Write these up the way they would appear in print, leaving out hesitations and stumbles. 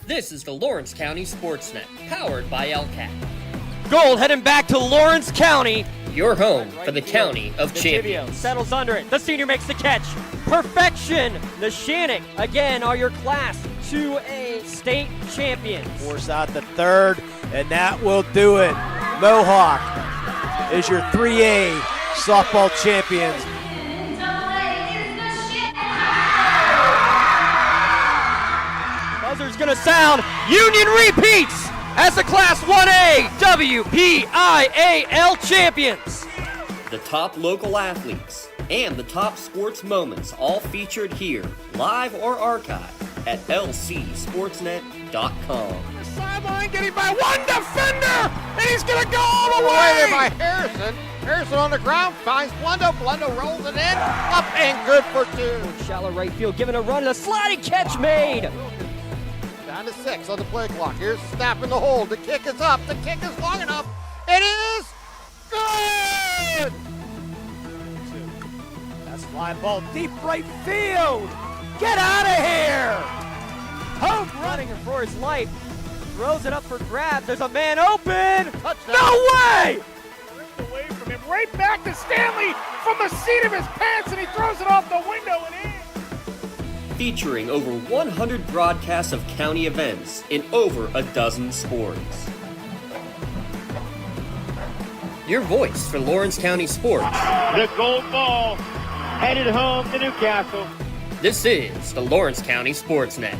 This is the Lawrence County SportsNet, powered by LCAT. Gold heading back to Lawrence County. Your home for the County of Champions. Settles under it. The senior makes the catch. Perfection. Neshannock, again, are your Class 2A state champions. Force out the third, and that will do it. Mohawk is your 3A softball champions. Buzzer's going to sound. Union repeats as the Class 1A Wpial champions. The top local athletes and the top sports moments all featured here, live or archived at lcsportsnet.com. Sideline getting by one defender, and he's going to go all the way by Harrison. Harrison on the ground finds Blundo. Blundo rolls it in, up and good for two. Shallow right field, giving a run, a sliding catch made. Down to 6 on the play clock. Here's the snap in the hole. The kick is up. The kick is long enough. It is good. That's fly ball deep right field. Get out of here. Hope running for his life. Throws it up for grabs. There's a man open. Touchdown. No way! Ripped away from him. Right back to Stanley from the seat of his pants, and he throws it off the window and in. Featuring over 100 broadcasts of county events in over a dozen sports. Your voice for Lawrence County sports. The gold ball headed home to Newcastle. This is the Lawrence County SportsNet.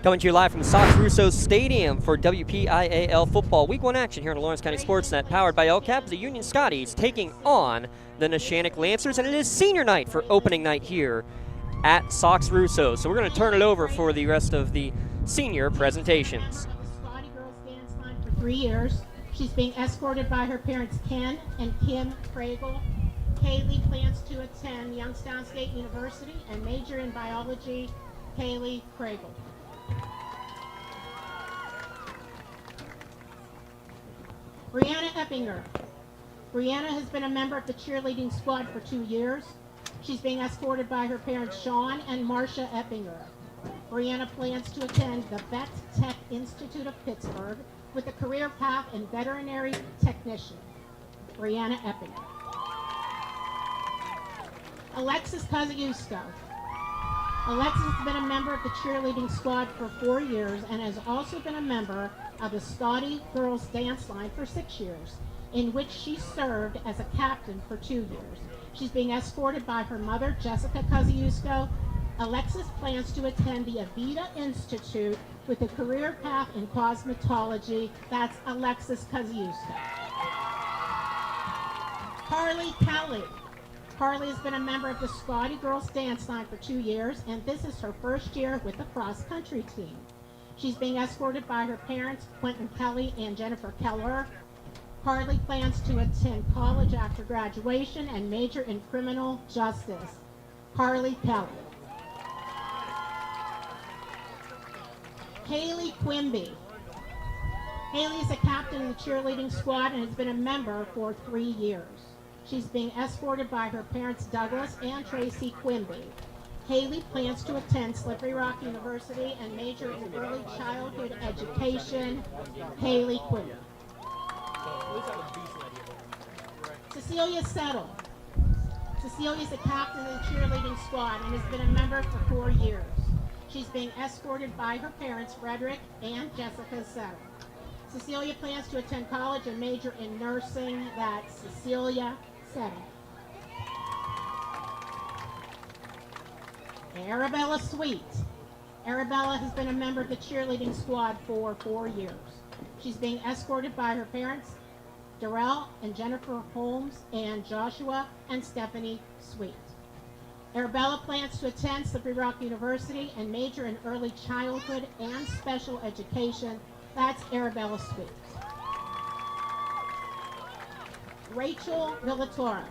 Coming to you live from Sox Russo Stadium for WPIAL football. Week 1 action here on the Lawrence County SportsNet, powered by LCAP. The Union Scotties taking on the Neshannock Lancers, and it is senior night for opening night here at Sox Russo. So we're going to turn it over for the rest of the senior presentations. Scottie girls dance line for 3 years. She's being escorted by her parents Ken and Kim Craigle. Kaylee plans to attend Youngstown State University and major in biology. Kaylee Craigle. Brianna Eppinger. Brianna has been a member of the cheerleading squad for 2 years. She's being escorted by her parents Sean and Marcia Eppinger. Brianna plans to attend the Vet Tech Institute of Pittsburgh with a career path in veterinary technician. Brianna Eppinger. Alexis Kosciuszko. Alexis has been a member of the cheerleading squad for 4 years and has also been a member of the Scottie girls dance line for 6 years, in which she served as a captain for 2 years. She's being escorted by her mother, Jessica Kosciuszko. Alexis plans to attend the Avita Institute with a career path in cosmetology. That's Alexis Kosciuszko. Carly Kelly. Carly has been a member of the Scottie girls dance line for 2 years, and this is her first year with the cross-country team. She's being escorted by her parents, Quentin Kelly and Jennifer Keller. Carly plans to attend college after graduation and major in criminal justice. Carly Kelly. Haley Quimby. Haley is a captain in the cheerleading squad and has been a member for 3 years. She's being escorted by her parents, Douglas and Tracy Quimby. Haley plans to attend Slippery Rock University and major in early childhood education. Haley Quimby. Cecilia Settle. Cecilia is a captain of the cheerleading squad and has been a member for 4 years. She's being escorted by her parents, Frederick and Jessica Settle. Cecilia plans to attend college and major in nursing. That's Cecilia Settle. Arabella Sweet. Arabella has been a member of the cheerleading squad for 4 years. She's being escorted by her parents, Darrell and Jennifer Holmes, and Joshua and Stephanie Sweet. Arabella plans to attend Slippery Rock University and major in early childhood and special education. That's Arabella Sweet. Rachel Villatoro.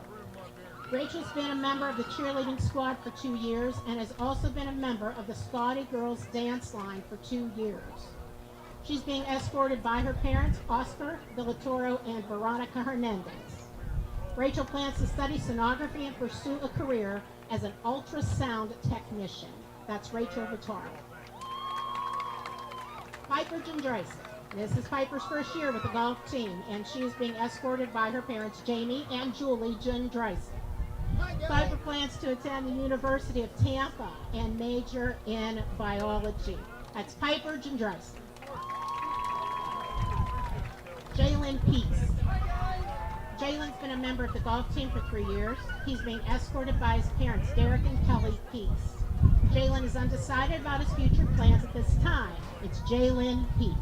Rachel's been a member of the cheerleading squad for 2 years and has also been a member of the Scottie girls dance line for 2 years. She's being escorted by her parents, Oscar Villatoro and Veronica Hernandez. Rachel plans to study sonography and pursue a career as an ultrasound technician. That's Rachel Vitaro. Piper Jindresa. This is Piper's first year with the golf team, and she is being escorted by her parents, Jamie and Julie Jindresa. Piper plans to attend the University of Tampa and major in biology. That's Piper Jindresa. Jalen Peace. Jalen's been a member of the golf team for 3 years. He's being escorted by his parents, Derek and Kelly Peace. Jalen is undecided about his future plans at this time. It's Jalen Peace.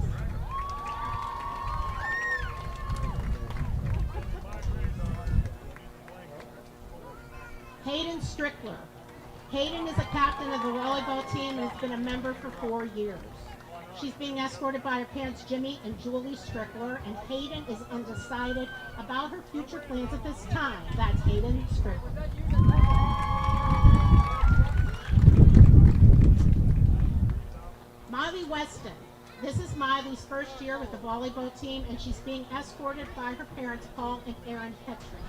Hayden Strickler. Hayden is a captain of the volleyball team and has been a member for 4 years. She's being escorted by her parents, Jimmy and Julie Strickler, and Hayden is undecided about her future plans at this time. That's Hayden Strickler. Miley Weston. This is Miley's first year with the volleyball team, and she's being escorted by her parents, Paul and Aaron Petrie.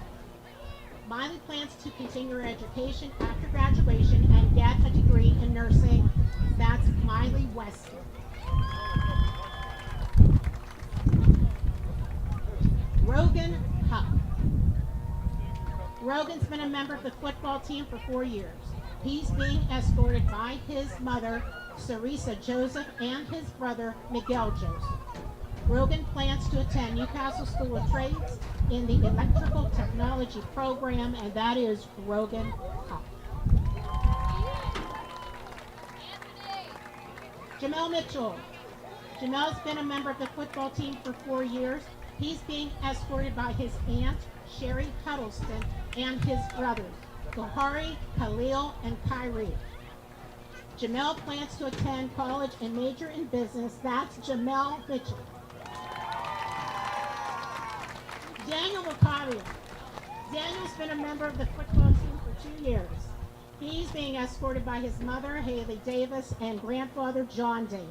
Miley plans to continue her education after graduation and get a degree in nursing. That's Miley Weston. Rogan Huff. Rogan's been a member of the football team for 4 years. He's being escorted by his mother, Sarisa Joseph, and his brother, Miguel Joseph. Rogan plans to attend Newcastle School of Trades in the Electrical Technology program, and that is Rogan Huff. Jamel Mitchell. Jamel's been a member of the football team for 4 years. He's being escorted by his aunt, Sherry Huddleston, and his brothers, Gohari, Khalil, and Kyrie. Jamel plans to attend college and major in business. That's Jamel Mitchell. Daniel Macario. Daniel's been a member of the football team for 2 years. He's being escorted by his mother, Haley Davis, and grandfather, John Davis.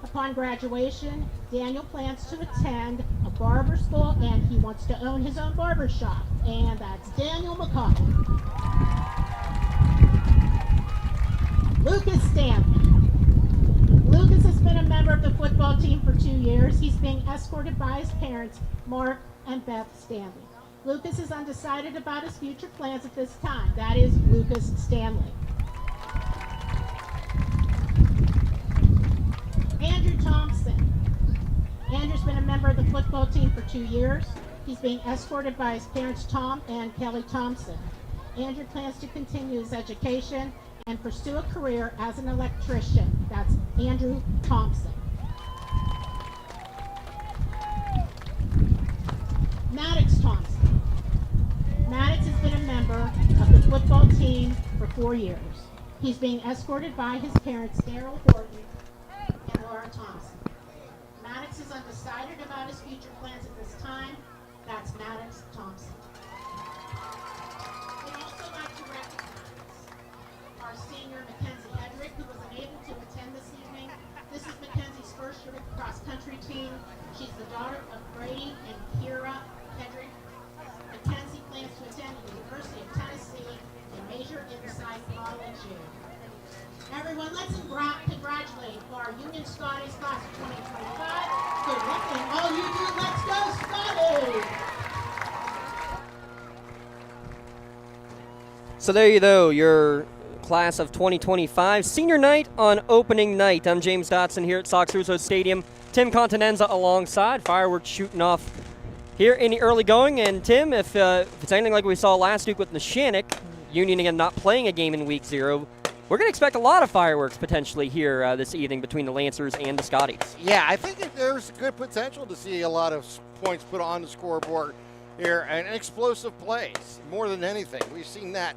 Upon graduation, Daniel plans to attend a barber school, and he wants to own his own barber shop. And that's Daniel Macario. Lucas Stanley. Lucas has been a member of the football team for 2 years. He's being escorted by his parents, Mark and Beth Stanley. Lucas is undecided about his future plans at this time. That is Lucas Stanley. Andrew Thompson. Andrew's been a member of the football team for 2 years. He's being escorted by his parents, Tom and Kelly Thompson. Andrew plans to continue his education and pursue a career as an electrician. That's Andrew Thompson. Maddox Thompson. Maddox has been a member of the football team for 4 years. He's being escorted by his parents, Daryl Horton and Laura Thompson. Maddox is undecided about his future plans at this time. That's Maddox Thompson. We'd also like to recognize our senior, Mackenzie Hedrick, who was unable to attend this evening. This is Mackenzie's first year with the cross-country team. She's the daughter of Brady and Kira Hedrick. Mackenzie plans to attend the University of Tennessee and major in psychology. Everyone, let's congratulate our Union Scotties class of 2025. Good luck, and all you do, let's go Scotties! So there you go, your class of 2025. Senior night on opening night. I'm James Dotson here at Sox Russo Stadium. Tim Continenza alongside. Fireworks shooting off here in the early going. And Tim, if it's anything like we saw last week with Neshannock, Union again not playing a game in week 0, we're going to expect a lot of fireworks potentially here this evening between the Lancers and the Scotties. Yeah, I think there's good potential to see a lot of points put on the scoreboard here and explosive plays more than anything. We've seen that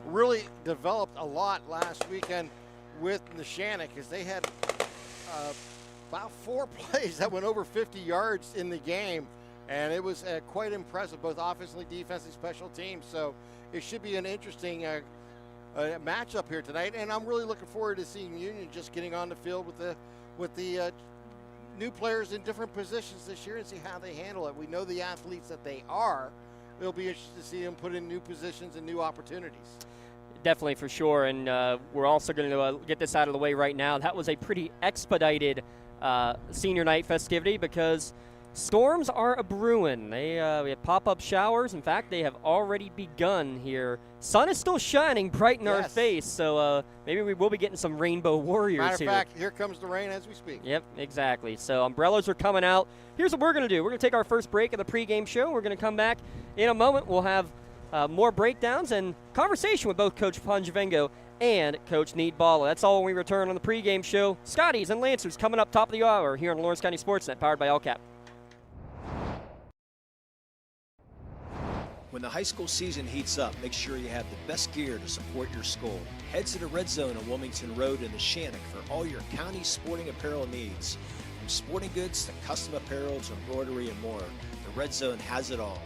really developed a lot last weekend with Neshannock, as they had about 4 plays that went over 50 yards in the game, and it was quite impressive, both offensively, defensively, special teams. So it should be an interesting matchup here tonight, and I'm really looking forward to seeing Union just getting on the field with the new players in different positions this year and see how they handle it. We know the athletes that they are. It'll be interesting to see them put in new positions and new opportunities. Definitely, for sure. And we're also going to get this out of the way right now. That was a pretty expedited senior night festivity because storms are a-brewing. We have pop-up showers. In fact, they have already begun here. Sun is still shining bright in our face, so maybe we will be getting some rainbow warriors here. Matter of fact, here comes the rain as we speak. Yep, exactly. So umbrellas are coming out. Here's what we're going to do. We're going to take our first break of the pregame show. We're going to come back in a moment. We'll have more breakdowns and conversation with both Coach Ponjavengo and Coach Need Balla. That's all when we return on the pregame show. Scotties and Lancers coming up top of the hour here on Lawrence County SportsNet, powered by LCAP. When the high school season heats up, make sure you have the best gear to support your school. Head to the Red Zone on Wilmington Road in Neshannock for all your county sporting apparel needs. From sporting goods to custom apparel to embroidery and more, the Red Zone has it all.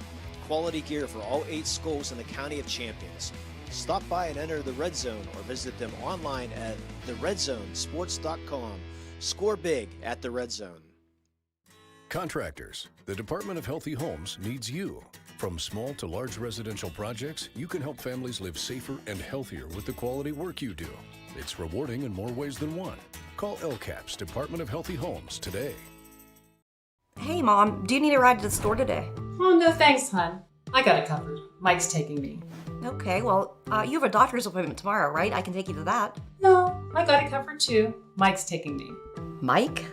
Quality gear for all 8 schools in the County of Champions. Stop by and enter the Red Zone or visit them online at theredzonesports.com. Score big at the Red Zone. Contractors, the Department of Healthy Homes needs you. From small to large residential projects, you can help families live safer and healthier with the quality work you do. It's rewarding in more ways than one. Call LCAP's Department of Healthy Homes today. Hey, Mom, do you need a ride to the store today? Oh, no thanks, hon. I got it covered. Mike's taking me. Okay, well, you have a doctor's appointment tomorrow, right? I can take you to that. No, I got it covered too. Mike's taking me. Mike?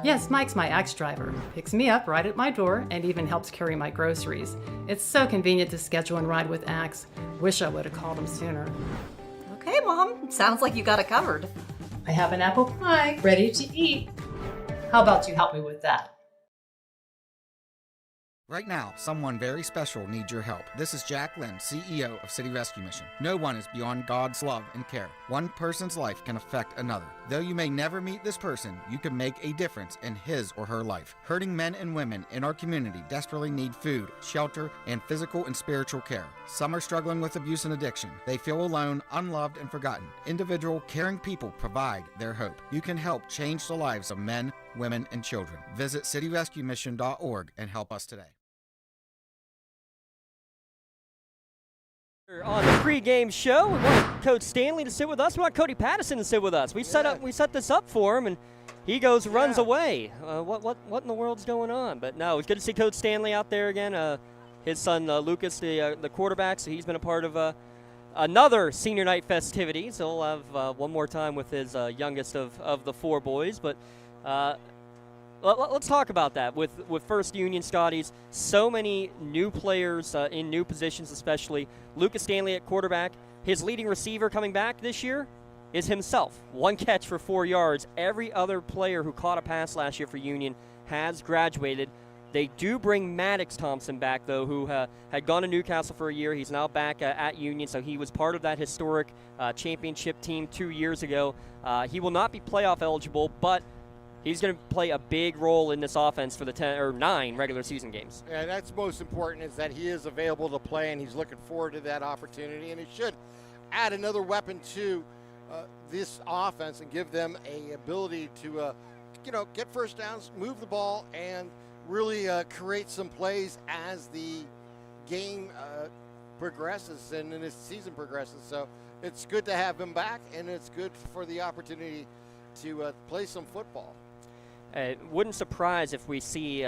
Yes, Mike's my Axe driver. Picks me up right at my door and even helps carry my groceries. It's so convenient to schedule and ride with Axe. Wish I would have called him sooner. Okay, Mom. Sounds like you got it covered. I have an apple pie ready to eat. How about you help me with that? Right now, someone very special needs your help. This is Jack Lynn, CEO of City Rescue Mission. No one is beyond God's love and care. One person's life can affect another. Though you may never meet this person, you can make a difference in his or her life. Hurting men and women in our community desperately need food, shelter, and physical and spiritual care. Some are struggling with abuse and addiction. They feel alone, unloved, and forgotten. Individual, caring people provide their hope. You can help change the lives of men, women, and children. Visit cityrescuemission.org and help us today. On the pregame show, we want Coach Stanley to sit with us. We want Cody Pattison to sit with us. We set this up for him, and he runs away. What in the world's going on? But no, it's good to see Coach Stanley out there again. His son Lucas, the quarterback, so he's been a part of another senior night festivity. So he'll have one more time with his youngest of the 4 boys. But let's talk about that with First Union Scotties. So many new players in new positions, especially Lucas Stanley at quarterback. His leading receiver coming back this year is himself. 1 catch for 4 yards. Every other player who caught a pass last year for Union has graduated. They do bring Maddox Thompson back, though, who had gone to Newcastle for a year. He's now back at Union, so he was part of that historic championship team 2 years ago. He will not be playoff eligible, but he's going to play a big role in this offense for the 10 or 9 regular season games. Yeah, that's most important, is that he is available to play, and he's looking forward to that opportunity. And it should add another weapon to this offense and give them a ability to, get first downs, move the ball, and really create some plays as the game progresses and the season progresses. So it's good to have him back, and it's good for the opportunity to play some football. It wouldn't surprise if we see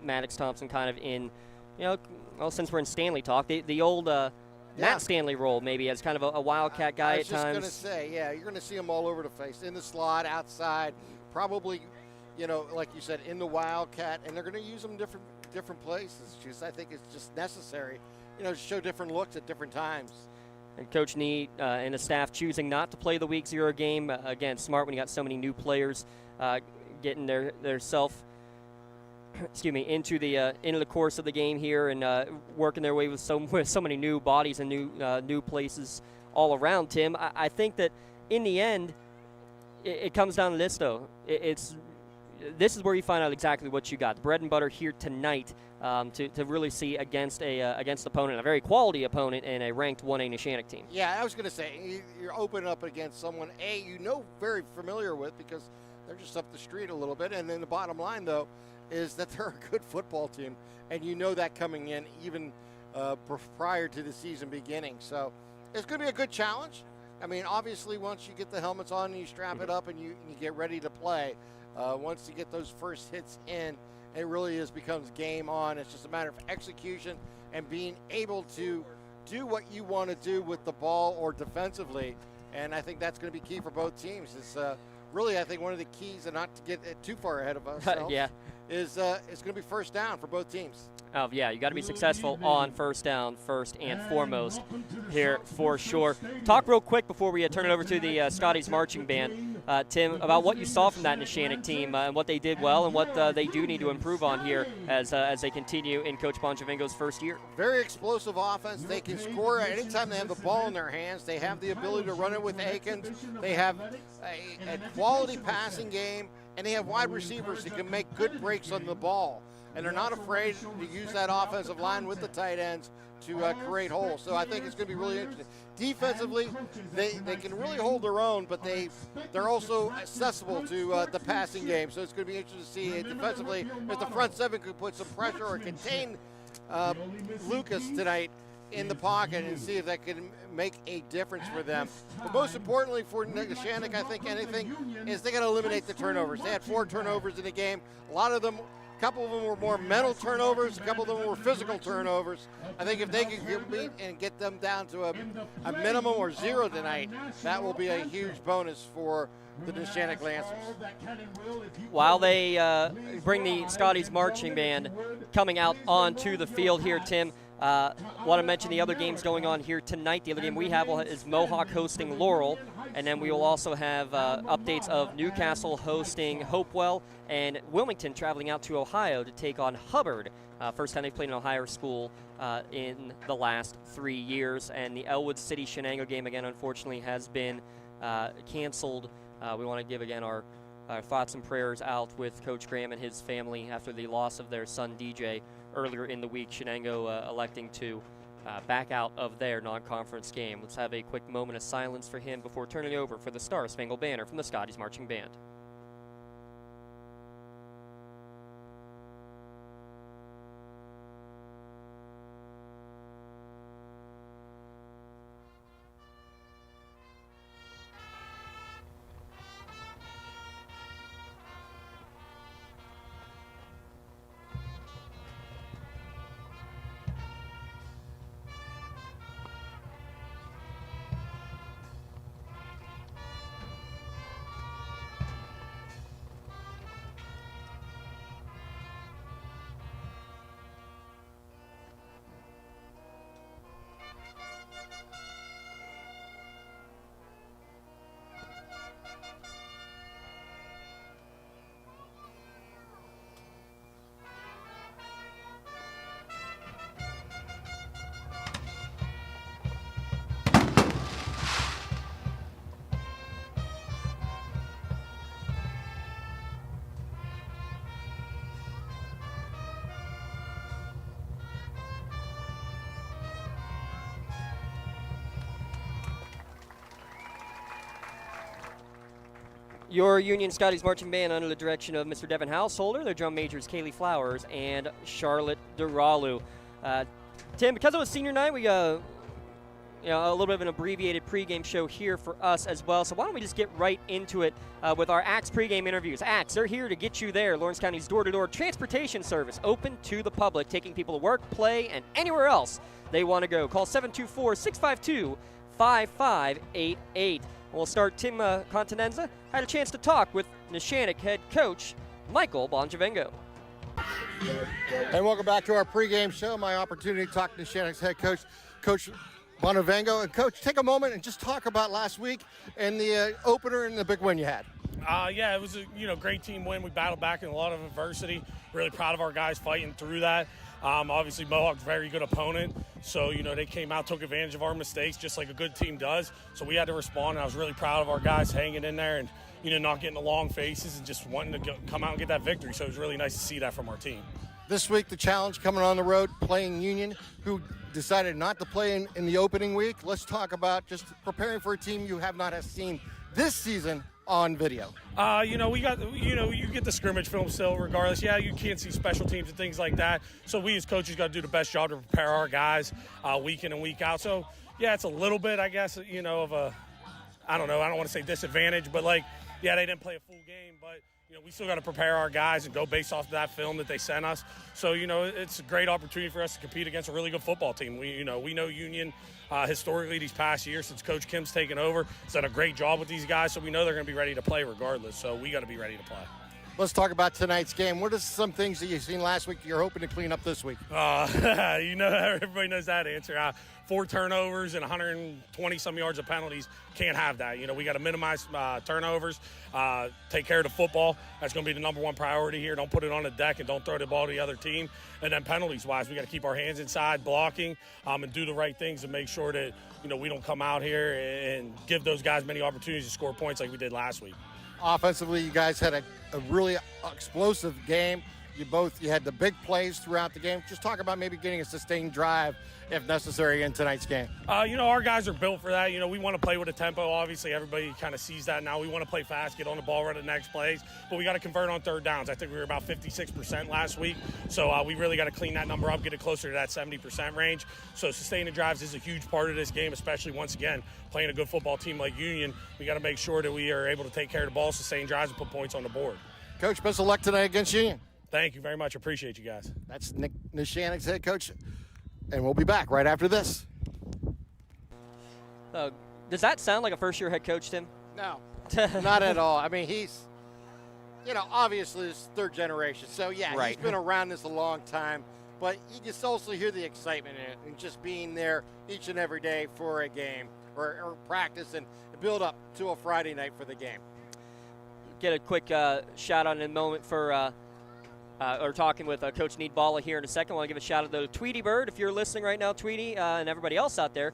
Maddox Thompson kind of in, since we're in Stanley talk, the old Matt Stanley role maybe as kind of a wildcat guy at times. I was just going to say, you're going to see him all over the face, in the slot, outside, probably, like you said, in the wildcat, and they're going to use him different places. I think it's just necessary, to show different looks at different times. And Coach Nee and the staff choosing not to play the Week 0 game. Again, smart when you got so many new players getting their self into the course of the game here and working their way with so many new bodies and new places all around. Tim, I think that in the end, it comes down to this though. This is where you find out exactly what you got. The bread and butter here tonight to really see against opponent, a very quality opponent, and a ranked 1A Neshannock team. Yeah, I was going to say, you're opening up against someone, very familiar with, because they're just up the street a little bit. And then the bottom line, though, is that they're a good football team, and that coming in even prior to the season beginning. So it's going to be a good challenge. I mean, obviously, once you get the helmets on and you strap it up and you get ready to play, once you get those first hits in, it really becomes game on. It's just a matter of execution and being able to do what you want to do with the ball or defensively. And I think that's going to be key for both teams. It's really, I think one of the keys, and not to get too far ahead of ourselves, is it's going to be first down for both teams. Oh, yeah, you got to be successful on first down first and foremost here for sure. Talk real quick before we turn it over to the Scotties marching band, Tim, about what you saw from that Neshannock team and what they did well and what they do need to improve on here as they continue in Coach Bonjavengo's first year. Very explosive offense. They can score anytime they have the ball in their hands. They have the ability to run it with Akins. They have a quality passing game, and they have wide receivers that can make good breaks on the ball. And they're not afraid to use that offensive line with the tight ends to create holes. So I think it's going to be really interesting. Defensively, they can really hold their own, but they're also accessible to the passing game. So it's going to be interesting to see defensively if the front seven could put some pressure or contain Lucas tonight in the pocket and see if that can make a difference for them. But most importantly for Neshannock, I think anything, is they got to eliminate the turnovers. They had 4 turnovers in the game. A couple of them were more mental turnovers. A couple of them were physical turnovers. I think if they can get them down to a minimum or 0 tonight, that will be a huge bonus for the Neshannock Lancers. While they bring the Scotties marching band coming out onto the field here, Tim, want to mention the other games going on here tonight. The other game we have is Mohawk hosting Laurel, and then we will also have updates of Newcastle hosting Hopewell and Wilmington traveling out to Ohio to take on Hubbard. First time they've played an Ohio school in the last 3 years, and the Elwood City Shenango game again unfortunately has been canceled. We want to give again our thoughts and prayers out with Coach Graham and his family after the loss of their son DJ earlier in the week. Shenango electing to back out of their non-conference game. Let's have a quick moment of silence for him before turning it over for the Star Spangled Banner from the Scotties Marching Band. Your Union Scotties Marching Band under the direction of Mr. Devin Householder, their drum majors Kaylee Flowers and Charlotte Duralu. Tim, because it was senior night, we a little bit of an abbreviated pregame show here for us as well. So why don't we just get right into it with our Axe pregame interviews. Axe, they're here to get you there. Lawrence County's door-to-door transportation service, open to the public, taking people to work, play, and anywhere else they want to go. Call 724-652-5588. We'll start. Tim Continenza had a chance to talk with Neshannock head coach Michael Bonjavengo. And welcome back to our pregame show. My opportunity to talk to Neshannock's head coach, Coach Bonjavengo. And Coach, take a moment and just talk about last week and the opener and the big win you had. Yeah, it was a great team win. We battled back in a lot of adversity. Really proud of our guys fighting through that. Obviously, Mohawk's a very good opponent, so, they came out, took advantage of our mistakes, just like a good team does. So we had to respond, and I was really proud of our guys hanging in there and, not getting the long faces and just wanting to come out and get that victory. So it was really nice to see that from our team. This week, the challenge coming on the road, playing Union, who decided not to play in the opening week. Let's talk about just preparing for a team you have not seen this season on video? We got, you get the scrimmage film still regardless. Yeah, you can't see special teams and things like that. So we as coaches got to do the best job to prepare our guys week in and week out. So, yeah, it's a little bit, I guess, of a, I don't know, I don't want to say disadvantage, but they didn't play a full game, but we still got to prepare our guys and go based off of that film that they sent us. So, it's a great opportunity for us to compete against a really good football team. We know Union historically these past years since Coach Kim's taken over has done a great job with these guys, so we know they're going to be ready to play regardless. So we got to be ready to play. Let's talk about tonight's game. What are some things that you've seen last week you're hoping to clean up this week? Everybody knows that answer. 4 turnovers and 120-some yards of penalties. Can't have that. We got to minimize turnovers, take care of the football. That's going to be the number one priority here. Don't put it on the deck and don't throw the ball to the other team. And then penalties-wise, we got to keep our hands inside, blocking, and do the right things to make sure that, we don't come out here and give those guys many opportunities to score points like we did last week. Offensively, you guys had a really explosive game. You had the big plays throughout the game. Just talk about maybe getting a sustained drive if necessary in tonight's game. Our guys are built for that. We want to play with a tempo. Obviously, everybody kind of sees that now. We want to play fast, get on the ball, run the next plays, but we got to convert on third downs. I think we were about 56% last week, so we really got to clean that number up, get it closer to that 70% range. So sustaining drives is a huge part of this game, especially once again playing a good football team like Union. We got to make sure that we are able to take care of the ball, sustain drives, and put points on the board. Coach, best of luck tonight against Union. Thank you very much. Appreciate you guys. That's Nick Neshannock's head coach, and we'll be back right after this. Does that sound like a first-year head coach, Tim? No, not at all. I mean, he's, obviously it's third generation. So, yeah, right. He's been around this a long time. But you can also hear the excitement in it and just being there each and every day for a game or practice and build up to a Friday night for the game. Get a quick shout out in a moment for or talking with Coach Needballa here in a second. I want to give a shout out to Tweety Bird. If you're listening right now, Tweety, and everybody else out there,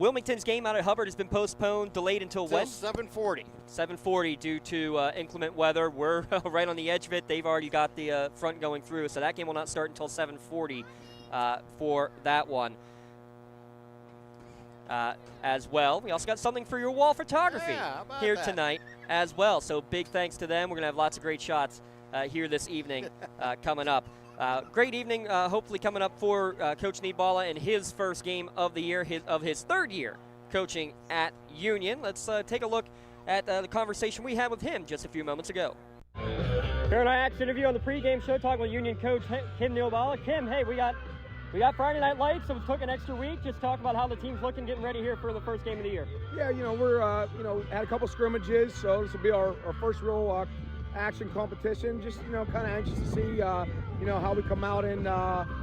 Wilmington's game out at Hubbard has been postponed, delayed until when? 7:40. 7:40 due to inclement weather. We're right on the edge of it. They've already got the front going through, so that game will not start until 7:40 for that one. As well, we also got something for your wall photography here tonight as well. So big thanks to them. We're going to have lots of great shots here this evening coming up. Great evening, hopefully coming up for Coach Needballa in his first game of the year, of his third year coaching at Union. Let's take a look at the conversation we had with him just a few moments ago. Here in our action interview on the pregame show, talking with Union coach Kim Needballa. Kim, hey, we got Friday Night Lights, so we took an extra week. Just talk about how the team's looking, getting ready here for the first game of the year. Yeah, we're had a couple scrimmages, so this will be our first real action competition. Just kind of anxious to see how we come out and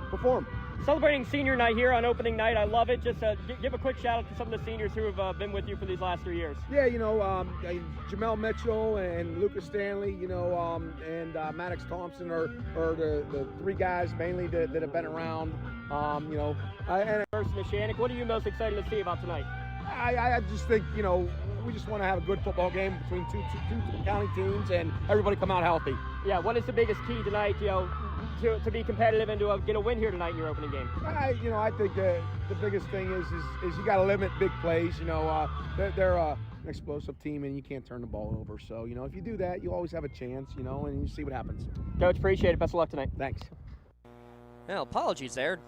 perform. Celebrating senior night here on opening night. I love it. Just give a quick shout out to some of the seniors who have been with you for these last 3 years. Yeah, Jamel Mitchell and Lucas Stanley, and Maddox Thompson are the 3 guys mainly that have been around. And first, Neshannock, what are you most excited to see about tonight? I just think, we just want to have a good football game between two county teams and everybody come out healthy. Yeah, what is the biggest key tonight, to be competitive and to get a win here tonight in your opening game? I think the biggest thing is you got to limit big plays. They're an explosive team and you can't turn the ball over. So, if you do that, you always have a chance, and you see what happens. Coach, appreciate it. Best of luck tonight. Thanks. Well, apologies there.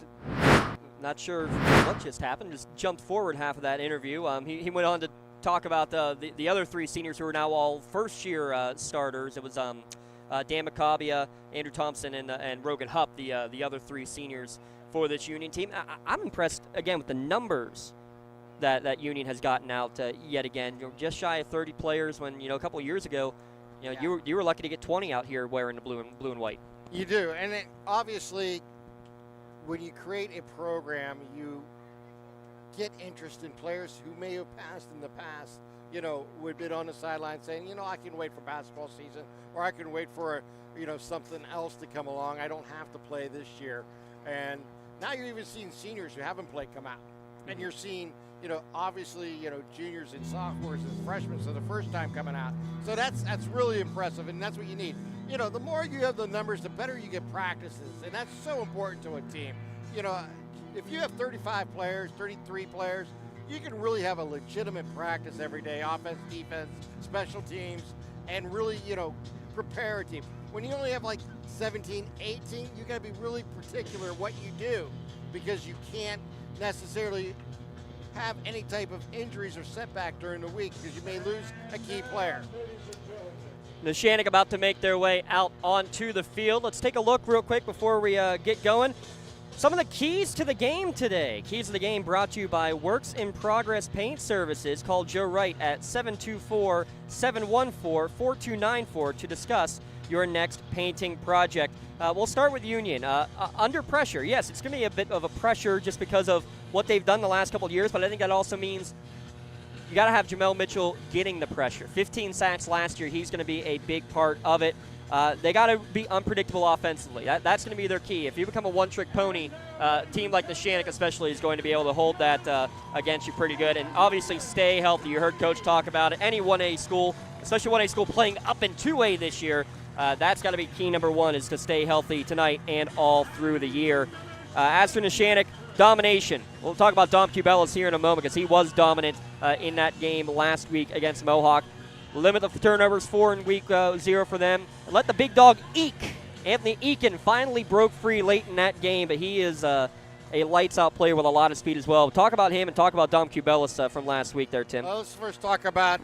Not sure what just happened. Just jumped forward half of that interview. He went on to talk about the other 3 seniors who are now all first-year starters. It was Dan Macabia, Andrew Thompson, and Rogan Hupp, the other 3 seniors for this Union team. I'm impressed, again, with the numbers that Union has gotten out yet again. Just shy of 30 players when, a couple of years ago, you were lucky to get 20 out here wearing the blue and white. You do, and obviously when you create a program, you get interest in players who may have passed in the past, would be on the sideline saying, I can wait for basketball season, or I can wait for, something else to come along. I don't have to play this year. And now you're even seeing seniors who haven't played come out. And you're seeing, obviously, juniors and sophomores and freshmen, so the first time coming out. So that's really impressive, and that's what you need. The more you have the numbers, the better you get practices, and that's so important to a team. if you have 35 players, 33 players, you can really have a legitimate practice every day, offense, defense, special teams, and really, prepare a team. When you only have like 17, 18, you got to be really particular what you do, because you can't necessarily have any type of injuries or setback during the week, because you may lose a key player. Neshannock about to make their way out onto the field. Let's take a look real quick before we get going. Some of the keys to the game today. Keys to the game brought to you by Works in Progress Paint Services. Call Joe Wright at 724-714-4294 to discuss your next painting project. We'll start with Union. Under pressure, yes, it's going to be a bit of a pressure just because of what they've done the last couple of years, but I think that also means you got to have Jamel Mitchell getting the pressure. 15 sacks last year. He's going to be a big part of it. They got to be unpredictable offensively. That's going to be their key. If you become a one-trick pony, a team like Neshannock especially is going to be able to hold that against you pretty good. And obviously stay healthy. You heard Coach talk about it. Any 1A school, especially 1A school playing up in 2A this year, that's got to be key number one, is to stay healthy tonight and all through the year. As for Neshannock, domination. We'll talk about Dom Cubelis here in a moment, because he was dominant in that game last week against Mohawk. Limit the turnovers 4 in week 0 for them. Let the big dog Eek. Anthony Eakin finally broke free late in that game, but he is a lights-out player with a lot of speed as well. Talk about him and talk about Dom Cubelis from last week there, Tim. Well, let's first talk about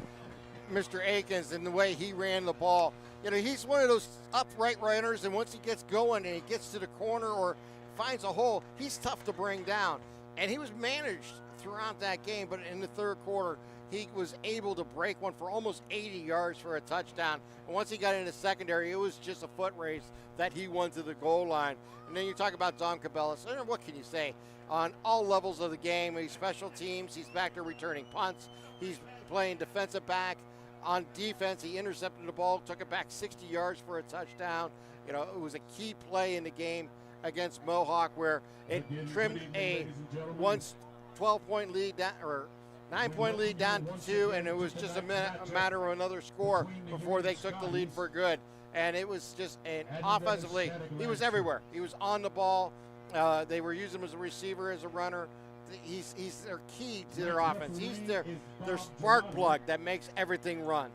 Mr. Akins and the way he ran the ball. He's one of those upright runners, and once he gets going and he gets to the corner or finds a hole, he's tough to bring down. And he was managed throughout that game, but in the third quarter, he was able to break one for almost 80 yards for a touchdown. And once he got into secondary, it was just a foot race that he won to the goal line. And then you talk about Dom Cubelis. What can you say? On all levels of the game, he's special teams. He's back to returning punts. He's playing defensive back. On defense, he intercepted the ball, took it back 60 yards for a touchdown. It was a key play in the game against Mohawk, where it trimmed a once 12-point lead down, or 9-point lead down to 2, and it was just a matter of another score before they took the lead for good. And it was just offensively, he was everywhere. He was on the ball. They were using him as a receiver, as a runner. He's their key to their offense. He's their spark plug that makes everything run.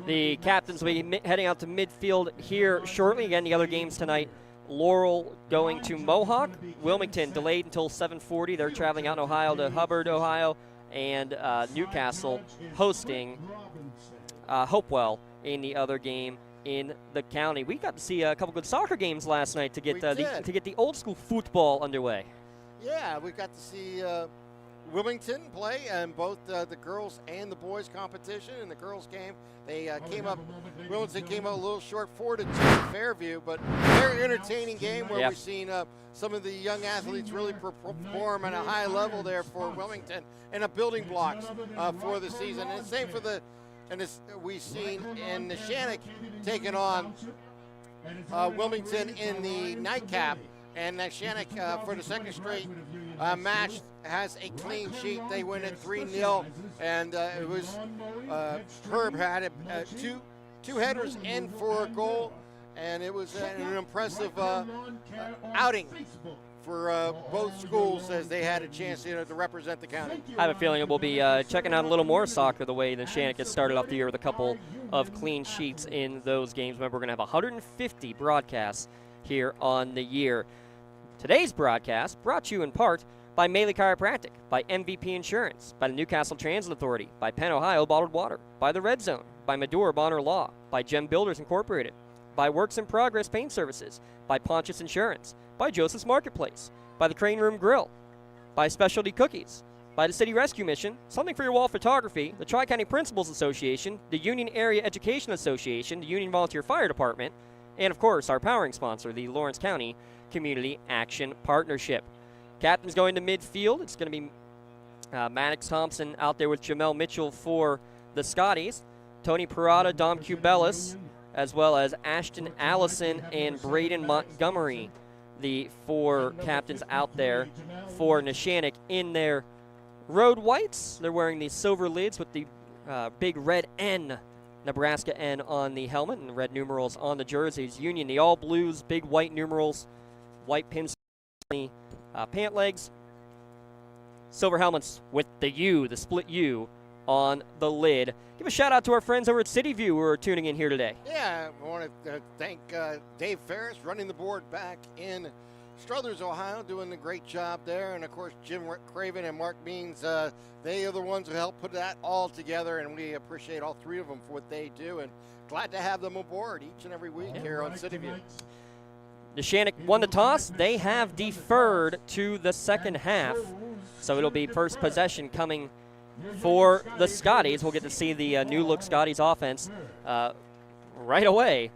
The captains will be heading out to midfield here shortly. Again, the other games tonight, Laurel going to Mohawk. Wilmington delayed until 7:40. They're traveling out in Ohio to Hubbard, Ohio. And Newcastle hosting Hopewell in the other game in the county. We got to see a couple good soccer games last night to get the old school football underway. Yeah, we got to see Wilmington play in both the girls and the boys competition. In the girls game, they Wilmington came up a little short, 4-2 Fairview, but very entertaining game where we've seen some of the young athletes really perform at a high level there for Wilmington, and building blocks for the season. And same for we've seen in Neshannock taking on Wilmington in the nightcap. And Neshannock, for the second straight match, has a clean sheet. They win it 3-0, and it was Herb had two headers in for a goal, and it was an impressive outing for both schools, as they had a chance to represent the county. I have a feeling we'll be checking out a little more soccer the way Neshannock has started off the year with a couple of clean sheets in those games. Remember, we're going to have 150 broadcasts here on the year. Today's broadcast brought to you in part by Maley Chiropractic, by MVP Insurance, by the Newcastle Transit Authority, by Penn Ohio Bottled Water, by the Red Zone, by Medora Bonner Law, by Gem Builders Incorporated, by Works in Progress Paint Services, by Pontius Insurance, by Joseph's Marketplace, by the Crane Room Grill, by Specialty Cookies, by the City Rescue Mission, Something for Your Wall Photography, the Tri-County Principals Association, the Union Area Education Association, the Union Volunteer Fire Department, and of course our powering sponsor, the Lawrence County Community Action Partnership. Captain's going to midfield. It's going to be Maddox Thompson out there with Jamel Mitchell for the Scotties, Tony Parada, Dom Cubelis, as well as Ashton Allison and Braden Montgomery, the 4 captains out there for Neshannock in their road whites. They're wearing the silver lids with the big red N, Nebraska N on the helmet, and red numerals on the jerseys. Union, the all blues, big white numerals, white pins on the pant legs, silver helmets with the U, the split U, on the lid. Give a shout out to our friends over at CityView who are tuning in here today. Yeah, I want to thank Dave Ferris running the board back in Struthers, Ohio, doing a great job there. And, of course, Jim Craven and Mark Means, they are the ones who helped put that all together, and we appreciate all three of them for what they do. And glad to have them aboard each and every week here on CityView. Neshannock won the toss. They have deferred to the second half, so it'll be first possession coming for the Scotties. We'll get to see the new-look Scotties offense right away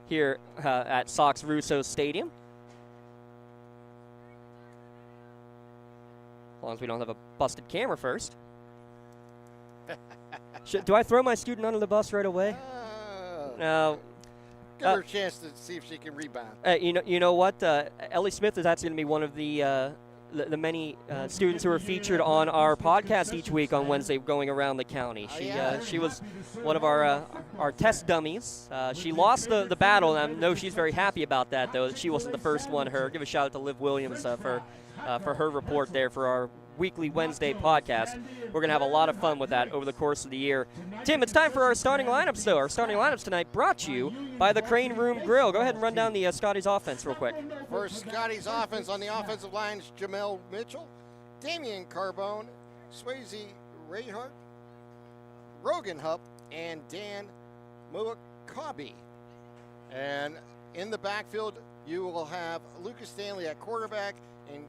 here at Sox Russo Stadium. As long as we don't have a busted camera first. Do I throw my student under the bus right away? No. Give her a chance to see if she can rebound. You know what? Ellie Smith is actually going to be one of the many students who are featured on our podcast each week on Wednesday going around the county. She was one of our test dummies. She lost the battle, and I know she's very happy about that, though. She wasn't the first one. Give a shout out to Liv Williams for her report there for our weekly Wednesday podcast. We're going to have a lot of fun with that over the course of the year. Tim, it's time for our starting lineups, though. Our starting lineups tonight brought to you by the Crane Room Grill. Go ahead and run down the Scotties offense real quick. For Scotties offense, on the offensive line is Jamel Mitchell, Damian Carbone, Swayze Rayhart, Rogan Hupp, and Dan Muakabi. And in the backfield, you will have Lucas Stanley at quarterback and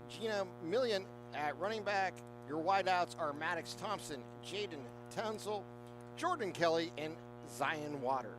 Gina Million at running back. Your wideouts are Maddox Thompson, Jaden Townsell, Jordan Kelly, and Zion Waters.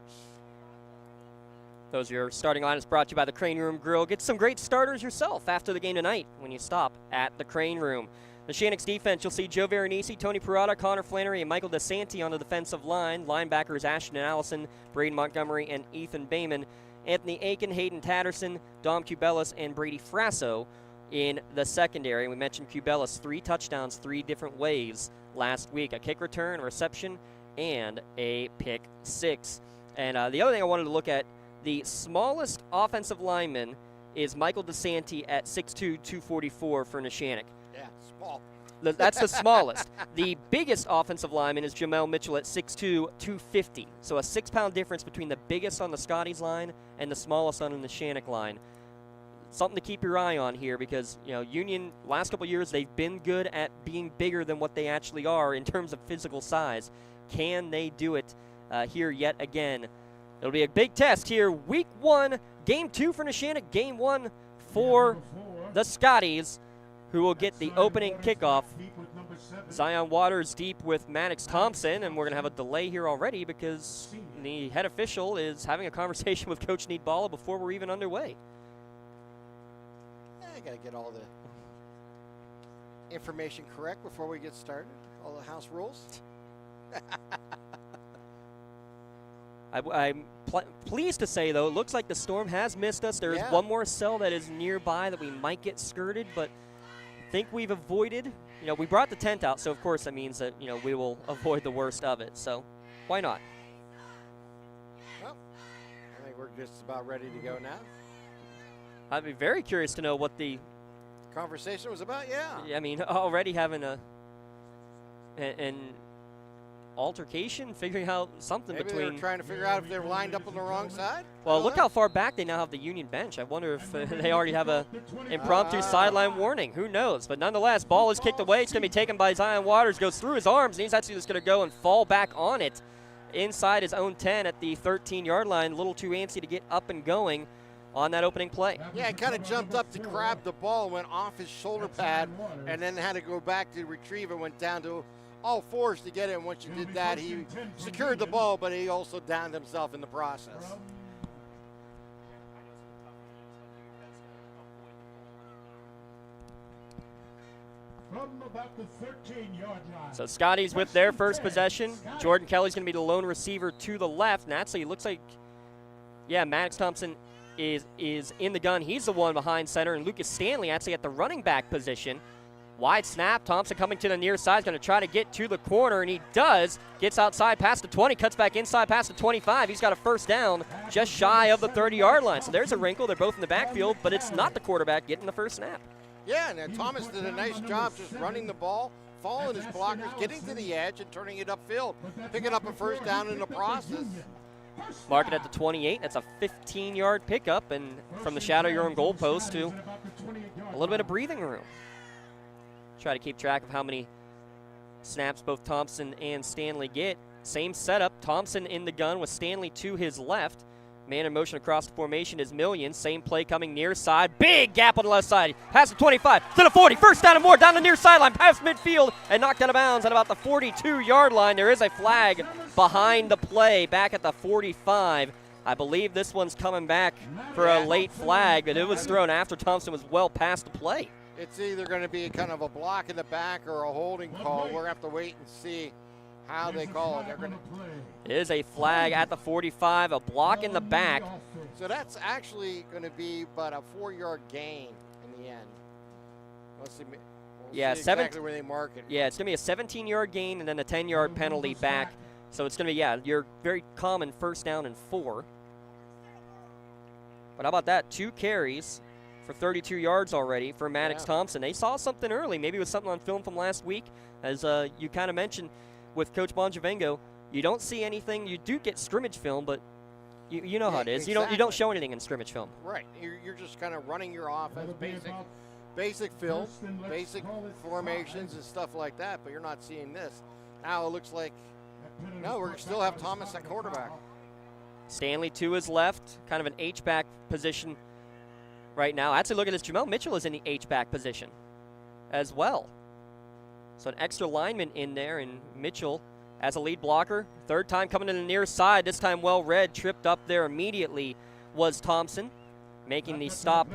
Those are your starting lineups brought to you by the Crane Room Grill. Get some great starters yourself after the game tonight when you stop at the Crane Room. The Neshannock's defense, you'll see Joe Veronese, Tony Perrotta, Connor Flannery, and Michael DeSanti on the defensive line. Linebackers Ashton Allison, Braden Montgomery, and Ethan Bayman. Anthony Aiken, Hayden Tatterson, Dom Cubelis, and Brady Frasso in the secondary. We mentioned Cubelis, 3 touchdowns, 3 different ways last week. A kick return, a reception, and a pick 6. And the other thing I wanted to look at, the smallest offensive lineman is Michael DeSanti at 6'2", 244 for Neshannock. Yeah, small. That's the smallest. The biggest offensive lineman is Jamel Mitchell at 6'2", 250. So a 6-pound difference between the biggest on the Scotties line and the smallest on the Neshannock line. Something to keep your eye on here because, Union, last couple years, they've been good at being bigger than what they actually are in terms of physical size. Can they do it here yet again? It'll be a big test here. Week 1, Game 2 for Neshannock, Game 1 for the Scotties, who will get the opening kickoff. Zion Waters deep with Maddox Thompson, and we're going to have a delay here already because the head official is having a conversation with Coach Needballa before we're even underway. I got to get all the information correct before we get started, all the house rules. I'm pleased to say, though, it looks like the storm has missed us. There is one more cell that is nearby that we might get skirted, but I think we've avoided. We brought the tent out, so of course that means that, we will avoid the worst of it. So why not? Well, I think we're just about ready to go now. I'd be very curious to know what the conversation was about. Yeah. I mean, already having an altercation, figuring out something Maybe between. They were trying to figure out if they were lined up on the wrong side. Well, look how far back they now have the Union bench. I wonder if they already have a impromptu sideline warning. Who knows? But nonetheless, ball is kicked away. It's going to be taken by Zion Waters. Goes through his arms, and he's actually just going to go and fall back on it inside his own 10 at the 13-yard line. A little too antsy to get up and going on that opening play. Yeah, he kind of jumped up to grab the ball, went off his shoulder pad, and then had to go back to retrieve it, went down to all fours to get it, and once you did that, he secured the ball, but he also downed himself in the process. From about the 13-yard line. So Scotties with their first possession. Jordan Kelly's going to be the lone receiver to the left. And actually, it looks like, Maddox Thompson is in the gun. He's the one behind center, and Lucas Stanley actually at the running back position. Wide snap. Thompson coming to the near side, going to try to get to the corner, and he does. Gets outside past the 20, cuts back inside past the 25. He's got a first down just shy of the 30-yard line. So there's a wrinkle. They're both in the backfield, but it's not the quarterback getting the first snap. Yeah, and Thomas did a nice job just running the ball, following his blockers, getting to the edge, and turning it upfield, picking up a first down in the process. Mark it at the 28. That's a 15-yard pickup, and from the shadow of your own goalpost to a little bit of breathing room. Try to keep track of how many snaps both Thompson and Stanley get. Same setup. Thompson in the gun with Stanley to his left. Man in motion across the formation is Million. Same play coming near side. Big gap on the left side. Past the 25 to the 40. First down and more down the near sideline. Past midfield and knocked out of bounds at about the 42-yard line. There is a flag behind the play back at the 45. I believe this one's coming back for a late flag, but it was thrown after Thompson was well past the play. It's either going to be kind of a block in the back or a holding call. We're going to have to wait and see how they call it. It is a flag at the 45, a block in the back. So that's actually going to be about a 4-yard gain in the end. Let's see. Yeah, exactly where they mark it. Yeah, it's going to be a 17-yard gain and then a 10-yard penalty back. So it's going to be, yeah, your very common first down and 4. But how about that? 2 carries for 32 yards already for Maddox Thompson. They saw something early. Maybe it was something on film from last week. As you kind of mentioned with Coach Bonjavengo, you don't see anything. You do get scrimmage film, but you know how it is. Exactly. You don't show anything in scrimmage film. Right. You're just kind of running your offense, basic film, basic formations and stuff like that, but you're not seeing this. Now it looks like, no, we still have Thomas at quarterback. Stanley to his left, kind of an H-back position right now. Actually, look at this. Jamel Mitchell is in the H-back position as well. So an extra lineman in there, and Mitchell as a lead blocker. Third time coming to the near side, this time well read, tripped up there immediately was Thompson. Making the stop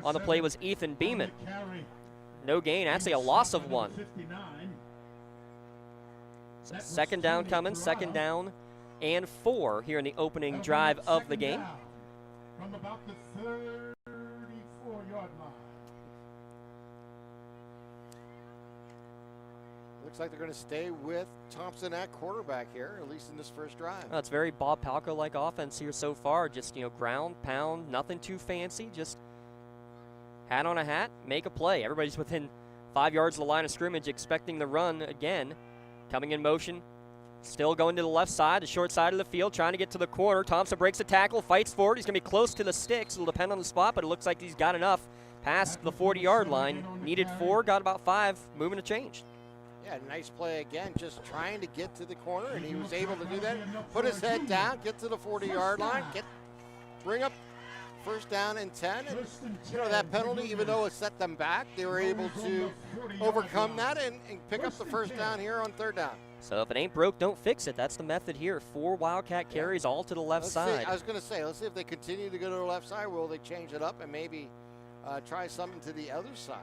on the play was Ethan Beeman. No gain, actually a loss of 1. So second down coming, second down and 4 here in the opening drive of the game. From about the 34-yard line. Looks like they're going to stay with Thompson at quarterback here, at least in this first drive. Well, it's very Bob Palko-like offense here so far. Just, ground, pound, nothing too fancy. Just hat on a hat, make a play. Everybody's within 5 yards of the line of scrimmage, expecting the run again. Coming in motion, still going to the left side, the short side of the field, trying to get to the corner. Thompson breaks a tackle, fights for it. He's going to be close to the sticks. It'll depend on the spot, but it looks like he's got enough past the 40-yard line. Needed 4, got about 5, moving to change. Yeah, nice play again, just trying to get to the corner, and he was able to do that. Put his head down, get to the 40-yard line, bring up first down and 10. And, that penalty, even though it set them back, they were able to overcome that and pick up the first down here on third down. So if it ain't broke, don't fix it. That's the method here. 4 Wildcat carries all to the left side. I was going to say, let's see if they continue to go to the left side. Will they change it up and maybe try something to the other side?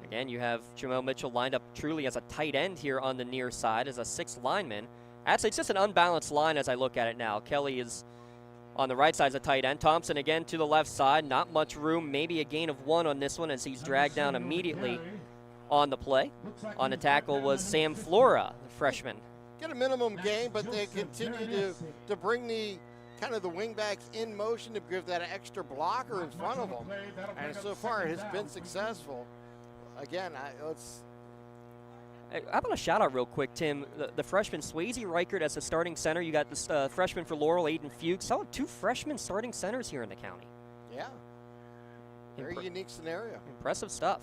Again, you have Jamel Mitchell lined up truly as a tight end here on the near side as a 6th lineman. Actually, it's just an unbalanced line as I look at it now. Kelly is on the right side as a tight end. Thompson again to the left side. Not much room, maybe a gain of 1 on this one as he's dragged down immediately on the play. On the tackle was Sam Flora, the freshman. Get a minimum gain, but they continue to bring the kind of the wingbacks in motion to give that extra blocker in front of them. And so far it has been successful. Again, how about a shout-out real quick, Tim? The freshman, Swayze Reichert as the starting center. You got this freshman for Laurel, Aiden Fuchs. So 2 freshmen starting centers here in the county. Yeah. Very unique scenario. Impressive stuff.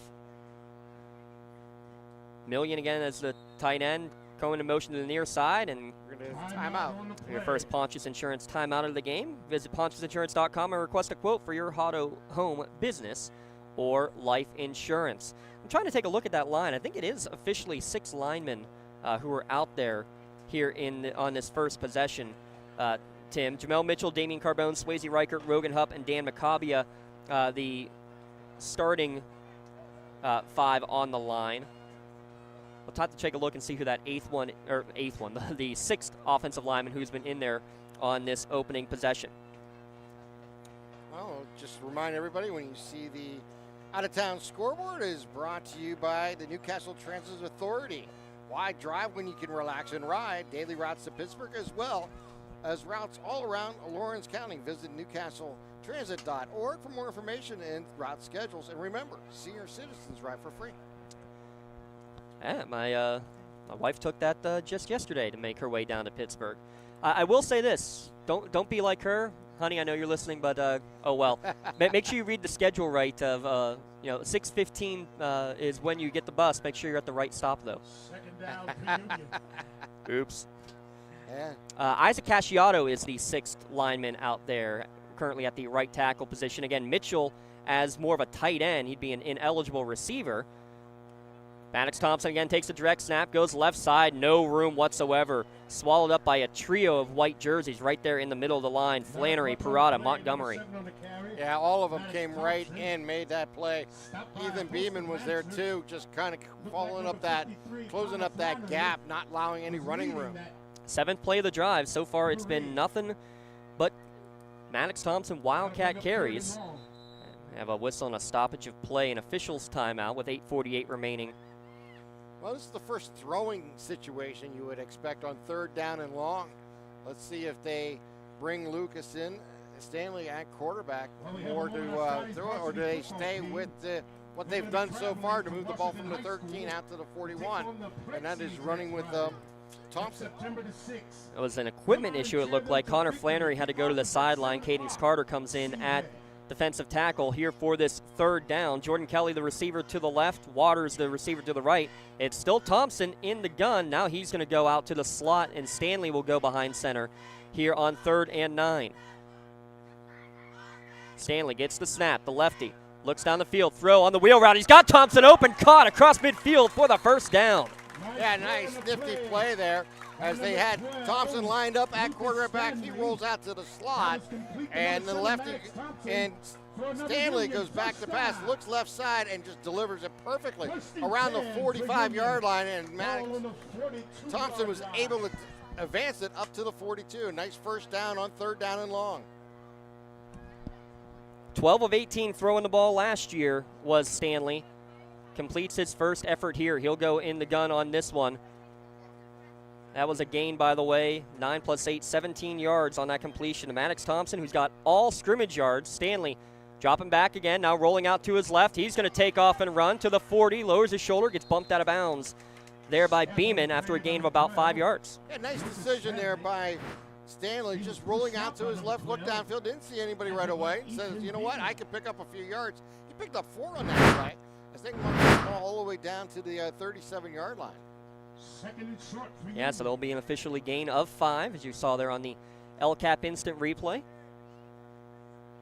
Million again as the tight end, going in motion to the near side. And we're going to timeout. Your first Pontius Insurance timeout of the game. Visit PontiusInsurance.com and request a quote for your auto, home, business, or life insurance. I'm trying to take a look at that line. I think it is officially 6 linemen who are out there here on this first possession, Tim. Jamel Mitchell, Damian Carbone, Swayze Reichert, Rogan Hupp, and Dan Macabia, the starting 5 on the line. We'll have to take a look and see who that the 6th offensive lineman who's been in there on this opening possession. Well, just remind everybody when you see the out-of-town scoreboard is brought to you by the Newcastle Transit Authority. Why drive when you can relax and ride? Daily routes to Pittsburgh as well as routes all around Lawrence County. Visit transit.org for more information and route schedules. And remember, senior citizens ride for free. Yeah, my wife took that just yesterday to make her way down to Pittsburgh. I will say this: don't be like her, honey. I know you're listening, but oh well. Make sure you read the schedule right. Of 6:15 is when you get the bus. Make sure you're at the right stop though. Second down, Oops. Yeah. Isaac Casciato is the 6th lineman out there, currently at the right tackle position. Again, Mitchell as more of a tight end. He'd be an ineligible receiver. Maddox Thompson again takes a direct snap, goes left side, no room whatsoever. Swallowed up by a trio of white jerseys right there in the middle of the line. Flannery, Parada, Montgomery. Yeah, all of them came right in, made that play. Ethan Beeman was there too, just kind of closing up that gap, not allowing any running room. 7th play of the drive. So far it's been nothing but Maddox Thompson Wildcat carries. We have a whistle and a stoppage of play and officials timeout with 8:48 remaining. Well, this is the first throwing situation you would expect on 3rd down and long. Let's see if they bring Lucas in, Stanley at quarterback, or do they stay with what they've done so far to move the ball from the 13 out to the 41, and that is running with Thompson. It was an equipment issue, it looked like. Connor Flannery had to go to the sideline. Cadence Carter comes in at defensive tackle here for this 3rd down. Jordan Kelly, the receiver to the left. Waters, the receiver to the right. It's still Thompson in the gun. Now he's going to go out to the slot, and Stanley will go behind center here on 3rd and 9. Stanley gets the snap, the lefty. Looks down the field, throw on the wheel route. He's got Thompson open, caught across midfield for the 1st down. Yeah, nice nifty play there. As they had Thompson lined up at quarterback, he rolls out to the slot, and the lefty and Stanley goes back to pass, looks left side, and just delivers it perfectly around the 45-yard line, and Thompson was able to advance it up to the 42. Nice 1st down on 3rd down and long. 12 of 18 throwing the ball last year was Stanley. Completes his first effort here. He'll go in the gun on this one. That was a gain, by the way. 9 + 8, 17 yards on that completion to Maddox Thompson, who's got all scrimmage yards. Stanley dropping back again, now rolling out to his left. He's going to take off and run to the 40, lowers his shoulder, gets bumped out of bounds there by Beeman after a gain of about 5 yards. Yeah, nice decision there by Stanley, just rolling out to his left, looked downfield, didn't see anybody right away. Says, you know what, I can pick up a few yards. He picked up 4 on that play as they want the ball all the way down to the 37-yard line. Yeah, so there'll be an officially gain of 5, as you saw there on the LCAP instant replay.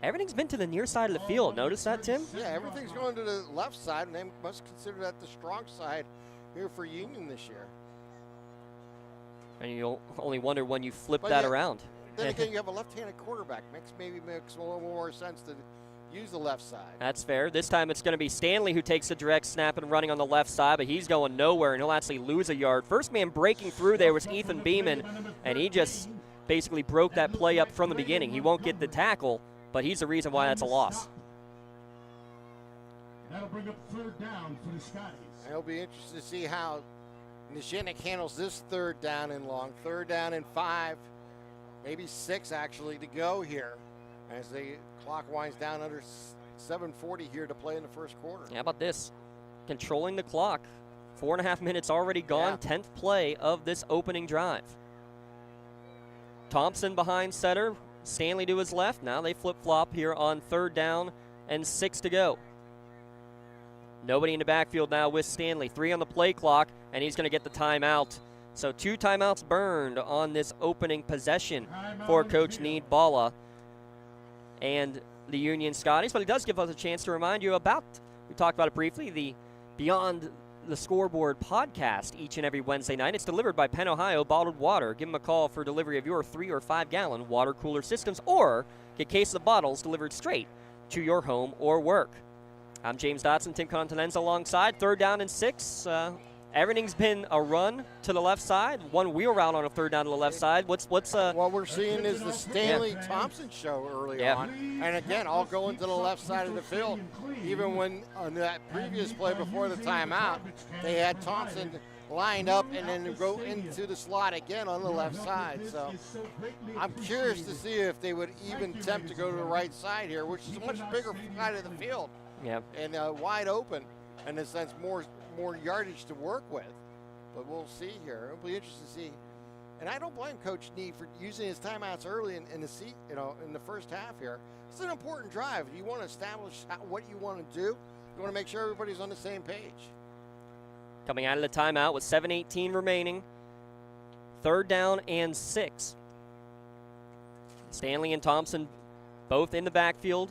Everything's been to the near side of the field. Notice that, Tim? Yeah, everything's going to the left side, and they must consider that the strong side here for Union this year. And you'll only wonder when you flip that around. Then again, you have a left-handed quarterback. Maybe makes a little more sense to use the left side. That's fair. This time it's going to be Stanley who takes the direct snap and running on the left side, but he's going nowhere, and he'll actually lose a yard. First man breaking through there was Ethan Beeman, and he just basically broke that play up from the beginning. He won't get the tackle, but he's the reason why that's a loss. That'll bring up 3rd down for the Scotties. It'll be interesting to see how Neshannock handles this 3rd down and long. 3rd down and 5, maybe 6 actually to go here as the clock winds down under 7:40 here to play in the 1st quarter. How about this? Controlling the clock. 4.5 minutes already gone. 10th play of this opening drive. Thompson behind center. Stanley to his left. Now they flip-flop here on 3rd down and 6 to go. Nobody in the backfield now with Stanley. 3 on the play clock, and he's going to get the timeout. So 2 timeouts burned on this opening possession for Coach Need Balla and the Union Scotties. But it does give us a chance to remind you about, we talked about it briefly, the Beyond the Scoreboard podcast each and every Wednesday night. It's delivered by Penn Ohio Bottled Water. Give them a call for delivery of your 3 or 5 gallon water cooler systems, or get case of bottles delivered straight to your home or work. I'm James Dotson, Tim Continenza alongside. 3rd down and 6. Everything's been a run to the left side. 1 wheel route on a 3rd down to the left side. What we're seeing is the Stanley Thompson show early on. And again, all going to the left side of the field. Even when on that previous play before the timeout, they had Thompson lined up and then go into the slot again on the left side. So I'm curious to see if they would even attempt to go to the right side here, which is a much bigger side of the field. Yeah. And wide open, in a sense, more yardage to work with. But we'll see here. It'll be interesting to see. And I don't blame Coach Nee for using his timeouts early in the in the first half here. It's an important drive. You want to establish what you want to do. You want to make sure everybody's on the same page. Coming out of the timeout with 7:18 remaining. 3rd down and 6. Stanley and Thompson both in the backfield.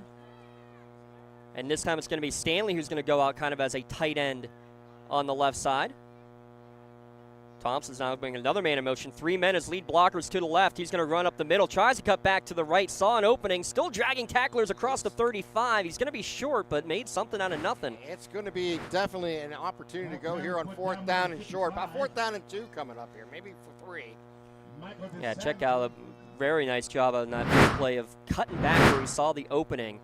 And this time it's going to be Stanley who's going to go out kind of as a tight end on the left side. Thompson's now bringing another man in motion. 3 men as lead blockers to the left. He's going to run up the middle. Tries to cut back to the right. Saw an opening. Still dragging tacklers across the 35. He's going to be short, but made something out of nothing. It's going to be definitely an opportunity to go here on 4th down and short. About 4th down and 2 coming up here. Maybe for 3. Yeah, check out a very nice job on that play of cutting back where he saw the opening.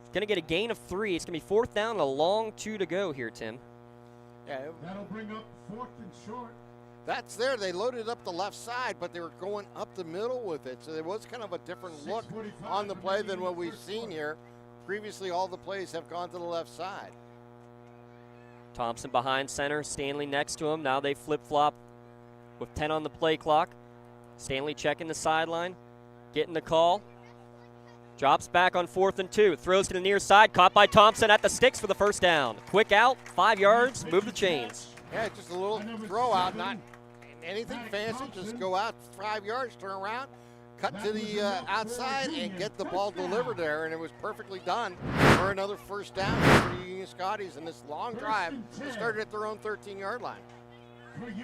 He's going to get a gain of 3. It's going to be 4th down and a long 2 to go here, Tim. Yeah. That'll bring up 4th and short. That's there. They loaded up the left side, but they were going up the middle with it. So there was kind of a different look on the play than what we've seen here. Previously, all the plays have gone to the left side. Thompson behind center. Stanley next to him. Now they flip-flop with 10 on the play clock. Stanley checking the sideline, getting the call. Drops back on 4th and 2. Throws to the near side. Caught by Thompson at the sticks for the first down. Quick out, 5 yards, move the chains. Yeah, just a little throw out, not anything fancy. Just go out 5 yards, turn around, cut to the outside, and get the ball delivered there. And it was perfectly done for another first down for the Union Scotties in this long drive. They started at their own 13-yard line.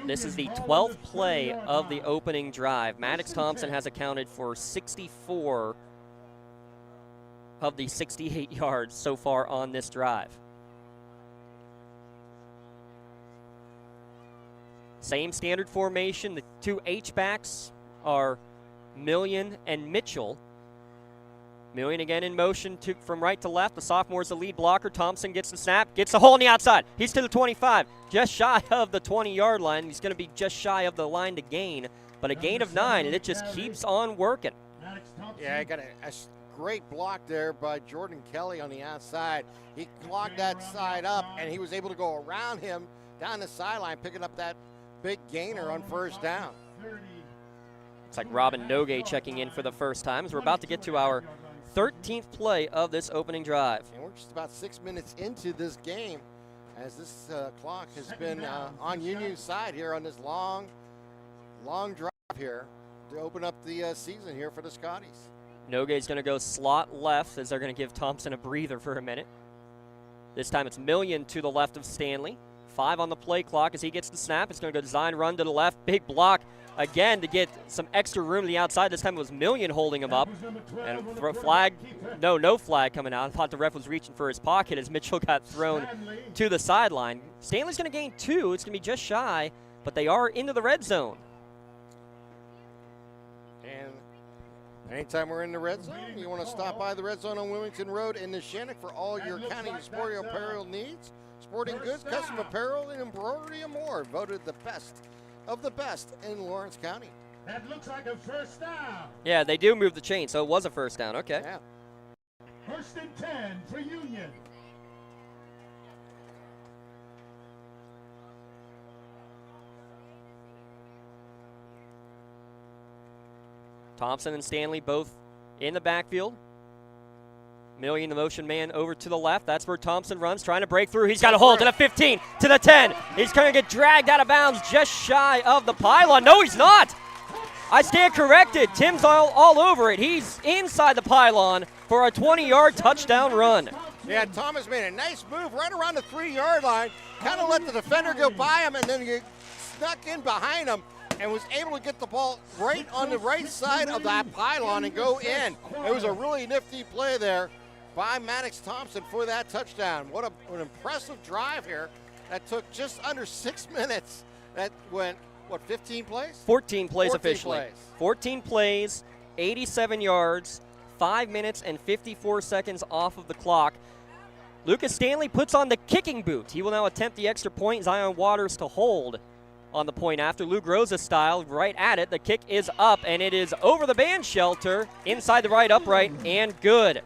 This is the 12th play of the opening drive. Maddox Thompson has accounted for 64 of the 68 yards so far on this drive. Same standard formation. The 2 H-backs are Million and Mitchell. Million again in motion from right to left. The sophomore is the lead blocker. Thompson gets the snap, gets the hole on the outside. He's to the 25, just shy of the 20-yard line. He's going to be just shy of the line to gain, but a gain of 9, and it just keeps on working. Yeah, I got a great block there by Jordan Kelly on the outside. He clogged that side up, and he was able to go around him down the sideline, picking up that big gainer on first down. It's like Robin Nogue checking in for the first time as we're about to get to our 13th play of this opening drive. And we're just about 6 minutes into this game as this clock has been on Union's side here on this long drive here to open up the season here for the Scotties. Nogue's going to go slot left as they're going to give Thompson a breather for a minute. This time it's Million to the left of Stanley. 5 on the play clock as he gets the snap. It's going to go design run to the left. Big block again to get some extra room to the outside. This time it was Million holding him up. And flag, no flag coming out. I thought the ref was reaching for his pocket as Mitchell got thrown to the sideline. Stanley's going to gain 2. It's going to be just shy, but they are into the red zone. And anytime we're in the red zone, you want to stop by the red zone on Wilmington Road in Neshannock for all your county sporting apparel needs. Sporting goods, custom apparel, and embroidery and more. Voted the best of the best in Lawrence County. That looks like a first down. Yeah, they do move the chain, so it was a first down. Okay. Yeah. 1st and 10 for Union. Thompson and Stanley both in the backfield. Million, the motion man, over to the left. That's where Thompson runs, trying to break through. He's got a hold to the 15, to the 10. He's going to get dragged out of bounds just shy of the pylon. No, he's not. I stand corrected. Tim's all over it. He's inside the pylon for a 20-yard touchdown run. Yeah, Thomas made a nice move right around the 3-yard line. Kind of let the defender go by him, and then he snuck in behind him and was able to get the ball right on the right side of that pylon and go in. It was a really nifty play there by Maddox Thompson for that touchdown. What an impressive drive here that took just under 6 minutes. That went, 15 plays? 14 plays 14 officially. plays. 14 plays, 87 yards, 5 minutes and 54 seconds off of the clock. Lucas Stanley puts on the kicking boot. He will now attempt the extra point. Zion Waters to hold. on the point after. Lou Groza style, right at it. The kick is up, and it is over the band shelter, inside the right upright, and good.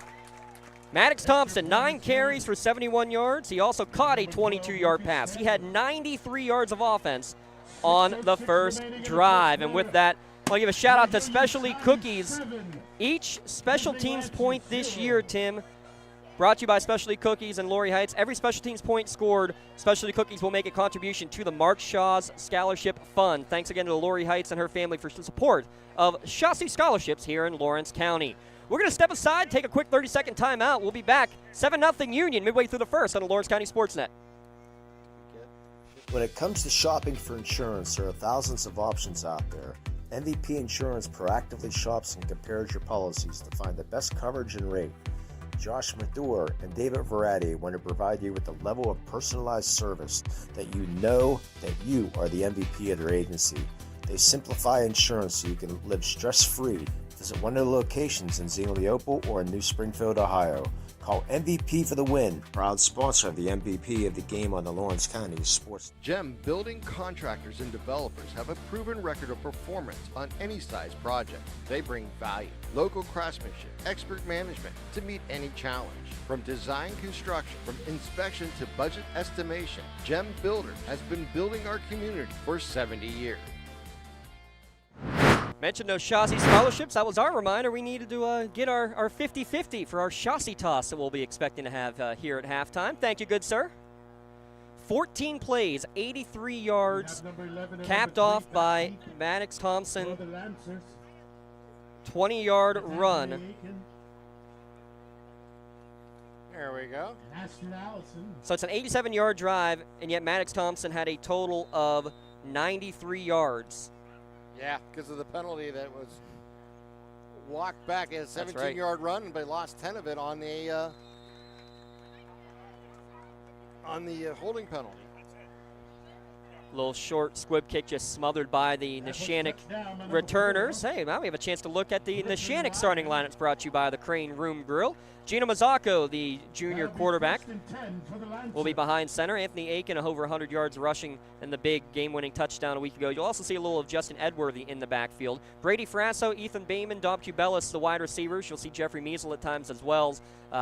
Maddox Thompson, 9 carries for 71 yards. He also caught a 22-yard pass. He had 93 yards of offense on the first drive. And with that, I want to give a shout-out to Specialty Cookies. Each special teams point this year, Tim, brought to you by Specialty Cookies and Laurie Heights. Every special teams point scored, Specialty Cookies will make a contribution to the Mark Shaw's Scholarship Fund. Thanks again to Laurie Heights and her family for support of Chauncey Scholarships here in Lawrence County. We're going to step aside, take a quick 30-second timeout. We'll be back 7-0 Union midway through the first on the Lawrence County SportsNet. When it comes to shopping for insurance, there are thousands of options out there. MVP Insurance proactively shops and compares your policies to find the best coverage and rate. Josh Mathur and David Verratti want to provide you with the level of personalized service that you know that you are the MVP of their agency. They simplify insurance so you can live stress-free. Visit one of the locations in Zingley Opal or in New Springfield, Ohio. Call MVP for the win. Proud sponsor of the MVP of the game on the Lawrence County Sports. Gem building contractors and developers have a proven record of performance on any size project. They bring value, local craftsmanship, expert management to meet any challenge. From design construction, from inspection to budget estimation, Gem Builder has been building our community for 70 years. Mentioned those Chauncey scholarships. That was our reminder. We needed to get our 50-50 for our Chauncey toss that we'll be expecting to have here at halftime. Thank you, good sir. 14 plays, 83 yards, capped off by Maddox Thompson. 20-yard run. There we go. So it's an 87-yard drive, and yet Maddox Thompson had a total of 93 yards. Yeah, because of the penalty that was walked back at a 17-yard run, and they lost 10 of it on the holding penalty. Little short squib kick just smothered by the Neshannock returners. Hey, now we have a chance to look at the Neshannock starting lineups brought to you by the Crane Room Grill. Gino Mazzocco, the junior quarterback, will be behind center. Anthony Aiken, over 100 yards rushing and the big game-winning touchdown a week ago. You'll also see a little of Justin Edworthy in the backfield. Brady Frasso, Ethan Bayman, Dom Cubelis, the wide receivers. You'll see Jeffrey Measle at times as well.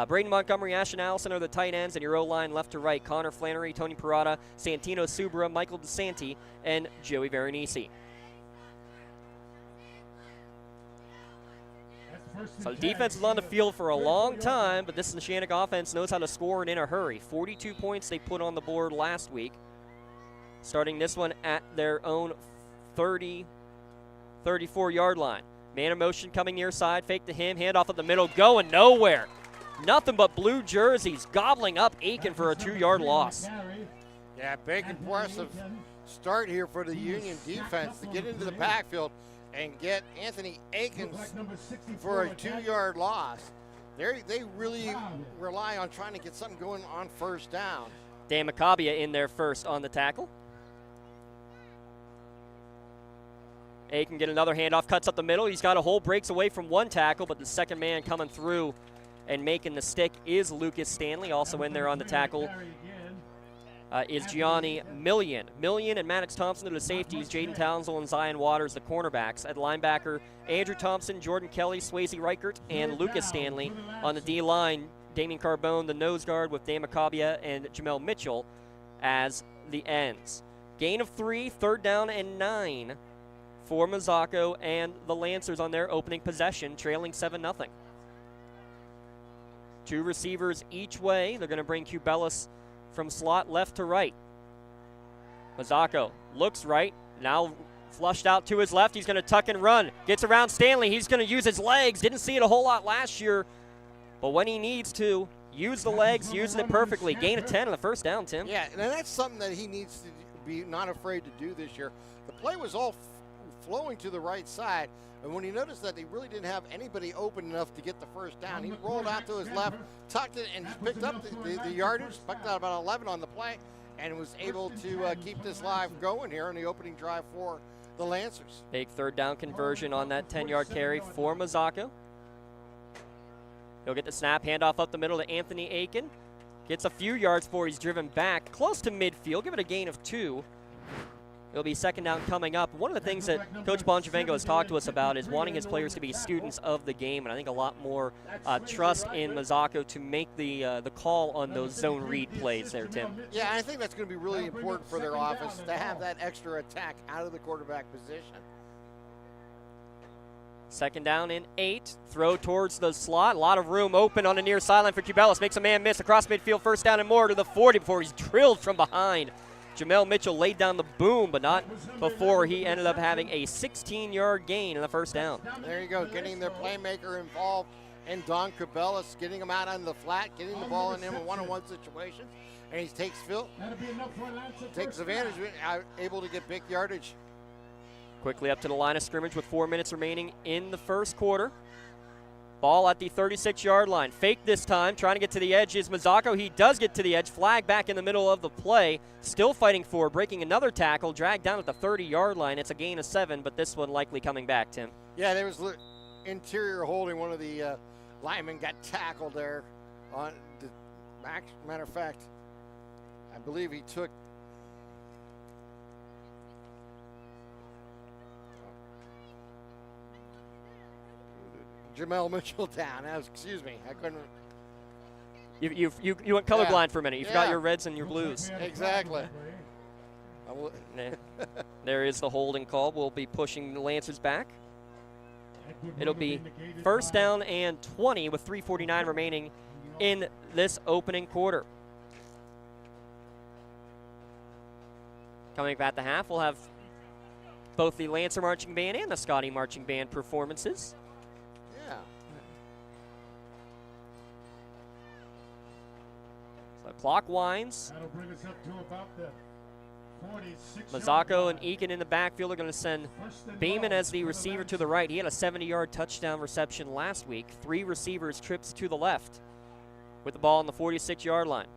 Braden Montgomery, Ashton Allison are the tight ends, and your O-line left to right. Connor Flannery, Tony Parada, Santino Subra, Michael DeSanti, and Joey Veronese. So the defense is on the field for a long time, but this Neshannock offense knows how to score and in a hurry. 42 points they put on the board last week. Starting this one at their own 34-yard line. Man in motion coming near side, fake to him, handoff at the middle, going nowhere. Nothing but blue jerseys gobbling up Aiken for a 2-yard loss. Yeah, big impressive start here for the Union defense to get into the backfield and get Anthony Aiken for a 2-yard loss. They really rely on trying to get something going on first down. Dan Macabia in there first on the tackle. Aiken get another handoff, cuts up the middle. He's got a hole, breaks away from one tackle, but the second man coming through and making the stick is Lucas Stanley. Also in there on the tackle is Gianni Million. Million and Maddox Thompson are the safeties. Jaden Townsend and Zion Waters, the cornerbacks. At linebacker, Andrew Thompson, Jordan Kelly, Swayze Reichert, and Lucas Stanley. On the D-line, Damian Carbone, the nose guard, with Dan Macabia and Jamel Mitchell as the ends. Gain of 3, 3rd down and 9 for Mazzocco and the Lancers on their opening possession, trailing 7-0. 2 receivers each way. They're going to bring Cubelis from slot left to right. Mazzocco looks right, now flushed out to his left. He's going to tuck and run. Gets around Stanley. He's going to use his legs. Didn't see it a whole lot last year, but when he needs to, use the legs, using it perfectly. Gain of 10 on the first down, Tim. Yeah, and that's something that he needs to be not afraid to do this year. The play was all flowing to the right side, and when he noticed that he really didn't have anybody open enough to get the first down, he rolled out to his left, tucked it, and picked up the yardage, picked out about 11 on the play, and was able to keep this live going here in the opening drive for the Lancers. Big 3rd down conversion on that 10-yard carry for Mazzocco. He'll get the snap, handoff up the middle to Anthony Aiken. Gets a few yards before he's driven back close to midfield. Give it a gain of 2. It'll be second down coming up. One of the things that Coach Bonjavengo has talked to us about is wanting his players to be students of the game, and I think a lot more trust in Mazzocco to make the call on those zone read plays there, Tim. Yeah, I think that's going to be really important for their offense to have that extra attack out of the quarterback position. Second down and 8. Throw towards the slot. A lot of room open on the near sideline for Cubelis. Makes a man miss across midfield. First down and more to the 40 before he's drilled from behind. Jamel Mitchell laid down the boom, but not before he ended up having a 16-yard gain in the first down. There you go, getting their playmaker involved and Don Cubelis, getting him out on the flat, getting the ball in him in one-on-one situations, and he takes advantage of it, able to get big yardage. Quickly up to the line of scrimmage with 4 minutes remaining in the first quarter. Ball at the 36-yard line. Fake this time, trying to get to the edge is Mazzocco. He does get to the edge. Flag back in the middle of the play. Still fighting for, breaking another tackle. Dragged down at the 30-yard line. It's a gain of 7, but this one likely coming back, Tim. Yeah, there was interior holding. One of the linemen got tackled there. Matter of fact, I believe he took Jamel Mitchell down. Excuse me, I couldn't. You went colorblind for a minute. You forgot your reds and your blues. Exactly. There is the holding call. We'll be pushing the Lancers back. It'll be first down and 20 with 3:49 remaining in this opening quarter. Coming back at the half, we'll have both the Lancer Marching Band and the Scotty Marching Band performances. Yeah. So clock winds. That'll bring us up to about the 46. Mazzocco and Eakin in the backfield are going to send Beeman as the receiver to the right. He had a 70-yard touchdown reception last week. 3 receivers trips to the left with the ball on the 46-yard line.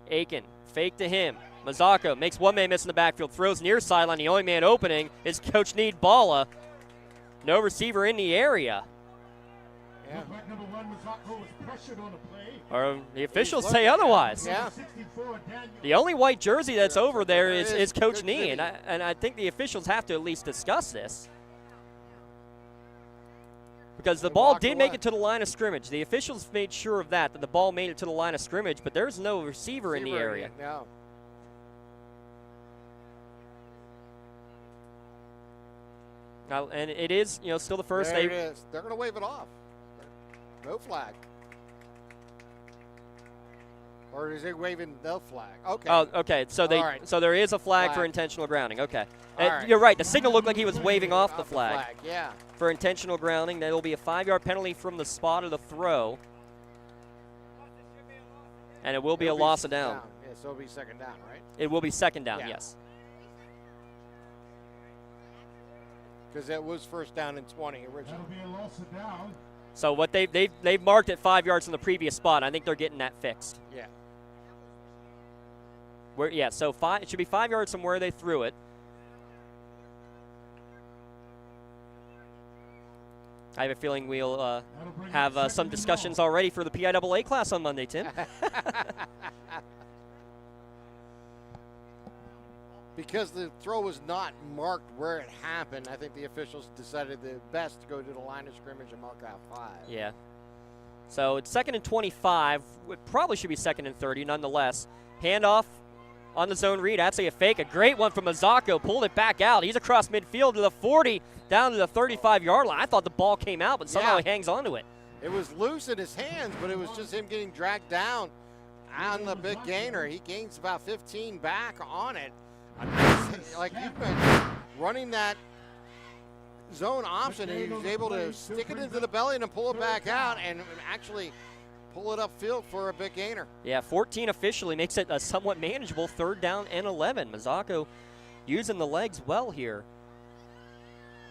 Aiken, fake to him. Mazzocco makes one man miss in the backfield, throws near sideline. The only man opening is Coach Need Balla. No receiver in the area. Yeah. Number 1, Mazzocco was pressured on the play. Or the officials say otherwise. Yeah. The only white jersey that's over there is Coach Nee, and I think the officials have to at least discuss this. Because the ball did make it to the line of scrimmage. The officials made sure of that the ball made it to the line of scrimmage, but there's no receiver in the area. No. Now, and it is, still the first. There it is. They're going to wave it off. No flag. Or is it waving the flag? Okay. Oh, okay. So so there is a flag for intentional grounding. Okay. Right. You're right. The signal looked like he was waving off the flag. Yeah. For intentional grounding, there will be a 5-yard penalty from the spot of the throw. And it will be a loss of down. Yeah, so it'll be second down, right? It will be second down, yes. Because that was first down and 20 originally. That'll be a loss of down. So what they've marked at 5 yards from the previous spot. I think they're getting that fixed. Yeah. So it should be 5 yards from where they threw it. I have a feeling we'll have some discussions already for the PIAA class on Monday, Tim. Because the throw was not marked where it happened, I think the officials decided the best to go to the line of scrimmage and mark out 5. Yeah. So it's 2nd and 25. It probably should be 2nd and 30, nonetheless. Handoff on the zone read. Actually a fake. A great one from Mazzocco. Pulled it back out. He's across midfield to the 40, down to the 35-yard line. I thought the ball came out, but somehow he hangs on to it. It was loose in his hands, but it was just him getting dragged down on the big gainer. He gains about 15 back on it. Like you've been running that zone option, and he was able to stick it into the belly and pull it back out and actually pull it upfield for a big gainer. Yeah, 14 officially makes it a somewhat manageable 3rd down and 11. Mazzocco using the legs well here.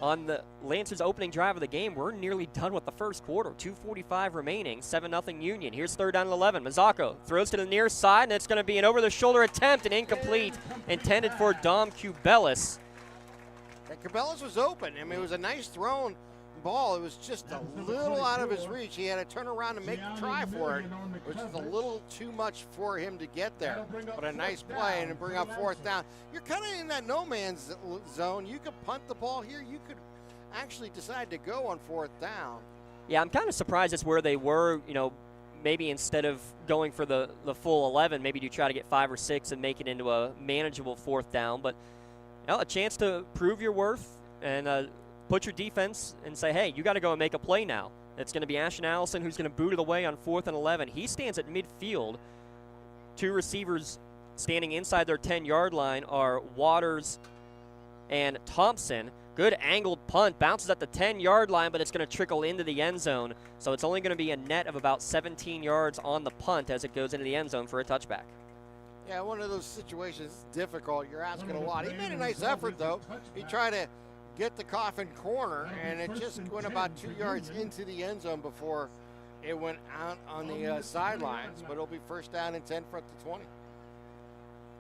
On the Lancers' opening drive of the game, we're nearly done with the first quarter. 2:45 remaining, 7-0 Union. Here's 3rd down and 11. Mazzocco throws to the near side, and it's going to be an over-the-shoulder attempt and incomplete, intended for Dom Cubelis. Cubelis was open. I mean, it was a nice thrown ball. It was just a little out of his reach. He had to turn around and make a try for it, which is a little too much for him to get there. But a nice play and bring up 4th down. You're kind of in that no man's zone. You could punt the ball here. You could actually decide to go on 4th down. Yeah, I'm kind of surprised it's where they were. Maybe instead of going for the full 11, maybe you try to get 5 or 6 and make it into a manageable 4th down. But a chance to prove your worth and put your defense and say, hey, you got to go and make a play now. It's going to be Ashton Allison who's going to boot it away on 4th and 11. He stands at midfield. 2 receivers standing inside their 10-yard line are Waters and Thompson. Good angled punt, bounces at the 10-yard line, but it's going to trickle into the end zone. So it's only going to be a net of about 17 yards on the punt as it goes into the end zone for a touchback. Yeah, one of those situations is difficult. You're asking a lot. He made a nice effort, though. He tried to get the coffin corner, and it just went about 2 yards into the end zone before it went out on the sidelines. But it'll be 1st down and 10 from the 20.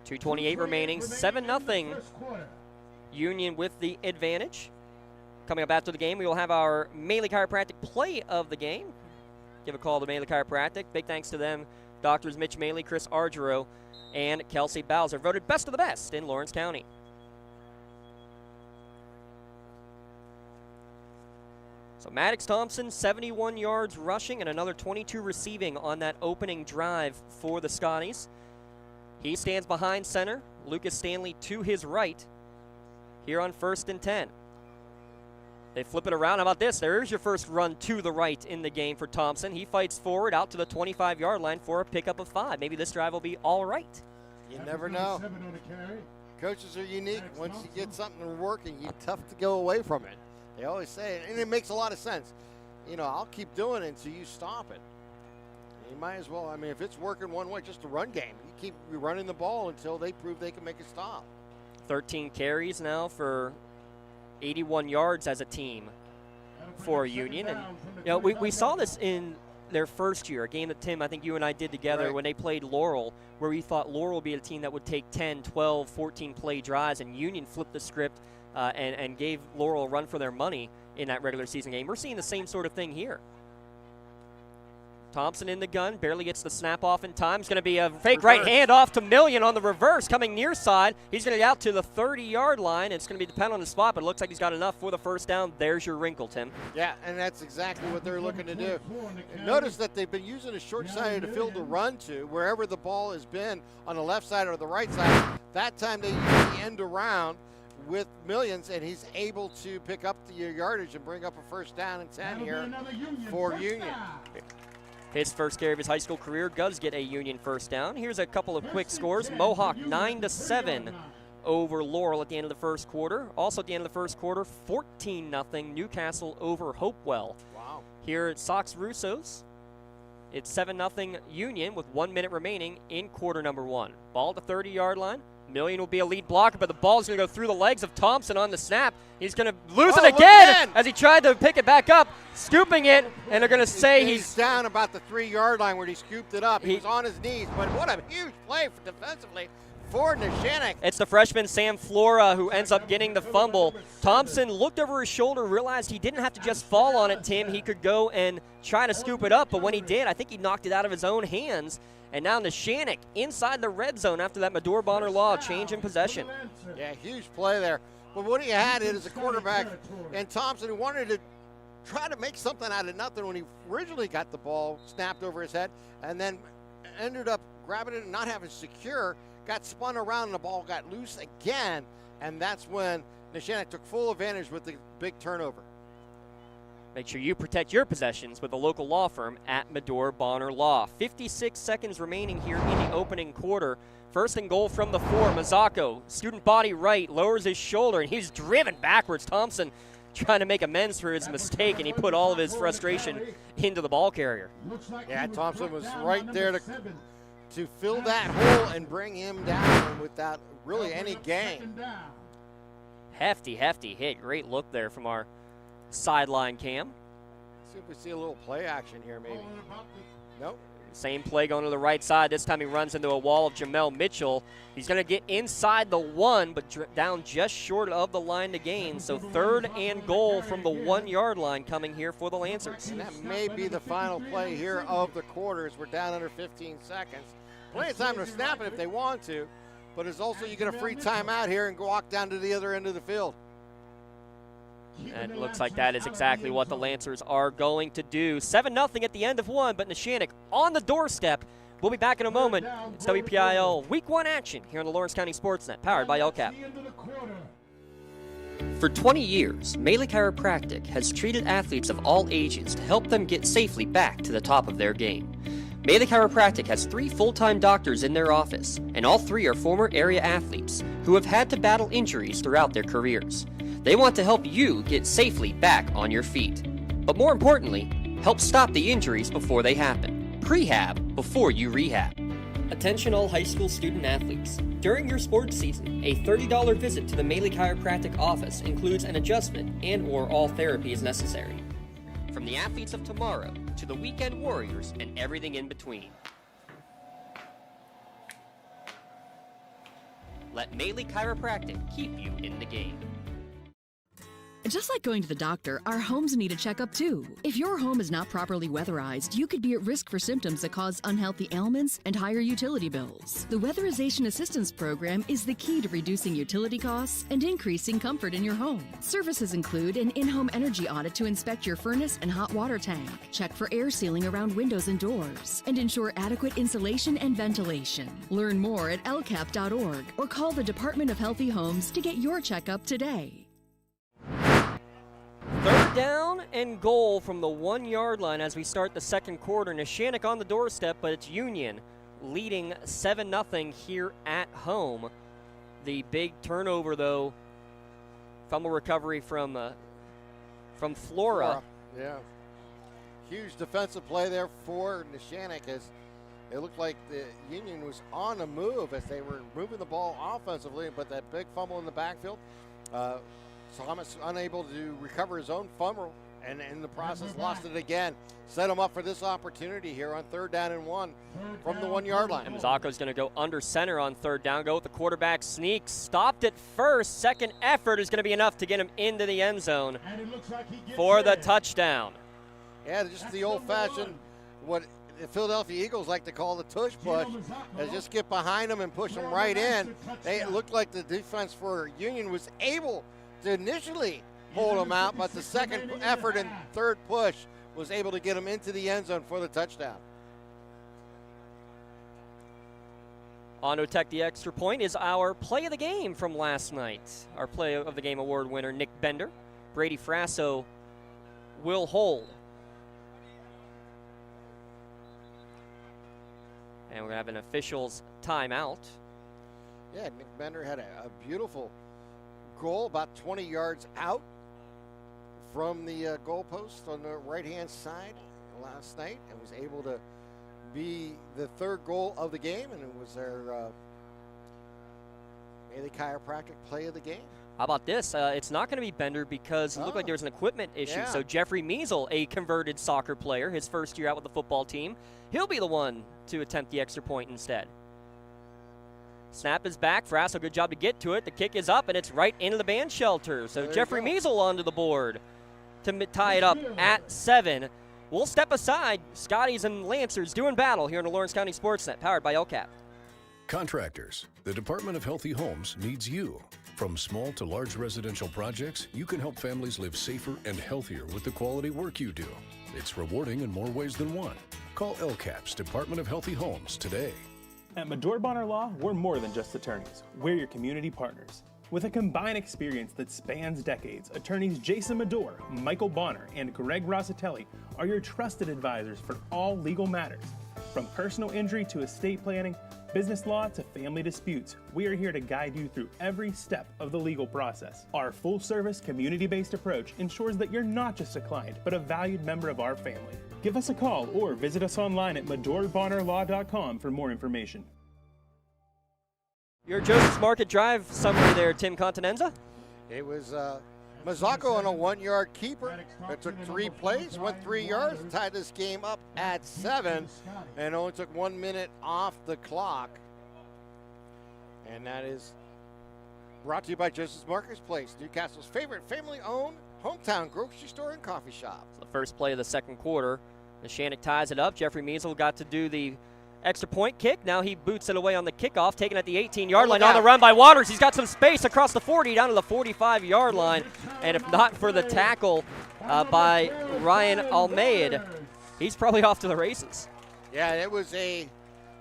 2:28 remaining, 7-0. Union with the advantage. Coming up after the game, we will have our Maley Chiropractic play of the game. Give a call to Maley Chiropractic. Big thanks to them, Doctors Mitch Maley, Chris Argero, and Kelsey Bowser, voted best of the best in Lawrence County. So Maddox Thompson, 71 yards rushing and another 22 receiving on that opening drive for the Scotties. He stands behind center. Lucas Stanley to his right. Here on 1st and 10. They flip it around. How about this? There's your first run to the right in the game for Thompson. He fights forward out to the 25-yard line for a pickup of 5. Maybe this drive will be all right. You never know. Coaches are unique. Once you get something working, you're tough to go away from it. They always say it, and it makes a lot of sense. I'll keep doing it until you stop it. You might as well. If it's working one way, just a run game. You keep running the ball until they prove they can make a stop. 13 carries now for 81 yards as a team for Union. And we saw this in their first year, a game that, Tim, I think you and I did together when they played Laurel, where we thought Laurel would be a team that would take 10, 12, 14 play drives, and Union flipped the script and gave Laurel a run for their money in that regular season game. We're seeing the same sort of thing here. Thompson in the gun, barely gets the snap off in time. It's going to be a fake right hand off to Million on the reverse, coming near side. He's going to get out to the 30-yard line. It's going to be dependent on the spot, but it looks like he's got enough for the 1st down. There's your wrinkle, Tim. Yeah, and that's exactly what they're looking to do. Notice that they've been using a short side of the field to run to, wherever the ball has been on the left side or the right side. That time they use the end around with Millions, and he's able to pick up the yardage and bring up a 1st down and 10 here for Union. His first carry of his high school career does get a Union 1st down. Here's a couple of quick scores. Mohawk 9-7 over Laurel at the end of the first quarter. Also at the end of the first quarter, 14-0 Newcastle over Hopewell. Wow. Here at Sox Russo's, it's 7-0 Union with 1 minute remaining in quarter number 1. Ball at the 30-yard line. Million will be a lead blocker, but the ball's going to go through the legs of Thompson on the snap. He's going to lose it again as he tried to pick it back up, scooping it, and they're going to say he's down about the 3-yard line where he scooped it up. He was on his knees, but what a huge play defensively for Neshannock. It's the freshman Sam Flora who ends up getting the fumble. Thompson looked over his shoulder, realized he didn't have to just fall on it, Tim. He could go and try to scoop it up, but when he did, I think he knocked it out of his own hands. And now Neshannock inside the red zone after that Medore Bonner Law change in possession. Yeah, huge play there. But what he had is a quarterback and Thompson who wanted to try to make something out of nothing when he originally got the ball snapped over his head and then ended up grabbing it and not having it secure, got spun around and the ball got loose again, and that's when Neshannock took full advantage with the big turnover. Make sure you protect your possessions with a local law firm at Medore Bonner Law. 56 seconds remaining here in the opening quarter. 1st and goal from the 4. Mazzocco, student body right, lowers his shoulder, and he's driven backwards. Thompson trying to make amends for his mistake, and he put all of his frustration into the ball carrier. Yeah, Thompson was right there to fill that hole and bring him down without really any gain. Hefty hit. Great look there from our sideline cam. See if we see a little play action here, maybe. Nope. Same play going to the right side. This time he runs into a wall of Jamel Mitchell. He's going to get inside the 1, but down just short of the line to gain. So 3rd and goal from the 1-yard line coming here for the Lancers. And that may be the final play here of the quarters. We're down under 15 seconds. Plenty of time to snap it if they want to, but it's also you get a free timeout here and walk down to the other end of the field. And it looks like that is exactly what the Lancers are going to do. 7-0 at the end of 1, but Neshannock on the doorstep. We'll be back in a moment. It's WPIL Week 1 action here on the Lawrence County SportsNet, powered by LCAP. For 20 years, Melee Chiropractic has treated athletes of all ages to help them get safely back to the top of their game. Melee Chiropractic has 3 full-time doctors in their office, and all 3 are former area athletes who have had to battle injuries throughout their careers. They want to help you get safely back on your feet. But more importantly, help stop the injuries before they happen. Prehab before you rehab. Attention all high school student athletes. During your sports season, a $30 visit to the Melee Chiropractic office includes an adjustment and/or all therapy is necessary. From the athletes of tomorrow to the weekend warriors and everything in between. Let Melee Chiropractic keep you in the game. Just like going to the doctor, our homes need a checkup too. If your home is not properly weatherized, you could be at risk for symptoms that cause unhealthy ailments and higher utility bills. The Weatherization Assistance Program is the key to reducing utility costs and increasing comfort in your home. Services include an in-home energy audit to inspect your furnace and hot water tank, check for air sealing around windows and doors, and ensure adequate insulation and ventilation. Learn more at lcap.org or call the Department of Healthy Homes to get your checkup today. 3rd down and goal from the 1-yard line as we start the second quarter. Neshannock on the doorstep, but it's Union leading 7-0 here at home. The big turnover, though, fumble recovery from Flora. Yeah. Huge defensive play there for Neshannock as it looked like the Union was on the move as they were moving the ball offensively, but that big fumble in the backfield. Thomas unable to recover his own fumble, and in the process lost it again. Set him up for this opportunity here on 3rd down and 1 from the 1-yard line. And Mazzaco's going to go under center on 3rd down, go with the quarterback sneak. Stopped it first. Second effort is going to be enough to get him into the end zone for the touchdown. Yeah, just the old-fashioned, what the Philadelphia Eagles like to call the tush push, and just get behind them and push them right in. It looked like the defense for Union was able to initially hold him out, but the second effort and 3rd push was able to get him into the end zone for the touchdown. On to attack the extra point is our play of the game from last night. Our play of the game award winner, Nick Bender. Brady Frasso will hold. And we're going to have an official's timeout. Yeah, Nick Bender had a beautiful goal about 20 yards out from the goalpost on the right-hand side last night and was able to be the 3rd goal of the game, and it was their Melee Chiropractic play of the game. How about this? It's not going to be Bender because it looked like there was an equipment issue. Yeah. So Jeffrey Measle, a converted soccer player, his first year out with the football team, he'll be the one to attempt the extra point instead. Snap is back. Frasso, good job to get to it. The kick is up, and it's right into the band shelter. So Jeffrey Measle onto the board to tie it up at 7. We'll step aside. Scotties and Lancers doing battle here on the Lawrence County SportsNet, powered by LCAP. Contractors, the Department of Healthy Homes needs you. From small to large residential projects, you can help families live safer and healthier with the quality work you do. It's rewarding in more ways than one. Call LCAP's Department of Healthy Homes today. At Medore Bonner Law, we're more than just attorneys. We're your community partners. With a combined experience that spans decades, attorneys Jason Medore, Michael Bonner, and Greg Rossitelli are your trusted advisors for all legal matters. From personal injury to estate planning, business law to family disputes, we are here to guide you through every step of the legal process. Our full-service, community-based approach ensures that you're not just a client, but a valued member of our family. Give us a call or visit us online at MedoreBonnerLaw.com for more information. Your Joseph's Market Drive summary there, Tim Continenza. It was Mazzocco on a 1-yard keeper. It took 3 plays, went 3 yards, tied this game up at 7, and only took 1 minute off the clock. And that is brought to you by Joseph's Marketplace, Newcastle's favorite family-owned hometown grocery store and coffee shop. The first play of the second quarter. Neshannock ties it up. Jeffrey Measle got to do the extra point kick. Now he boots it away on the kickoff, taken at the 18-yard line. On the run by Waters. He's got some space across the 40 down to the 45-yard line. And if not for the tackle by Ryan Almeida, he's probably off to the races. Yeah, it was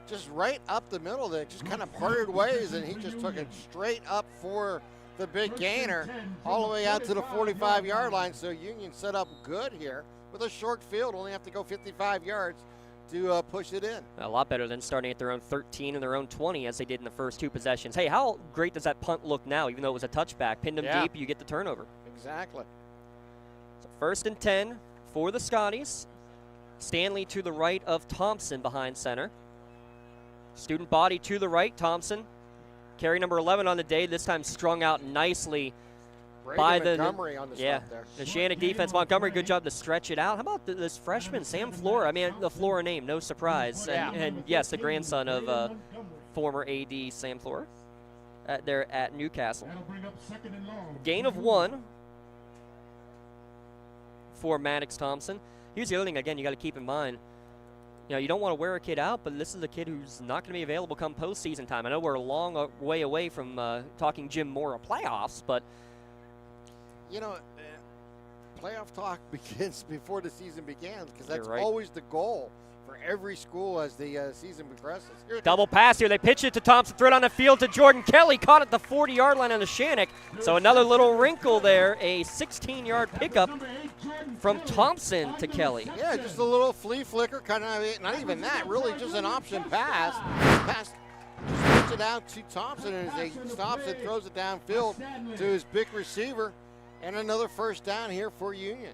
just right up the middle that just kind of parted ways, and he just took it straight up for the big gainer all the way out to the 45-yard line. So Union set up good here with a short field, only have to go 55 yards to push it in. A lot better than starting at their own 13 and their own 20 as they did in the first 2 possessions. Hey, how great does that punt look now, even though it was a touchback? Pinned them deep, you get the turnover. Exactly. So 1st and 10 for the Scotties. Stanley to the right of Thompson behind center. Student body to the right, Thompson. Carry number 11 on the day, this time strung out nicely by the Montgomery on the stop there. Neshannock defense. Montgomery, good job to stretch it out. How about this freshman, Sam Flora? I mean, the Flora name, no surprise. And yes, the grandson of former AD Sam Flora there at Newcastle. Gain of 1 for Maddox Thompson. Here's the other thing, again, you got to keep in mind. You know, you don't want to wear a kid out, but this is a kid who's not going to be available come postseason time. I know we're a long way away from talking Jim Mora playoffs, but you know, playoff talk begins before the season begins, because that's right. always the goal for every school as the season progresses. Double pass here. They pitch it to Thompson. Throw it on the field to Jordan Kelly. Caught at the 40-yard line on Neshannock. So another little wrinkle there. A 16-yard pickup from Thompson to Kelly. Yeah, just a little flea flicker, kind of, not even that, really just an option pass. Pass just puts it out to Thompson, and as he stops and throws it downfield to his big receiver. And another first down here for Union.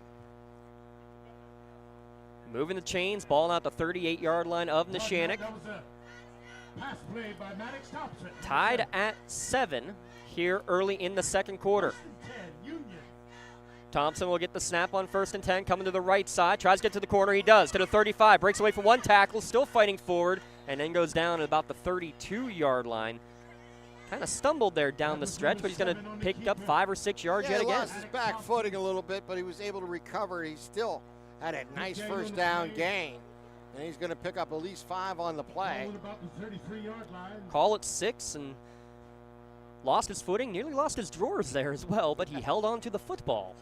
Moving the chains, ball out the 38-yard line of Neshannock. Tied at 7 here early in the second quarter. Thompson will get the snap on 1st and 10, coming to the right side. Tries to get to the corner. He does. To the 35. Breaks away from one tackle. Still fighting forward. And then goes down at about the 32-yard line. Kind of stumbled there down the stretch, but he's going to pick up 5 or 6 yards yet he again. lost his back footing a little bit, but he was able to recover. He still had a nice first down gain, and he's going to pick up at least 5 on the play. Call it 6, and lost his footing, nearly lost his drawers there as well, but he held on to the football.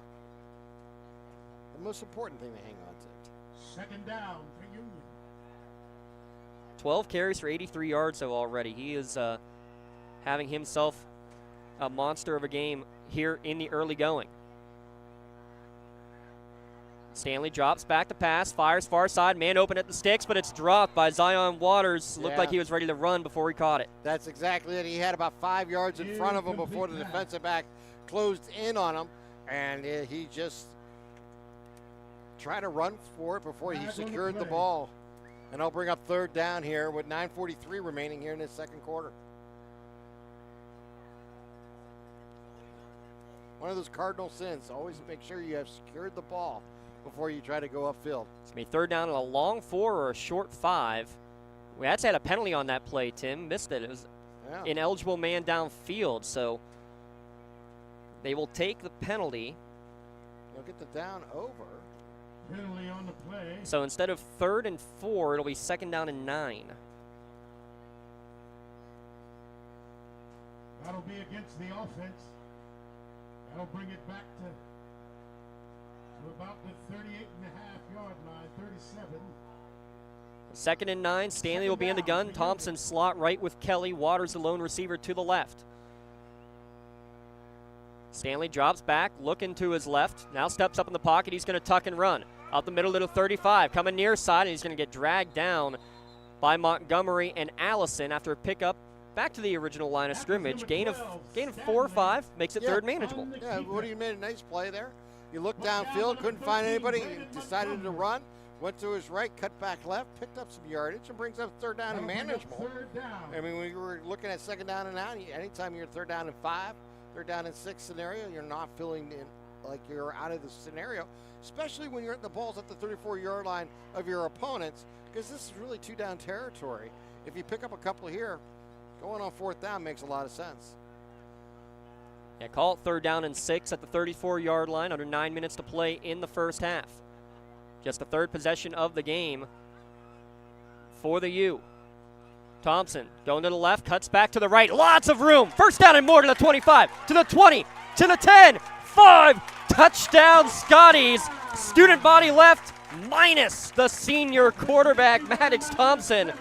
The most important thing to hang on to. Second down for Union. 12 carries for 83 yards though already. He is having himself a monster of a game here in the early going. Stanley drops back to pass, fires far side, man open at the sticks, but it's dropped by Zion Waters. Looked like he was ready to run before he caught it. That's exactly it. He had about 5 yards in front of him before the defensive back closed in on him, and he just tried to run for it before he secured the ball. And I'll bring up 3rd down here with 9:43 remaining here in this second quarter. One of those cardinal sins. Always make sure you have secured the ball before you try to go upfield. It's going to be 3rd down and a long 4 or a short 5. We actually had a penalty on that play, Tim. Missed it. It was ineligible man downfield, so they will take the penalty. They'll get the down over. Penalty on the play. So instead of 3rd and 4, it'll be 2nd down and 9. That'll be against the offense. That'll bring it back to about the 38.5-yard line, 37. 2nd and 9. Stanley will be in the gun. Thompson slot right with Kelly. Waters the lone receiver to the left. Stanley drops back, looking to his left. Now steps up in the pocket. He's going to tuck and run. Out the middle to the 35. Coming near side, and he's going to get dragged down by Montgomery and Allison after a pickup back to the original line of scrimmage. Gain of 4 or 5 makes it 3rd manageable. Yeah, Woody made a nice play there. He looked downfield, couldn't find anybody, decided to run, went to his right, cut back left, picked up some yardage, and brings up 3rd down and manageable. I mean, when you were looking at 2nd down and 9, anytime you're 3rd down and 5, 3rd down and 6 scenario, you're not filling in like you're out of the scenario, especially when you're at the balls at the 34-yard line of your opponents, because this is really 2-down territory. If you pick up a couple here, going on 4th down makes a lot of sense. Yeah, call it 3rd down and 6 at the 34-yard line, under 9 minutes to play in the first half. Just the 3rd possession of the game for the U. Thompson going to the left, cuts back to the right. Lots of room. 1st down and more to the 25, to the 20, to the 10, 5. Touchdown, Scotties. Student body left, minus the senior quarterback, Maddox Thompson.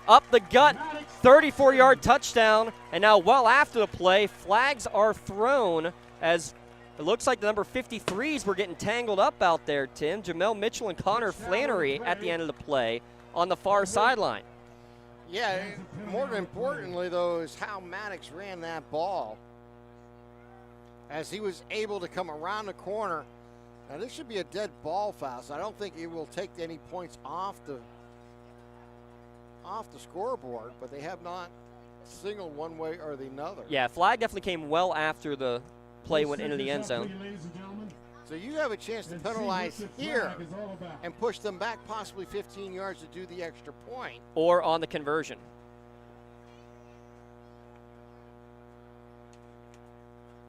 Up the gut, 34-yard touchdown. And now well after the play, flags are thrown as it looks like the number 53s were getting tangled up out there, Tim. Jamel Mitchell and Connor Flannery at the end of the play on the far sideline. Yeah, more importantly, though, is how Maddox ran that ball as he was able to come around the corner. Now, this should be a dead ball foul, so I don't think it will take any points off the scoreboard, but they have not signaled one way or the other. Yeah, flag definitely came well after the play went into the end zone. So you have a chance to penalize here and push them back possibly 15 yards to do the extra point. Or on the conversion.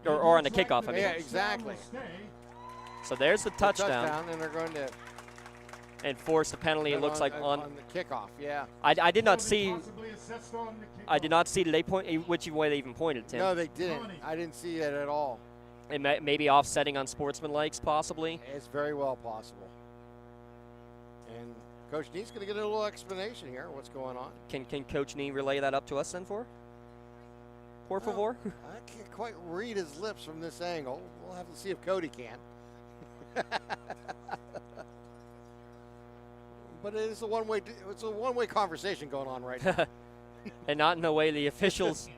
Or on the kickoff, I mean. Yeah, exactly. So there's the touchdown. And they're going to enforce the penalty. It looks like on the kickoff. Yeah. I did not see. I did not see. Did they point which way they even pointed, Tim? No, they didn't. I didn't see it at all. And maybe offsetting on sportsmanlikes, possibly. It's very well possible. And Coach Nee's going to get a little explanation here. What's going on? Can Coach Nee relay that up to us then, por favor? I can't quite read his lips from this angle. We'll have to see if Cody can. But it is a one-way. It's a one-way conversation going on right now. And not in the way the officials.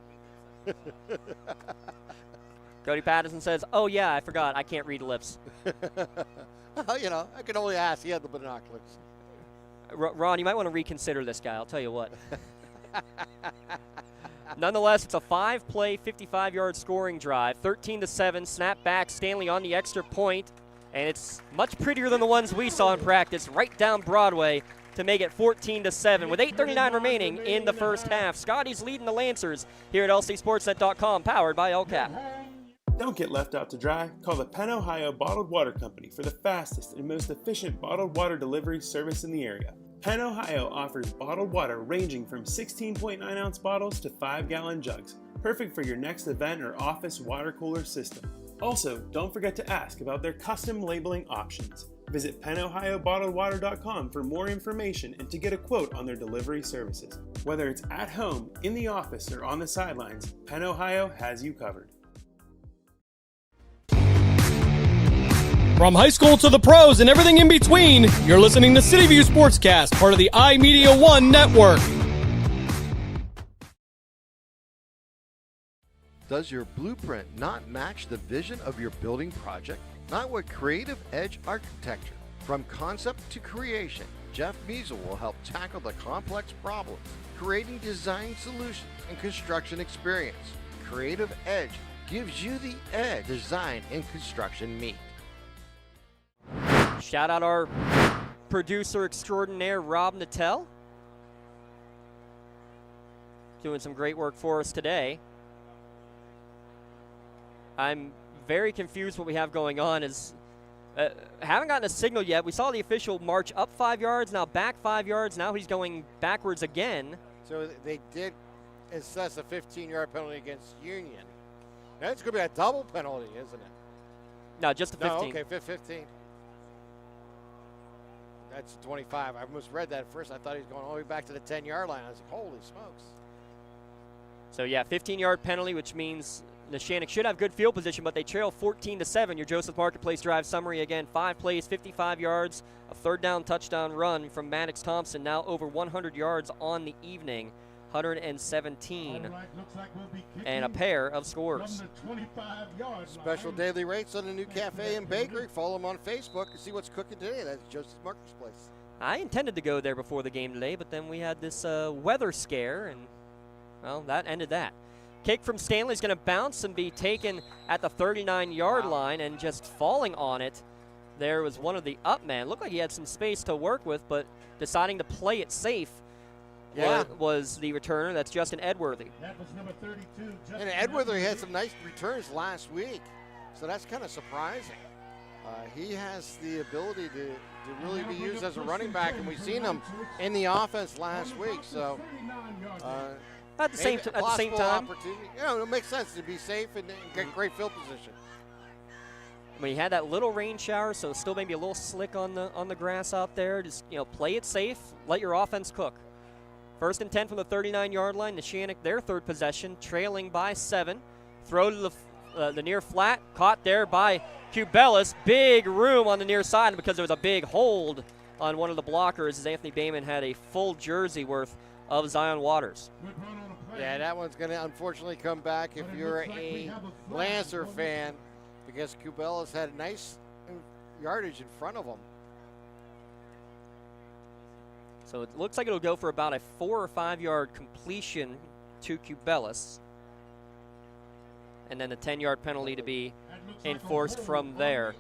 Cody Patterson says, "Oh yeah, I forgot. I can't read lips." Well, you know, I can only ask. He had the binoculars. Ron, you might want to reconsider this guy. I'll tell you what. Nonetheless, it's a 5-play, 55-yard scoring drive. 13-7, snap back. Stanley on the extra point, and it's much prettier than the ones we saw in practice. Right down Broadway to make it 14-7 with 8:39 remaining in the first half. Scotties leading the Lancers here at lcsportsnet.com, powered by LCAP. Don't get left out to dry. Call the Penn Ohio Bottled Water Company for the fastest and most efficient bottled water delivery service in the area. Penn Ohio offers bottled water ranging from 16.9-ounce bottles to 5-gallon jugs, perfect for your next event or office water cooler system. Also, don't forget to ask about their custom labeling options. Visit PennOhioBottledWater.com for more information and to get a quote on their delivery services. Whether it's at home, in the office, or on the sidelines, Penn Ohio has you covered. From high school to the pros and everything in between, you're listening to City View Sportscast, part of the iMedia One network. Does your blueprint not match the vision of your building project? Not with Creative Edge Architecture. From concept to creation, Jeff Measle will help tackle the complex problems, creating design solutions and construction experience. Creative Edge gives you the edge design and construction meet. Shout out our producer extraordinaire, Rob Nattel. Doing some great work for us today. I'm very confused what we have going on. Haven't gotten a signal yet. We saw the official march up 5 yards, now back 5 yards. Now he's going backwards again. So they did assess a 15-yard penalty against Union. Now it's going to be a double penalty, isn't it? No, just the 15. No, okay, 15. That's 25. I almost read that at first. I thought he was going all the way back to the 10-yard line. I was like, holy smokes. So, yeah, 15-yard penalty, which means Neshannock should have good field position, but they trail 14-7. Your Joseph Marketplace Drive summary again. 5 plays, 55 yards, a 3rd down touchdown run from Maddox Thompson. Now over 100 yards on the evening, 117, and a pair of scores. Special daily rates on the new cafe and bakery. Follow them on Facebook and see what's cooking today. That's Joseph Marketplace. I intended to go there before the game today, but then we had this weather scare, and, well, that ended that. Kick from Stanley's going to bounce and be taken at the 39-yard line, and just falling on it, there was one of the up men. Looked like he had some space to work with, but deciding to play it safe was the returner. That's Justin Edworthy. That was number 32. And Edworthy had some nice returns last week, so that's kind of surprising. He has the ability to really be used as a running back, and we've seen him in the offense last week. So at the same time, it makes sense to be safe and get great field position. I mean, he had that little rain shower, so still maybe a little slick on the grass out there. Just play it safe, let your offense cook. 1st and 10 from the 39-yard line. Neshannock, their third possession, trailing by 7. Throw to the near flat, caught there by Cubelis. Big room on the near side because there was a big hold on one of the blockers as Anthony Bayman had a full jersey worth of Zion Waters. Yeah, that one's going to unfortunately come back if you're a Lancer fan, because Cubelis had a nice yardage in front of him. So it looks like it'll go for about a 4 or 5 yard completion to Cubelis. And then the 10-yard penalty to be enforced from there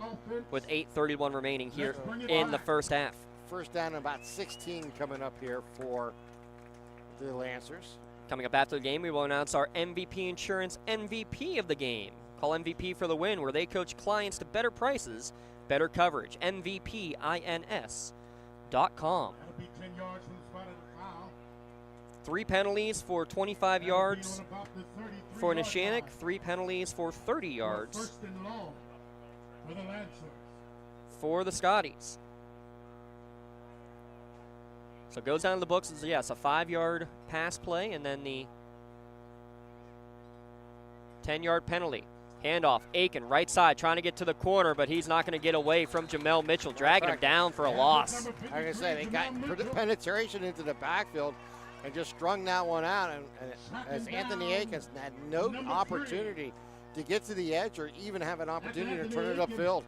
with 8:31 remaining here in the first half. First down and about 16 coming up here for the Lancers. Coming up after the game, we will announce our MVP Insurance MVP of the game. Call MVP for the win, where they coach clients to better prices, better coverage. MVPINS.com. 10 yards from the spot of the foul. 3 penalties for 25 yards for Neshannock, 3 penalties for 30 yards First and long for the Lancers. For the Scotties. So it goes down to the books as, yes, a 5-yard pass play, and then the 10-yard penalty. Handoff, Aiken, right side, trying to get to the corner, but he's not going to get away from Jamel Mitchell, dragging him down for a loss. Like I said, they got penetration into the backfield and just strung that one out. And as Anthony Aikens had no opportunity to get to the edge or even have an opportunity to turn it upfield.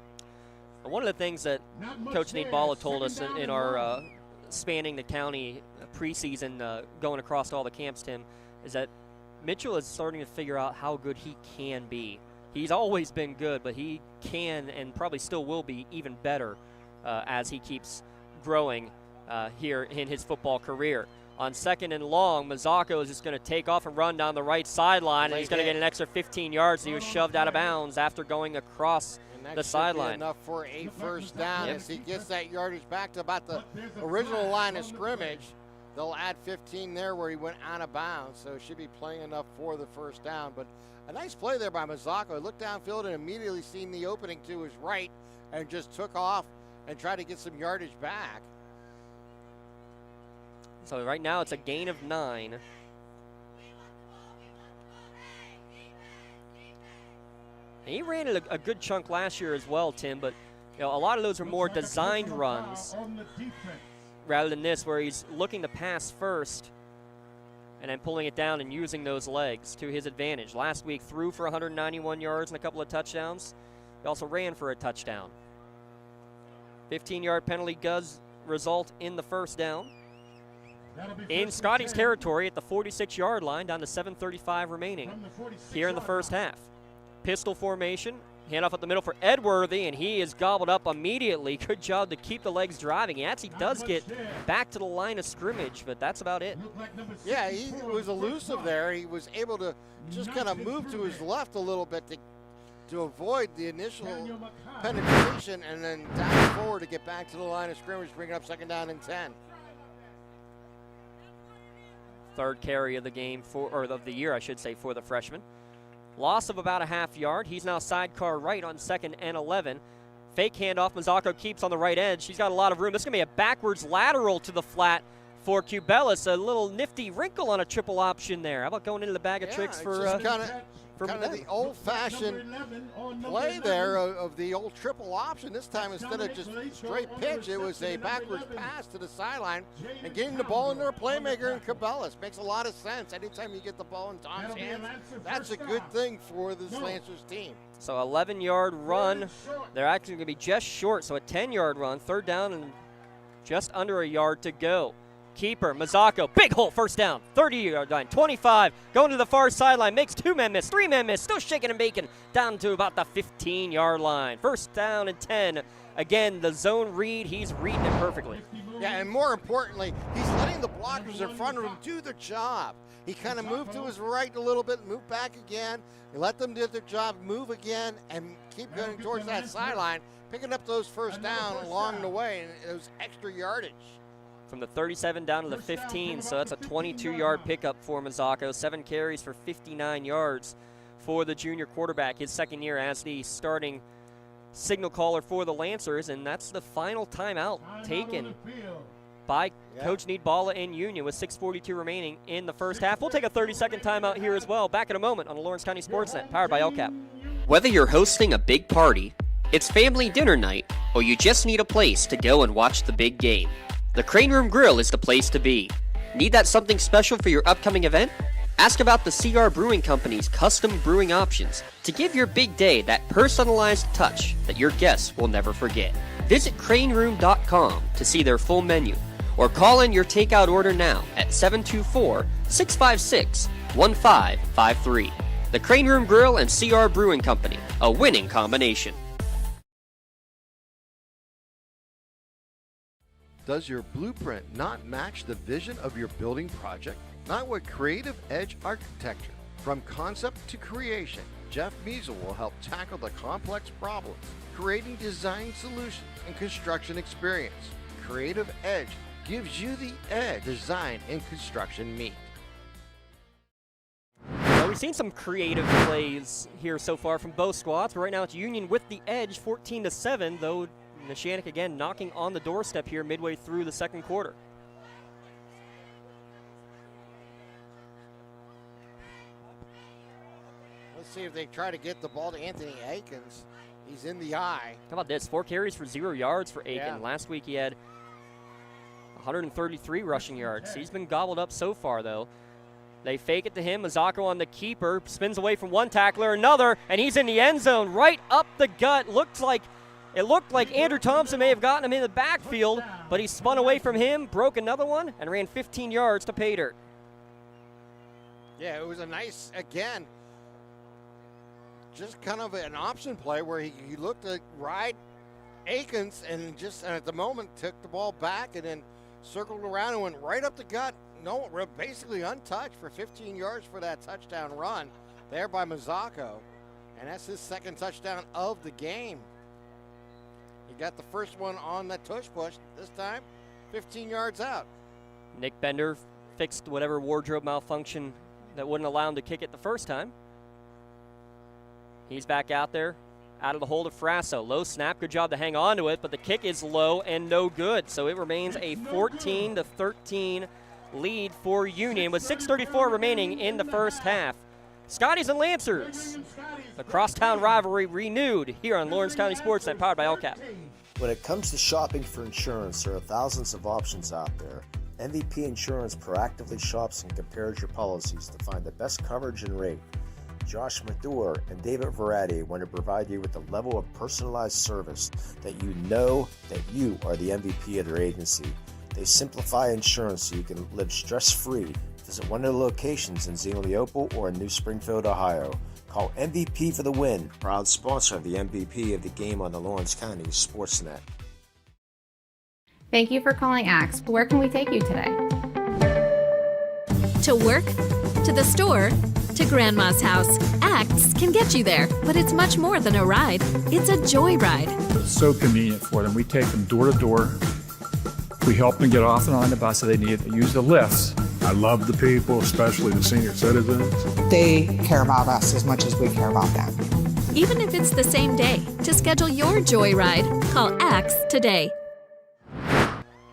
One of the things that Coach Nate Balla told us in our spanning the county preseason, going across all the camps, Tim, is that Mitchell is starting to figure out how good he can be. He's always been good, but he can and probably still will be even better as he keeps growing here in his football career. On 2nd and long, Mazzocco is just going to take off and run down the right sideline, and he's going to get an extra 15 yards. He was shoved out of bounds after going across the sideline. Enough for a first down as he gets that yardage back to about the original line of scrimmage. They'll add 15 there where he went out of bounds, so should be playing enough for the first down. But a nice play there by Mazzocco. He looked downfield and immediately seen the opening to his right and just took off and tried to get some yardage back. So right now it's a gain of 9. And he ran it a good chunk last year as well, Tim, but a lot of those are more designed runs rather than this, where he's looking to pass first and then pulling it down and using those legs to his advantage. Last week, threw for 191 yards and a couple of touchdowns. He also ran for a touchdown. 15-yard penalty does result in the first down. In Scotties territory at the 46-yard line, down to 7:35 remaining here in the first half. Pistol formation, handoff up the middle for Edworthy, and he is gobbled up immediately. Good job to keep the legs driving. He actually does get back to the line of scrimmage, but that's about it. Yeah, he was elusive there. He was able to just kind of move to his left a little bit to avoid the initial penetration, and then down forward to get back to the line of scrimmage, bringing up 2nd down and 10. Third carry of the game of the year, I should say, for the freshman. Loss of about a half yard. He's now sidecar right on 2nd and 11. Fake handoff. Mazzocco keeps on the right edge. He's got a lot of room. This is going to be a backwards lateral to the flat for Cubelis. A little nifty wrinkle on a triple option there. How about going into the bag of tricks for kind of the old-fashioned play there of the old triple option. This time, instead of just straight pitch, it was a backwards pass to the sideline and getting the ball into a playmaker in Cubelis. Makes a lot of sense. Anytime you get the ball in Tom's hands, that's a good thing for this Lancers team. So 11-yard run. They're actually going to be just short, so a 10-yard run. 3rd down and just under a yard to go. keeper. Mazzocco, big hole, first down, 30-yard line, 25, going to the far sideline, makes 2 men miss, 3 men miss, still shaking and baking, down to about the 15-yard line. First down and 10. Again, the zone read, he's reading it perfectly. Yeah, and more importantly, he's letting the blockers in front of him do their job. He kind of moved to his right a little bit, moved back again. He let them do their job, move again, and keep going towards that sideline, picking up those first down along the way, and it was extra yardage. From the 37 down to the 15, so that's a 22-yard pickup for Mazzocco. 7 carries for 59 yards for the junior quarterback, his second year as the starting signal caller for the Lancers, and that's the final timeout taken by Coach Needballa in Union with 6:42 remaining in the first half. We'll take a 30-second timeout here as well. Back in a moment on the Lawrence County SportsNet, powered by LCAP. Whether you're hosting a big party, it's family dinner night, or you just need a place to go and watch the big game, the Crane Room Grill is the place to be. Need that something special for your upcoming event? Ask about the CR Brewing Company's custom brewing options to give your big day that personalized touch that your guests will never forget. Visit craneroom.com to see their full menu, or call in your takeout order now at 724-656-1553. The Crane Room Grill and CR Brewing Company, a winning combination. Does your blueprint not match the vision of your building project? Not with Creative Edge Architecture. From concept to creation, Jeff Measle will help tackle the complex problems, creating design solutions and construction experience. Creative Edge gives you the edge design and construction meet. Well, we've seen some creative plays here so far from both squads, but right now it's Union with the edge, 14-7, though Neshannock again knocking on the doorstep here midway through the second quarter. Let's see if they try to get the ball to Anthony Aikens. He's in the eye. How about this? 4 carries for 0 yards for Aiken. Yeah. Last week he had 133 rushing yards. He's been gobbled up so far, though. They fake it to him. Mazzocco on the keeper. Spins away from one tackler, another, and he's in the end zone right up the gut. It looked like Andrew Thompson may have gotten him in the backfield, but he spun away from him, broke another one, and ran 15 yards to pay dirt. Yeah, it was a nice, again, just kind of an option play where he looked to ride Aikens and just at the moment took the ball back and then circled around and went right up the gut. No, basically untouched for 15 yards for that touchdown run there by Mazzocco. And that's his second touchdown of the game. He got the first one on that tush push, this time 15 yards out. Nick Bender fixed whatever wardrobe malfunction that wouldn't allow him to kick it the first time. He's back out there, out of the hold of Frasso. Low snap, good job to hang on to it, but the kick is low and no good. So it remains a 14-13 lead for Union with 6:34 remaining in the first half. Scotties and Lancers, the crosstown rivalry renewed here on Lawrence County SportsNet, powered by LCAP. When it comes to shopping for insurance, there are thousands of options out there. MVP Insurance proactively shops and compares your policies to find the best coverage and rate. Josh Madur and David Verratti want to provide you with a level of personalized service that you know that you are the MVP of their agency. They simplify insurance so you can live stress-free. Visit one of the locations in Xenia Leopold or in New Springfield, Ohio. Call MVP for the win. Proud sponsor of the MVP of the game on the Lawrence County SportsNet. Thank you for calling Axe. Where can we take you today? To work, to the store, to Grandma's house. Axe can get you there, but it's much more than a ride. It's a joyride. It's so convenient for them. We take them door to door. We help them get off and on the bus if they need to use the lifts. I love the people, especially the senior citizens. They care about us as much as we care about them. Even if it's the same day, to schedule your joyride, call Axe today.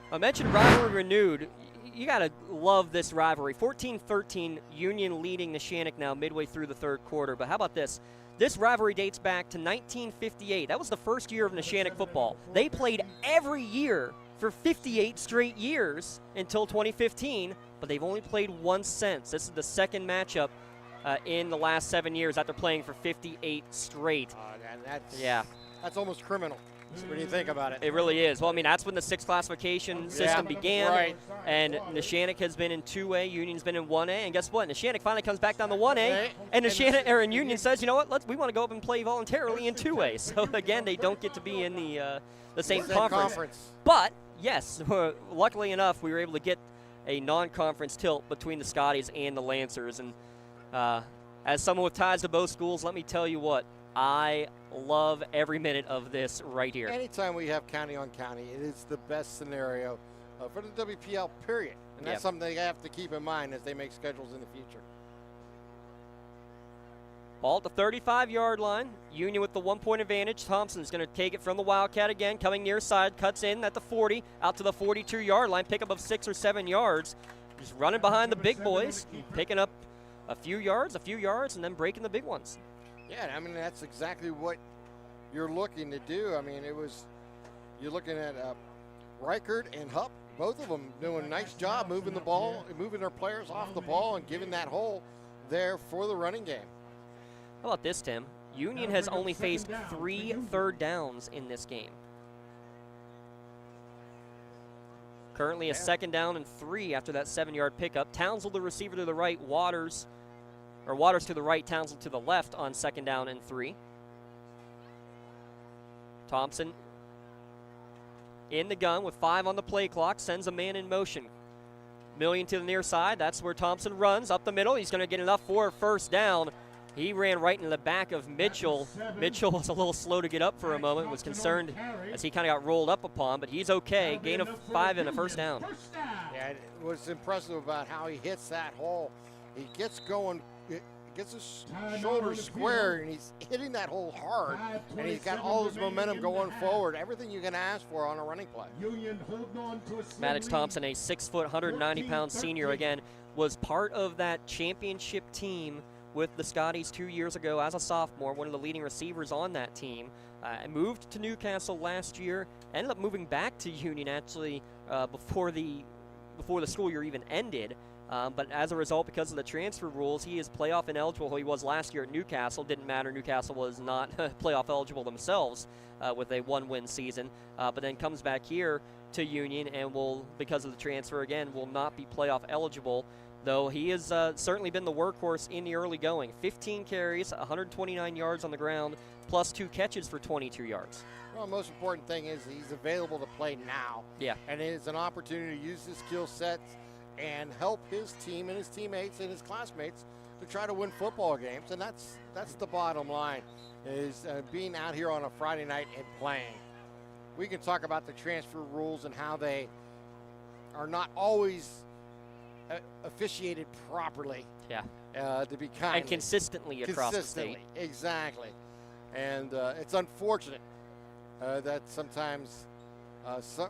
I mentioned rivalry renewed. You got to love this rivalry. 14-13, Union leading Neshannock now midway through the third quarter. But how about this? This rivalry dates back to 1958. That was the first year of Neshannock football. They played every year for 58 straight years until 2015, but they've only played once since. This is the second matchup in the last 7 years after playing for 58 straight. That's almost criminal. What do you think about it? It really is. Well, I mean, that's when the 6 classification system began. Right. And Neshannock has been in 2A, Union's been in 1A, and guess what? Neshannock finally comes back down to 1A, and and Union says, you know what? We want to go up and play voluntarily in 2A. So again, they don't get to be in the same conference. But yes, luckily enough, we were able to get a non-conference tilt between the Scotties and the Lancers. And as someone with ties to both schools, let me tell you what, I love every minute of this right here. Anytime we have county on county, it is the best scenario for the WPL, period. And that's something they have to keep in mind as they make schedules in the future. Ball at the 35-yard line. Union with the 1-point advantage. Thompson's going to take it from the Wildcat again, coming near side, cuts in at the 40, out to the 42-yard line, pickup of 6 or 7 yards. Just running behind the big boys, picking up a few yards, and then breaking the big ones. Yeah, I mean, that's exactly what you're looking to do. I mean, you're looking at Reichert and Hupp, both of them doing a nice job moving the ball, moving their players off the ball and giving that hole there for the running game. How about this, Tim? Union has only faced 3 third downs in this game. Currently a 2nd down and 3 after that 7-yard pickup. Townsville, the receiver, to the right. Waters to the right, Townsville to the left on 2nd down and 3. Thompson in the gun with 5 on the play clock, sends a man in motion. Million to the near side. That's where Thompson runs up the middle. He's going to get enough for a 1st down. He ran right into the back of Mitchell. Mitchell was a little slow to get up for a moment, was concerned as he kind of got rolled up upon, but he's okay. Gain of 5 and a 1st down. Yeah, what's impressive about how he hits that hole, he gets going, gets his shoulders square, and he's hitting that hole hard, and he's got all his momentum going forward. Everything you can ask for on a running play. Maddox Thompson, a 6-foot, 190-pound senior, again, was part of that championship team with the Scotties 2 years ago as a sophomore, one of the leading receivers on that team. Moved to Newcastle last year, ended up moving back to Union actually before the school year even ended. But as a result, because of the transfer rules, he is playoff ineligible. He was last year at Newcastle. Didn't matter. Newcastle was not playoff eligible themselves with a 1-win season. But then comes back here to Union and will, because of the transfer again, will not be playoff eligible. Though he has certainly been the workhorse in the early going. 15 carries, 129 yards on the ground, plus 2 catches for 22 yards. Well, the most important thing is he's available to play now. Yeah. And it is an opportunity to use his skill sets and help his team and his teammates and his classmates to try to win football games. And that's the bottom line, is being out here on a Friday night and playing. We can talk about the transfer rules and how they are not always officiated properly. Yeah. To be kind. And consistently across the state. Exactly. And it's unfortunate that sometimes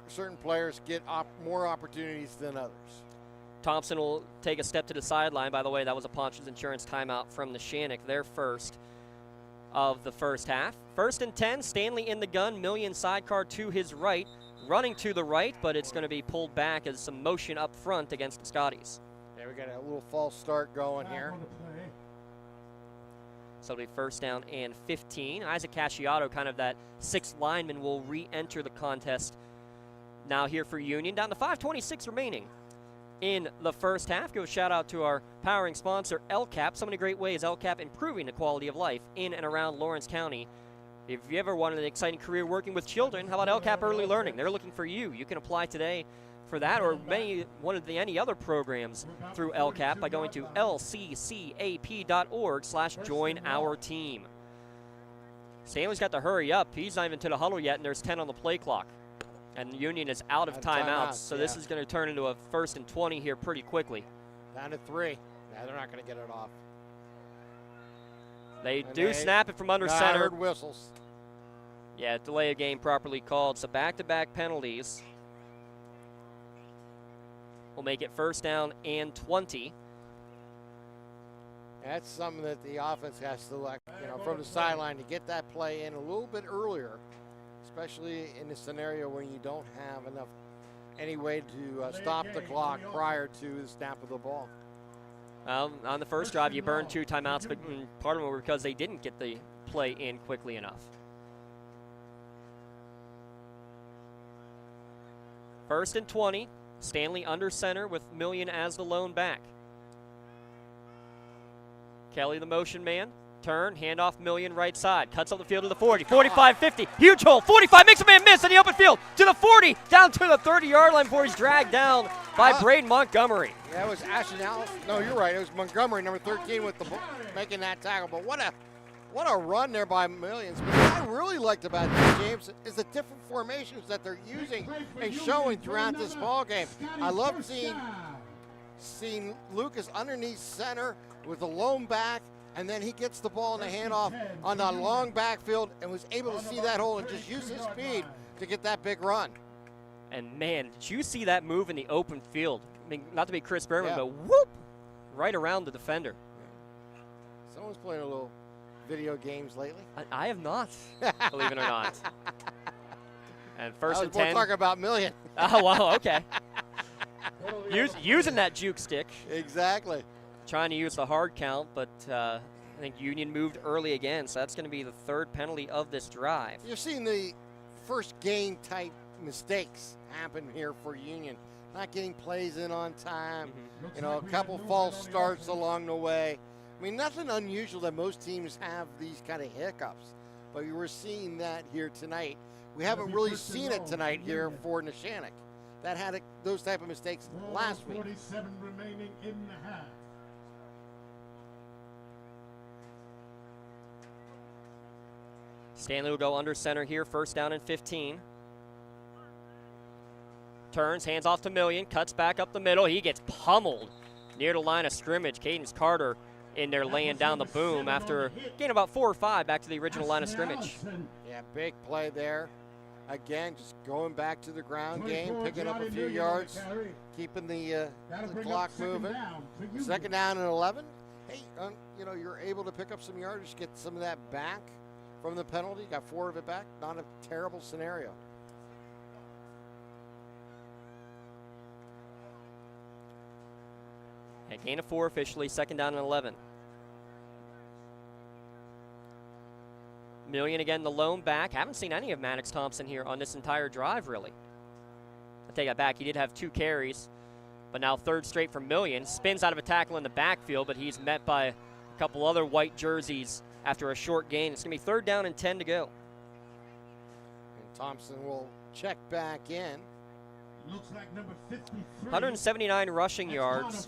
certain players get more opportunities than others. Thompson will take a step to the sideline. By the way, that was a Ponch's Insurance timeout from Neshannock, their first of the first half. 1st and 10, Stanley in the gun, Million sidecar to his right. Running to the right, but it's going to be pulled back as some motion up front against the Scotties. Yeah, we got a little false start going here. So it'll be 1st down and 15. Isaac Casciato, kind of that 6th lineman, will re-enter the contest now here for Union. Down to 5:26 remaining in the first half. Give a shout out to our powering sponsor, LCAP. So many great ways LCAP improving the quality of life in and around Lawrence County. If you ever wanted an exciting career working with children, how about LCAP Early Learning? They're looking for you. You can apply today for that or any other programs through LCAP by going to lccap.org/join our team. Stanley's got to hurry up. He's not even to the huddle yet, and there's 10 on the play clock. And Union is out of timeouts, so this is going to turn into a 1st and 20 here pretty quickly. Down to 3. Now they're not going to get it off. They do snap it from under center. I heard whistles. Yeah, delay of game properly called. So back-to-back penalties will make it 1st down and 20. That's something that the offense has to, from the sideline to get that play in a little bit earlier, especially in a scenario when you don't have any way to stop the clock prior to the snap of the ball. On the first drive, you burned 2 timeouts, but part of them were because they didn't get the play in quickly enough. First and 20. Stanley under center with Million as the lone back. Kelly the motion man. Turn, handoff, Million right side. Cuts up the field to the 40, 45, 50. Huge hole, 45, makes a man miss in the open field. To the 40, down to the 30-yard line before he's dragged down by Braden Montgomery. Yeah, it was Ashton Allen. No, you're right. It was Montgomery, number 13, with making that tackle. But what a run there by Millions. But what I really liked about this, James, is the different formations that they're using and showing throughout this ball game. I love seeing Lucas underneath center with the lone back, and then he gets the ball in the handoff on the long backfield and was able to see that hole and just use his speed to get that big run. And, man, did you see that move in the open field? I mean, not to be Chris Berman, but whoop, right around the defender. Someone's playing a little video games lately. I have not, believe it or not. And first and 10. I was more talking about Million. Oh, wow, okay. Using that juke stick. Exactly. Trying to use the hard count, but I think Union moved early again, so that's going to be the third penalty of this drive. You're seeing the first game type mistakes happen here for Union. Not getting plays in on time, a couple false starts along the way. I mean, nothing unusual that most teams have these kind of hiccups, but you were seeing that here tonight. We haven't really seen it tonight here for Neshannock. That had those type of mistakes last week. 47 remaining in the half. Stanley will go under center here, first down and 15. Turns, hands off to Million, cuts back up the middle. He gets pummeled near the line of scrimmage. Cadence Carter in there laying down the boom after getting about 4 or 5 back to the original line of scrimmage. Yeah, big play there. Again, just going back to the ground game, picking up a few yards, keeping the clock moving. Second down and 11. Hey, you're able to pick up some yards, get some of that back from the penalty. Got 4 of it back. Not a terrible scenario. A gain of 4 officially, second down and 11. Million again, the lone back. Haven't seen any of Maddox Thompson here on this entire drive, really. I take that back. He did have 2 carries, but now third straight for Million. Spins out of a tackle in the backfield, but he's met by a couple other white jerseys after a short gain. It's going to be third down and 10 to go. And Thompson will check back in. Looks like number 53. 179 rushing yards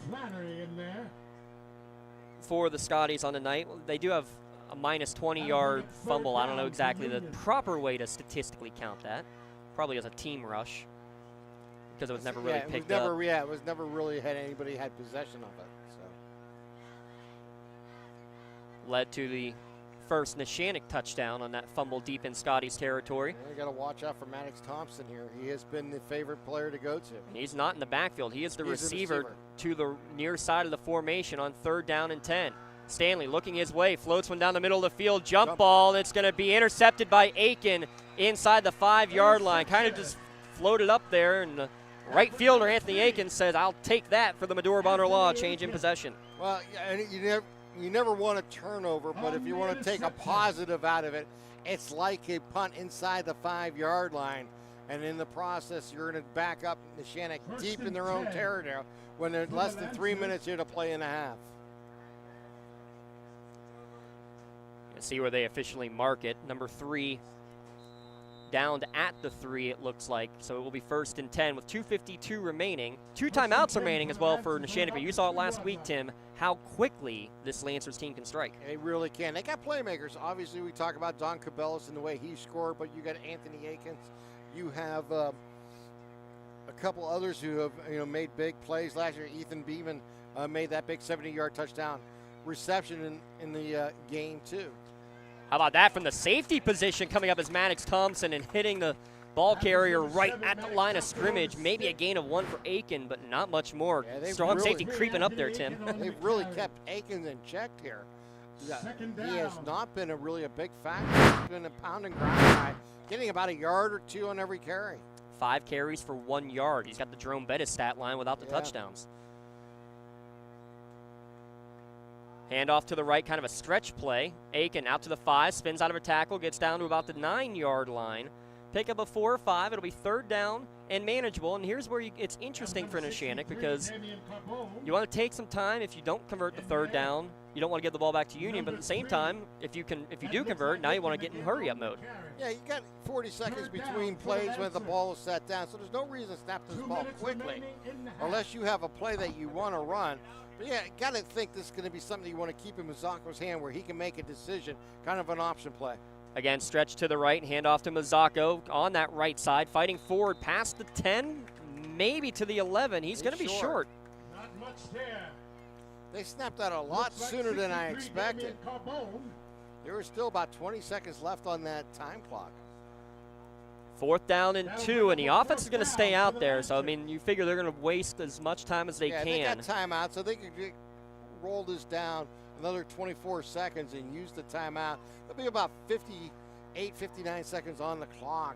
for the Scotties on the night. They do have a minus 20-yard fumble. I don't know exactly the proper way to statistically count that. Probably as a team rush because it was never really picked up. Yeah, it was never really had anybody had possession of it. So. Led to the first Neshannock touchdown on that fumble deep in Scotties territory. You got to watch out for Maddox Thompson here. He has been the favorite player to go to. And he's not in the backfield. He is the receiver to the near side of the formation on third down and 10. Stanley looking his way, floats one down the middle of the field, jump ball. It's going to be intercepted by Aiken inside the 5-yard line. Kind of just floated up there, and the right fielder, Anthony Aiken, says, I'll take that for the Medora Bonner Law change in possession. Well, you never want a turnover, but if you want to take a positive out of it, it's like a punt inside the 5-yard line. And in the process, you're going to back up Neshannock deep in their own territory when there's less than 3 minutes here to play in a half. See where they officially mark it. Number 3 down at the 3, it looks like. So it will be first and 10 with 2:52 remaining. 2 timeouts remaining as well for Neshannock. But you saw it last week, Tim, how quickly this Lancers team can strike. They really can. They got playmakers. Obviously, we talk about Don Cabellas and the way he scored, but you got Anthony Aikens. You have a couple others who have made big plays last year. Ethan Beeman made that big 70-yard touchdown reception in the game, too. How about that from the safety position coming up as Maddox Thompson and hitting the ball carrier right at the line of scrimmage. Maybe a gain of 1 for Aiken, but not much more. Yeah, strong safety creeping up there, Tim. They've really kept Aikens in check here. He has not been really a big factor. He's been a pound and ground guy, getting about a yard or 2 on every carry. 5 carries for 1 yard. He's got the Jerome Bettis stat line without the touchdowns. Handoff to the right, kind of a stretch play. Aiken out to the 5, spins out of a tackle, gets down to about the 9-yard line pick up a 4 or 5. It'll be 3rd down and manageable. And here's where it's interesting for Neshannock, because you want to take some time. If you don't convert the 3rd down, you don't want to give the ball back to Union. But at the same time, if you do convert, now you want to get in hurry-up mode. Yeah, you got 40 seconds between plays when the ball is set down, so there's no reason to snap this ball quickly, unless you have a play that you want to run. But yeah, got to think this is going to be something you want to keep in Mazzaco's hand, where he can make a decision, kind of an option play. Again, stretch to the right, hand off to Mazzacco on that right side, fighting forward past the 10, maybe to the 11. He's going to be short. Not much there. They snapped that a lot sooner than I expected. There was still about 20 seconds left on that time clock. 4th down and 2, and the offense is going to stay out there. So, I mean, you figure they're going to waste as much time as they can. They got timeout, so they could roll this down another 24 seconds and use the timeout. There'll be about 58, 59 seconds on the clock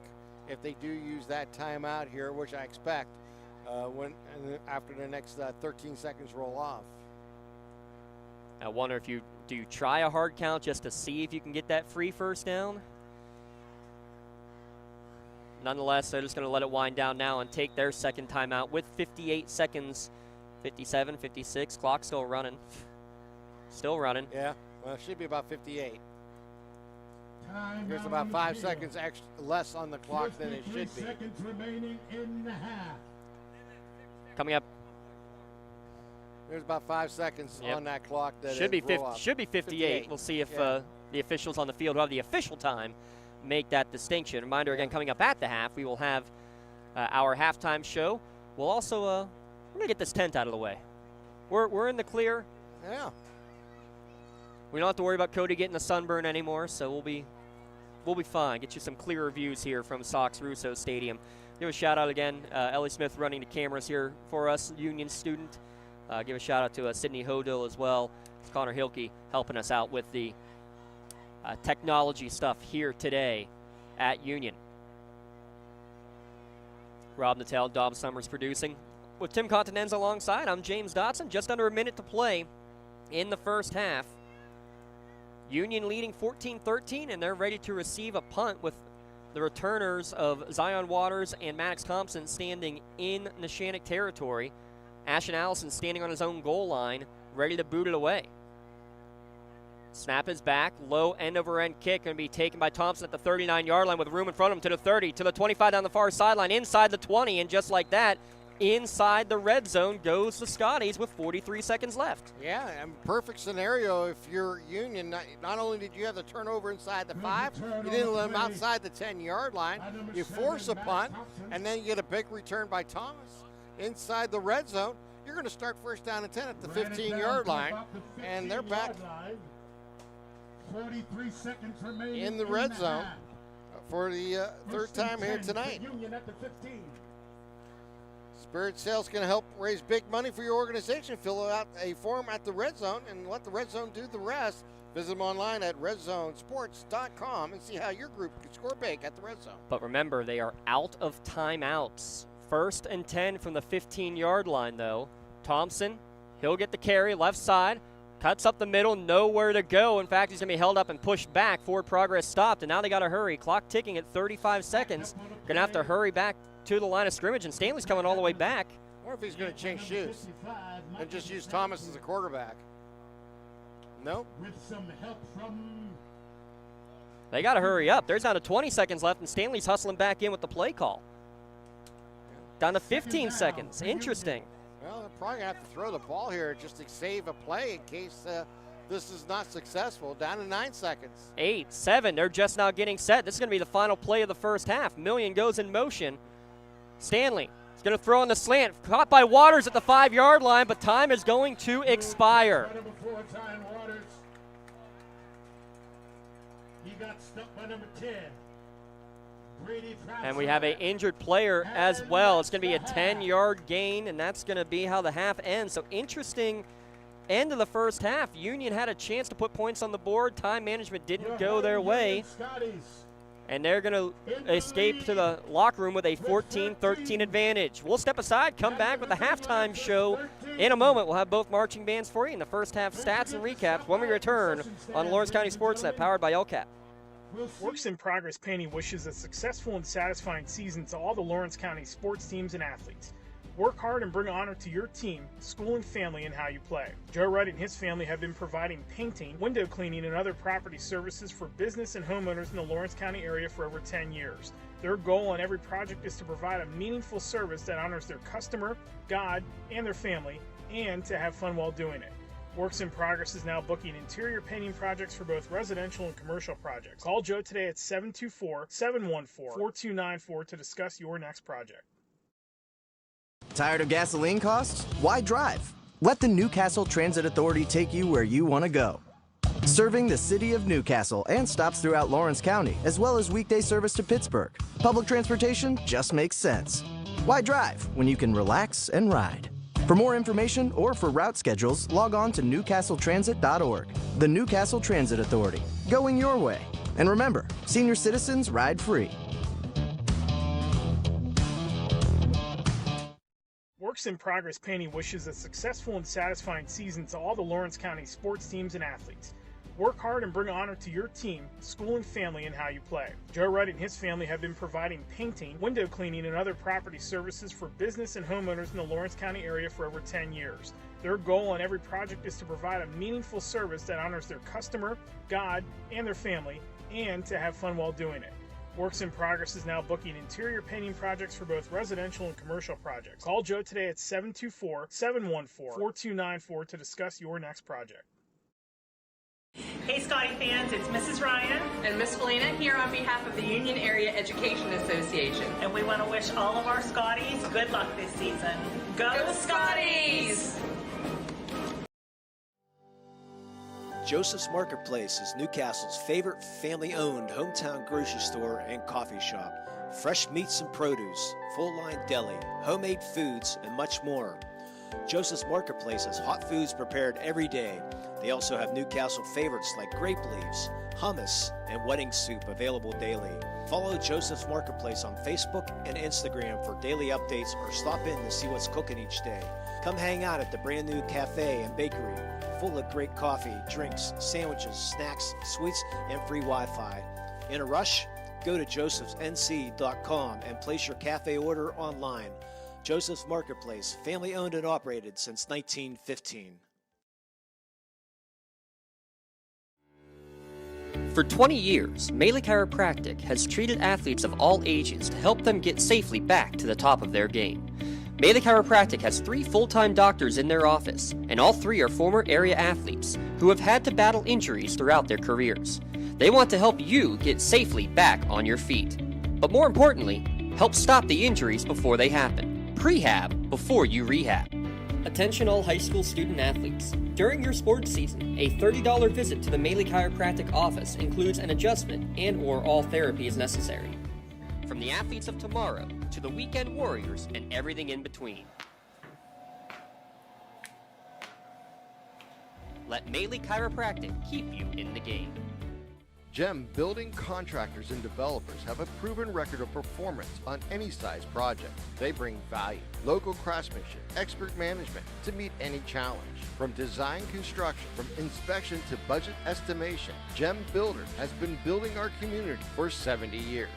if they do use that timeout here, which I expect after the next 13 seconds roll off. I wonder if you try a hard count just to see if you can get that free 1st down. Nonetheless, they're just going to let it wind down now and take their 2nd timeout with 58 seconds, 57, 56. Clock still running. Still running. Yeah, well, it should be about 58. There's about 5 seconds less on the clock than it should be. Seconds remaining in the half. Coming up. There's about 5 seconds on that clock. That should be 58. We'll see if the officials on the field who have the official time make that distinction. Reminder again, coming up at the half, we will have our halftime show. We'll also we're gonna get this tent out of the way. We're in the clear. Yeah. We don't have to worry about Cody getting a sunburn anymore, so we'll be fine. Get you some clearer views here from Sox Russo Stadium. Give a shout out again, Ellie Smith running the cameras here for us, Union student. Give a shout out to Sydney Hodel as well. It's Connor Hilke helping us out with the technology stuff here today at Union. Rob Natel, Dom Summers producing. With Tim Continenza alongside, I'm James Dotson. Just under a minute to play in the 1st half. Union leading 14-13, and they're ready to receive a punt with the returners of Zion Waters and Maddox Thompson standing in Neshannock territory. Ashton Allison standing on his own goal line, ready to boot it away. Snap is back, low end-over-end kick, going to be taken by Thompson at the 39-yard line with room in front of him to the 30, to the 25 down the far sideline, inside the 20, and just like that, inside the red zone goes the Scotties with 43 seconds left. Yeah, and perfect scenario if you're Union. Not only did you have the turnover inside the 5, you didn't let them outside the 10-yard line. You force a punt, and then you get a big return by Thomas inside the red zone. You're going to start 1st down and 10 at the 15-yard line, and they're back 43 seconds remaining in the red zone for the 3rd time here tonight. Union at the 15. Spirit Sales can help raise big money for your organization. Fill out a form at the Red Zone and let the Red Zone do the rest. Visit them online at redzonesports.com and see how your group can score big at the Red Zone. But remember, they are out of timeouts. 1st and 10 from the 15-yard line, though. Thompson, he'll get the carry, left side, cuts up the middle, nowhere to go. In fact, he's going to be held up and pushed back. Forward progress stopped, and now they got to hurry. Clock ticking at 35 seconds. Going to have to hurry back to the line of scrimmage, and Stanley's coming all the way back. I wonder if he's going to change shoes and just use Thomas as a quarterback. No? With some help from... They got to hurry up. There's down to 20 seconds left, and Stanley's hustling back in with the play call. Down to 15 seconds. Interesting. Well, they're probably going to have to throw the ball here just to save a play in case this is not successful. Down to 9 seconds. 8, 7. They're just now getting set. This is going to be the final play of the 1st half. Million goes in motion. Stanley is going to throw on the slant. Caught by Waters at the 5-yard line, but time is going to expire. He got stuck by number 10. And we have an injured player as well. It's going to be a 10-yard gain, and that's going to be how the half ends. So interesting end of the 1st half. Union had a chance to put points on the board. Time management didn't go their way. And they're going to escape to the locker room with a 14-13 advantage. We'll step aside, come back with the halftime show in a moment. We'll have both marching bands for you in the 1st half stats and recaps when we return on Lawrence County SportsNet, powered by LCAP. Works in Progress Painting wishes a successful and satisfying season to all the Lawrence County sports teams and athletes. Work hard and bring honor to your team, school, and family in how you play. Joe Wright and his family have been providing painting, window cleaning, and other property services for business and homeowners in the Lawrence County area for over 10 years. Their goal on every project is to provide a meaningful service that honors their customer, God, and their family, and to have fun while doing it. Works in Progress is now booking interior painting projects for both residential and commercial projects. Call Joe today at 724-714-4294 to discuss your next project. Tired of gasoline costs? Why drive? Let the Newcastle Transit Authority take you where you want to go. Serving the city of Newcastle and stops throughout Lawrence County, as well as weekday service to Pittsburgh. Public transportation just makes sense. Why drive when you can relax and ride? For more information or for route schedules, log on to newcastletransit.org. The Newcastle Transit Authority, going your way. And remember, senior citizens ride free. Works in Progress Painting wishes a successful and satisfying season to all the Lawrence County sports teams and athletes. Work hard and bring honor to your team, school, and family in how you play. Joe Wright and his family have been providing painting, window cleaning, and other property services for business and homeowners in the Lawrence County area for over 10 years. Their goal on every project is to provide a meaningful service that honors their customer, God, and their family, and to have fun while doing it. Works in Progress is now booking interior painting projects for both residential and commercial projects. Call Joe today at 724-714-4294 to discuss your next project. Hey Scotty fans, it's Mrs. Ryan and Miss Felina here on behalf of the Union Area Education Association. And we want to wish all of our Scotties good luck this season. Go Scotties! Joseph's Marketplace is Newcastle's favorite family-owned hometown grocery store and coffee shop. Fresh meats and produce, full-line deli, homemade foods, and much more. Joseph's Marketplace has hot foods prepared every day. They also have Newcastle favorites like grape leaves, hummus, and wedding soup available daily. Follow Joseph's Marketplace on Facebook and Instagram for daily updates or stop in to see what's cooking each day. Come hang out at the brand new cafe and bakery, full of great coffee, drinks, sandwiches, snacks, sweets, and free Wi-Fi. In a rush? Go to josephsnc.com and place your cafe order online. Joseph's Marketplace, family owned and operated since 1915. For 20 years, Melee Chiropractic has treated athletes of all ages to help them get safely back to the top of their game. Melee Chiropractic has 3 full-time doctors in their office, and all 3 are former area athletes who have had to battle injuries throughout their careers. They want to help you get safely back on your feet. But more importantly, help stop the injuries before they happen. Prehab before you rehab. Attention all high school student athletes. During your sports season, a $30 visit to the Melee Chiropractic office includes an adjustment and/or all therapy is necessary. From the athletes of tomorrow to the weekend warriors and everything in between. Let Melee Chiropractic keep you in the game. GEM building contractors and developers have a proven record of performance on any size project. They bring value, local craftsmanship, expert management to meet any challenge. From design construction, from inspection to budget estimation, GEM Builders has been building our community for 70 years.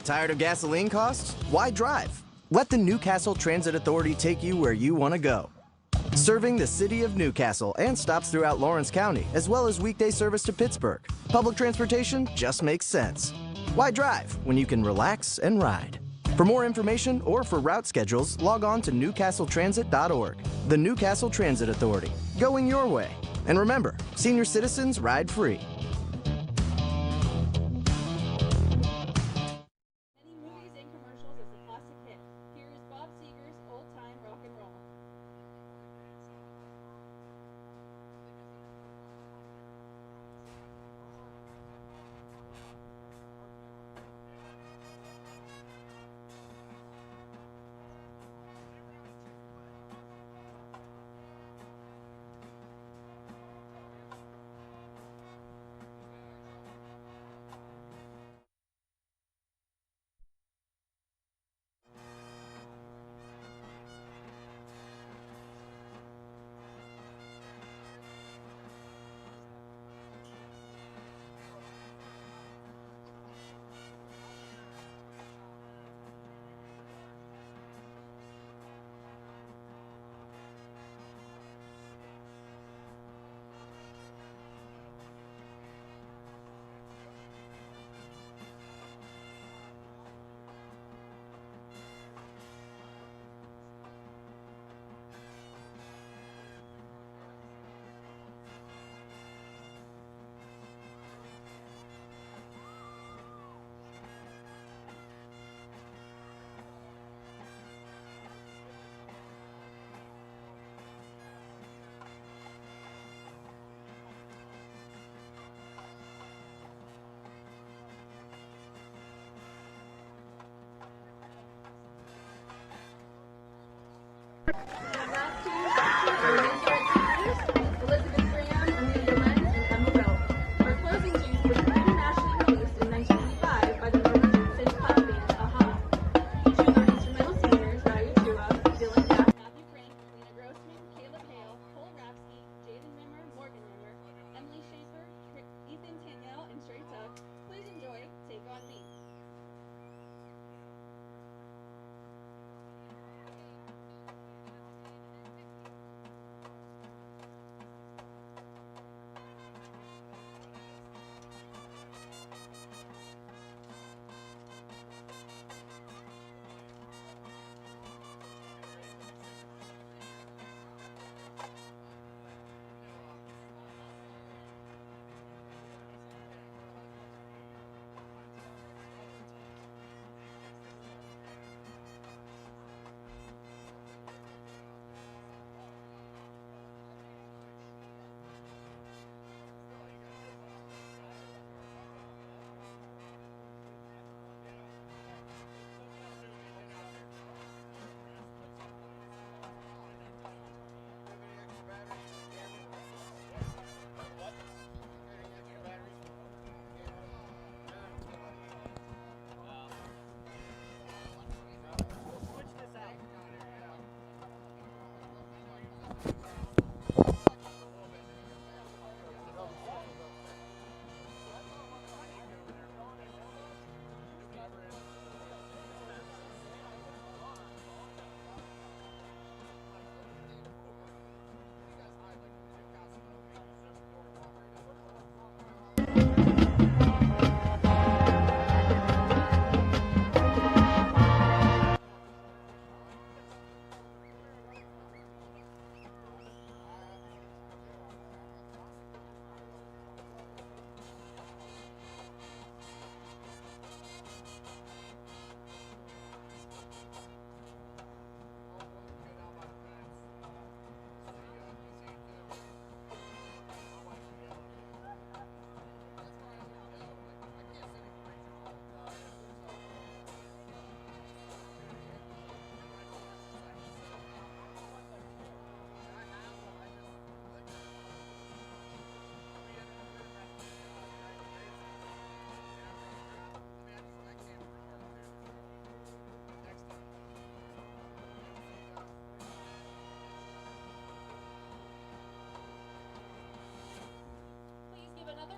Tired of gasoline costs? Why drive? Let the Newcastle Transit Authority take you where you want to go. Serving the city of Newcastle and stops throughout Lawrence County, as well as weekday service to Pittsburgh. Public transportation just makes sense. Why drive when you can relax and ride? For more information or for route schedules, log on to newcastletransit.org. The Newcastle Transit Authority, going your way. And remember, senior citizens ride free.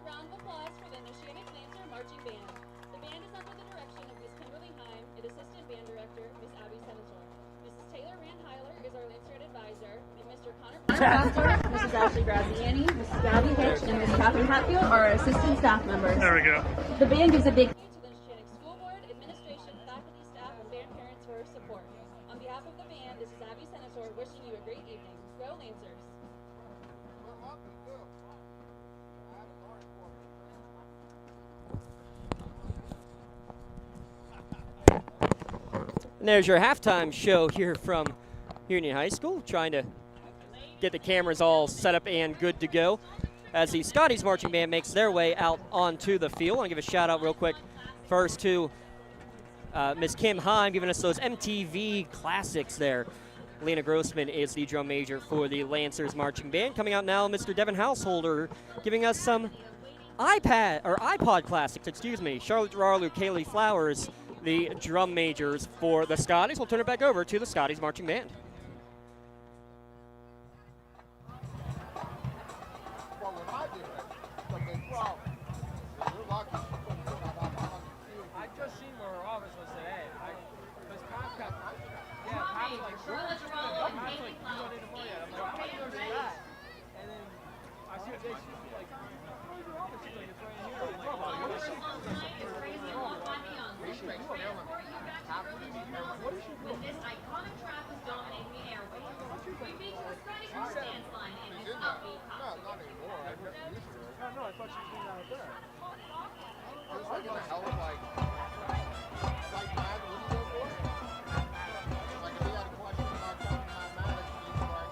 round of applause for the Neshannock Lancer Marching Band. The band is under the direction of Miss Kimberly Heim and Assistant Band Director, Miss Abby Senator. Mrs. Taylor Rand-Heiler is our Lancer Advisor, and Mr. Connor Pastor, Mrs. Ashley Graziani, Mrs. Gabby Hitch, and Miss Catherine Hatfield are our assistant staff members. There we go. The band gives a big thank you to the Neshannock School Board, administration, faculty, staff, and band parents for their support. On behalf of the band, this is Abby Senator wishing you a great evening. Go Lancers! And there's your halftime show here from Union High School, trying to get the cameras all set up and good to go as the Scotties Marching Band makes their way out onto the field. I want to give a shout out real quick first to Miss Kim Heim giving us those MTV classics there. Lena Grossman is the drum major for the Lancers Marching Band. Coming out now, Mr. Devin Householder giving us some iPod classics, Charlotte Gerarlu, Kaylee Flowers, the drum majors for the Scotties. We'll turn it back over to the Scotties Marching Band. When this iconic track was dominating the airwaves, we featured the Scotties March Dance Line in this upbeat costume. Not anymore. I never used to. No, I thought she was doing that out there. It was like in a hell of like mad, what do you go for? Like if he had a question about something mathematics, he's like,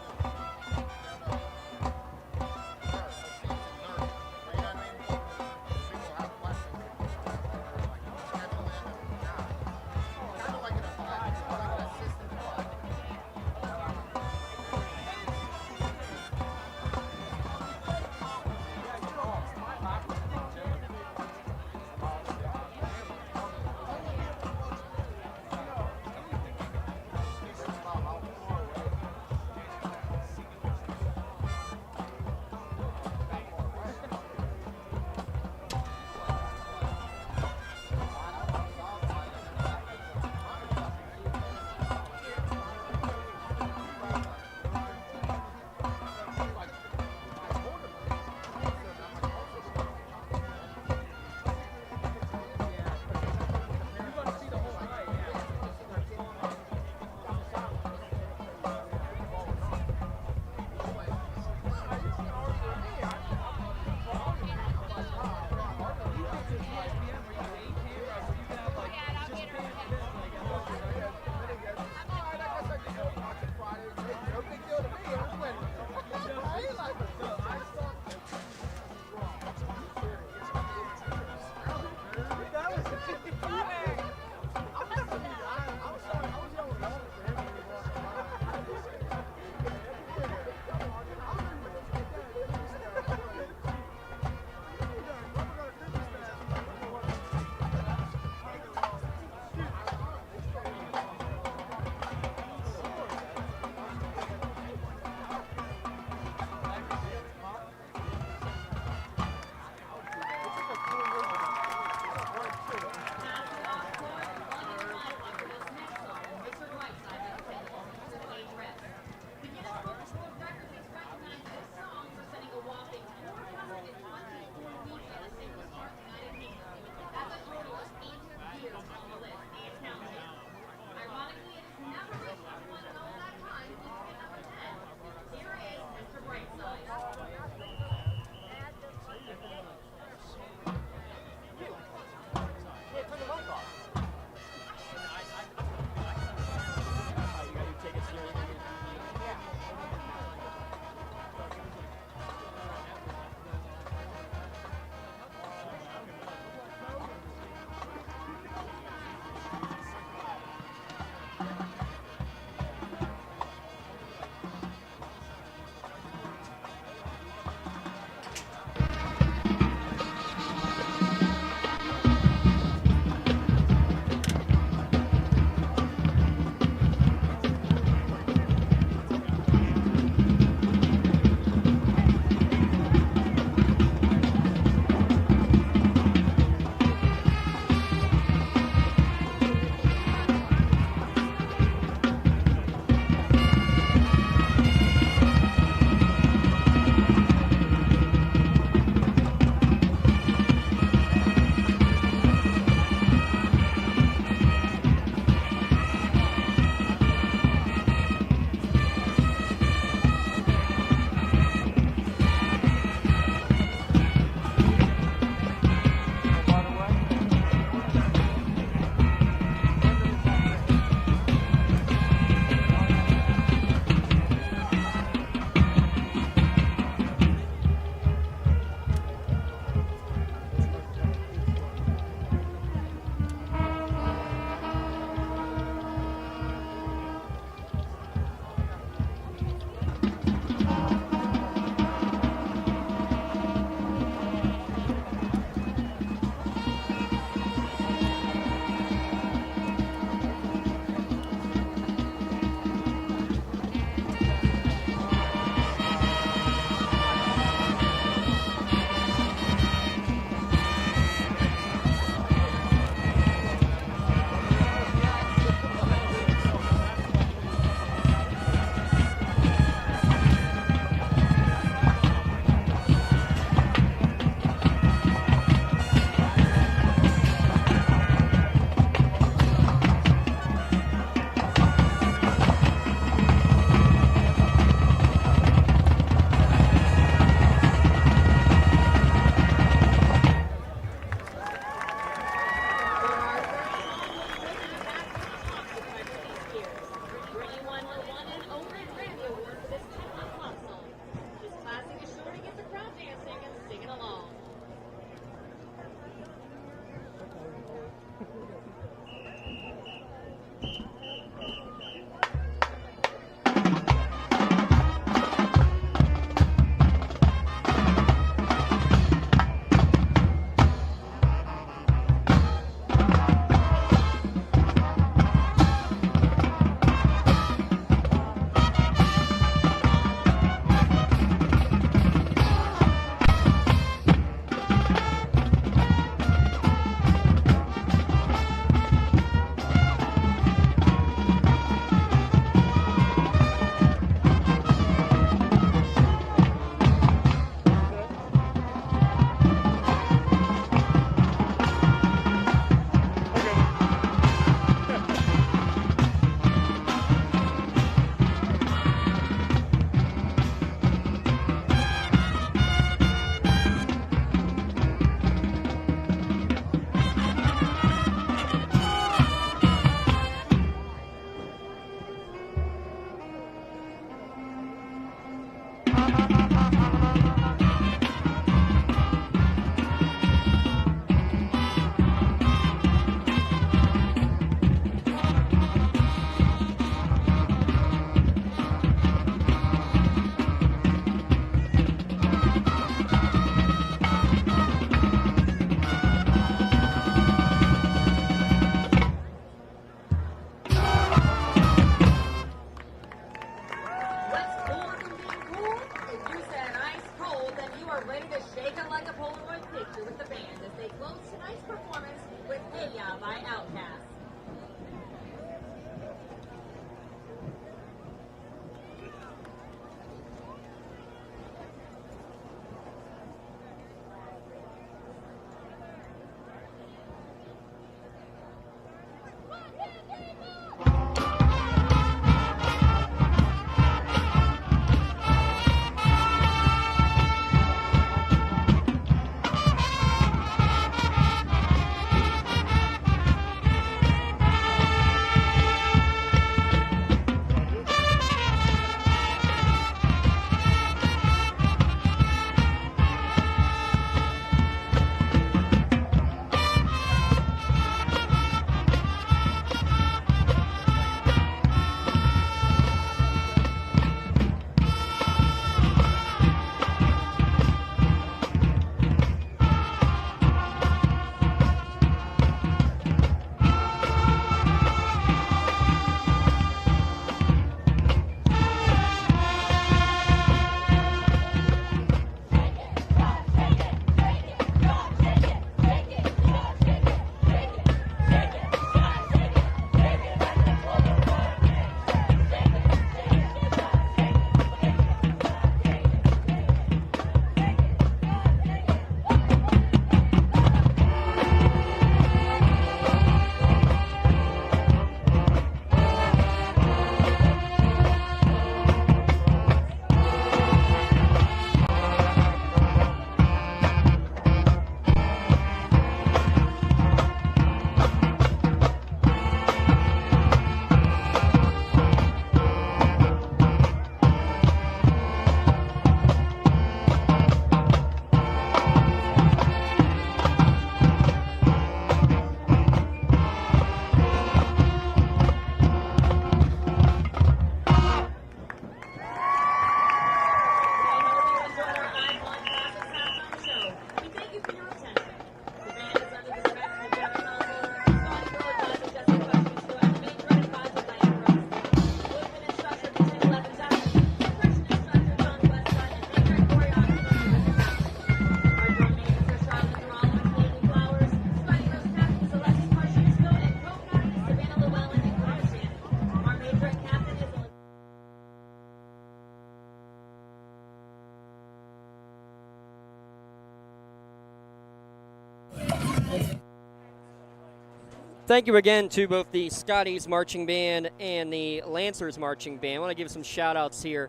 Thank you again to both the Scotties Marching Band and the Lancers Marching Band. I want to give some shout-outs here.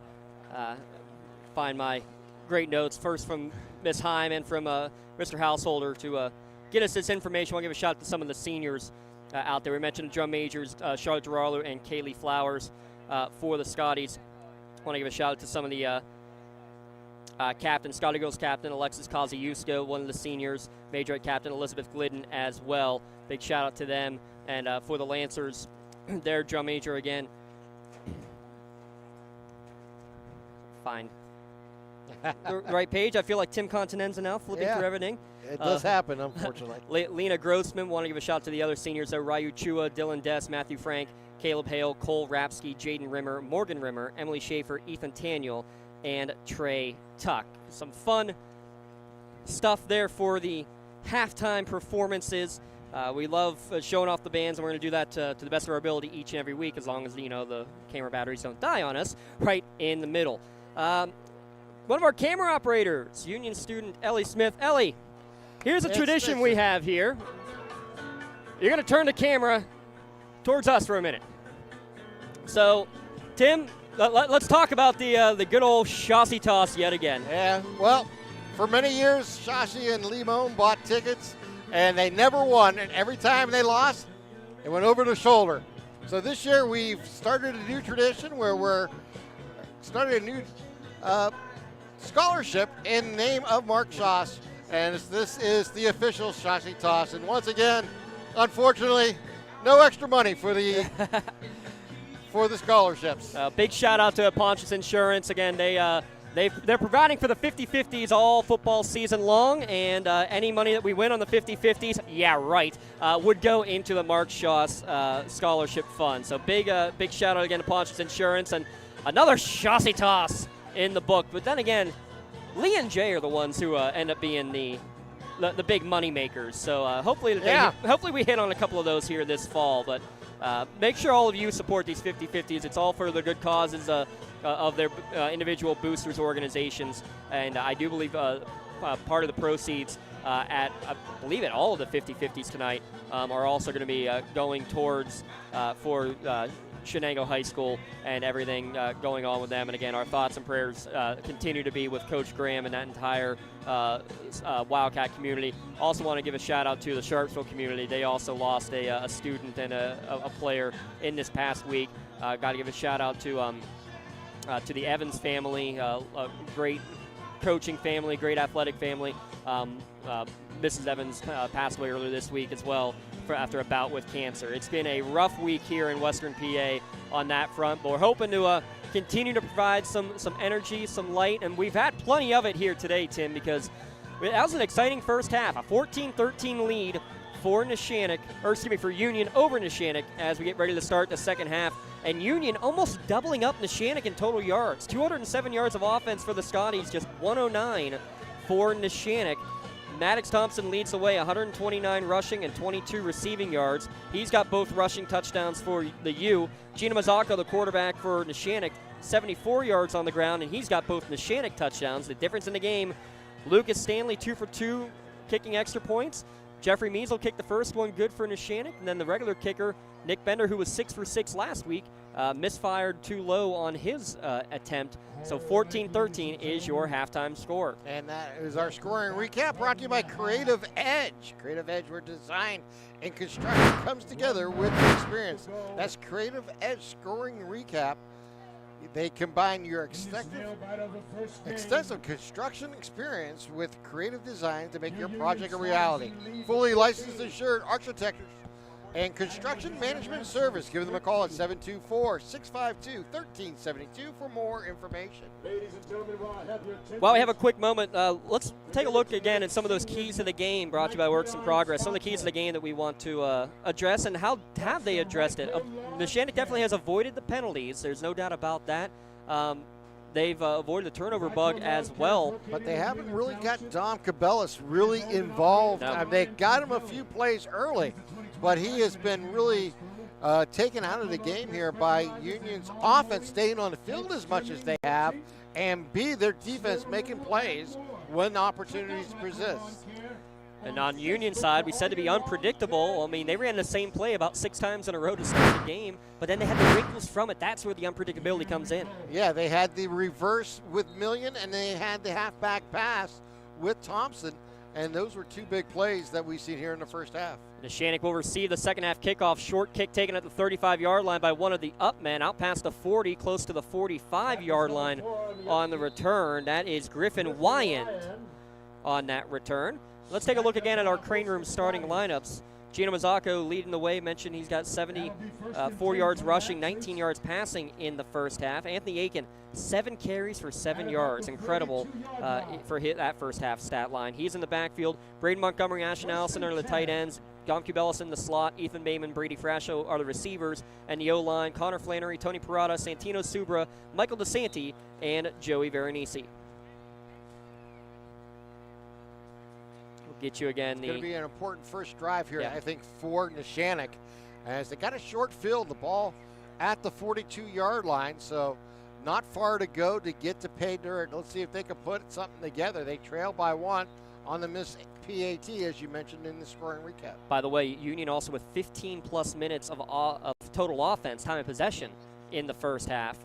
Find my great notes, first from Ms. Heim and from Mr. Householder to get us this information. I want to give a shout-out to some of the seniors out there. We mentioned the drum majors, Charlotte Gerardo and Kaylee Flowers for the Scotties. I want to give a shout-out to some of the captain, Scotty Girls captain Alexis Kosciuszko, one of the seniors, majorette captain Elizabeth Glidden as well. Big shout out to them. And for the Lancers, their drum major again. Find the right page. I feel like Tim Continenza now, flipping through everything. It does happen, unfortunately. Lena Grossman, want to give a shout out to the other seniors, Ryu Chua, Dylan Dess, Matthew Frank, Caleb Hale, Cole Rapsky, Jaden Rimmer, Morgan Rimmer, Emily Schaefer, Ethan Taniel, and Trey Tuck. Some fun stuff there for the halftime performances. We love showing off the bands, and we're going to do that to the best of our ability each and every week, as long as the camera batteries don't die on us right in the middle. One of our camera operators, Union student Ellie Smith. Ellie, here's a tradition we have here. You're going to turn the camera towards us for a minute. So, Tim, let's talk about the good old Chassis toss yet again. Yeah, well, for many years, Shashi and Limon bought tickets, and they never won. And every time they lost, it went over the shoulder. So this year we've started a new tradition where we're starting a new scholarship in name of Mark Schoss, and this is the official Shashi toss. And once again, unfortunately, no extra money for the for the scholarships. Big shout out to Pontius Insurance. Again, they're providing for the 50-50s all football season long, and any money that we win on the 50-50s, yeah, right, would go into the Mark Schoss scholarship fund. So big shout out again to Pontius Insurance, and another Chassis toss in the book. But then again, Lee and Jay are the ones who end up being the big money makers. So hopefully we hit on a couple of those here this fall. But make sure all of you support these 50-50s. It's all for the good causes of their individual boosters organizations. And I do believe part of the proceeds I believe at all of the 50-50s tonight are also going to be going towards for Shenango High School and everything going on with them. And again, our thoughts and prayers continue to be with Coach Graham and that entire Wildcat community. Also want to give a shout out to the Sharpsville community. They also lost a student and a player in this past week. Got to give a shout out to the Evans family, a great coaching family, great athletic family. Mrs. Evans passed away earlier this week as well after a bout with cancer. It's been a rough week here in Western PA on that front, but we're hoping to continue to provide some energy, some light, and we've had plenty of it here today, Tim, because that was an exciting first half, a 14-13 lead for Union over Neshannock as we get ready to start the second half. And Union almost doubling up Neshannock in total yards. 207 yards of offense for the Scotties, just 109 for Neshannock. Maddox Thompson leads the way, 129 rushing and 22 receiving yards. He's got both rushing touchdowns for the U. Gina Mazzocco, the quarterback for Neshannock, 74 yards on the ground, and he's got both Neshannock touchdowns. The difference in the game, Lucas Stanley 2 for 2 kicking extra points. Jeffrey Measle kicked the first one good for Neshannock, and then the regular kicker, Nick Bender, who was 6 for 6 last week, misfired too low on his attempt. So 14-13 is your halftime score. And that is our scoring recap, brought to you by Creative Edge. Creative Edge, where design and construction comes together with experience. That's Creative Edge scoring recap. They combine your extensive construction experience with creative design to make your project a reality. Fully licensed, insured architects and construction management service. Give them a call at 724-652-1372 for more information. While we have a quick moment, let's take a look again at some of those keys to the game brought to you by Works in Progress. Some of the keys to the game that we want to address, and how have they addressed it. Neshannock definitely has avoided the penalties. There's no doubt about that. They've avoided the turnover bug as well. But they haven't really got Dom Cabellas really involved. No. They got him a few plays early, but he has been really taken out of the game here by Union's offense staying on the field as much as they have, and B, their defense making plays when opportunities persist. And on Union side, we said to be unpredictable. I mean, they ran the same play about 6 times in a row to start the game, but then they had the wrinkles from it. That's where the unpredictability comes in. Yeah, they had the reverse with Million, and they had the halfback pass with Thompson, and those were 2 big plays that we've seen here in the first half. Neshannock will receive the second half kickoff. Short kick taken at the 35-yard line by one of the up men, out past the 40, close to the 45-yard line on the return. That is Griffin Wyand on that return. Let's take a look again at our Crane Room starting lineups. Gino Mazzocco leading the way. Mentioned he's got 74 yards rushing, 19 yards passing in the first half. Anthony Aiken, 7 carries for 7 yards. Incredible for that first half stat line. He's in the backfield. Braden Montgomery, Ashton Allison are the tight ends. Dom Cubelis in the slot. Ethan Bayman, Brady Frasho are the receivers. And the O-line, Connor Flannery, Tony Parada, Santino Subra, Michael DeSanti, and Joey Veronese. Get you again. It's going to be an important first drive here, I think, for Neshannock, as they got a short field, the ball at the 42-yard line, so not far to go to get to pay dirt. Let's see if they can put something together. They trail by 1 on the missed PAT, as you mentioned in the scoring recap. By the way, Union also with 15-plus minutes of total offense, time of possession in the first half,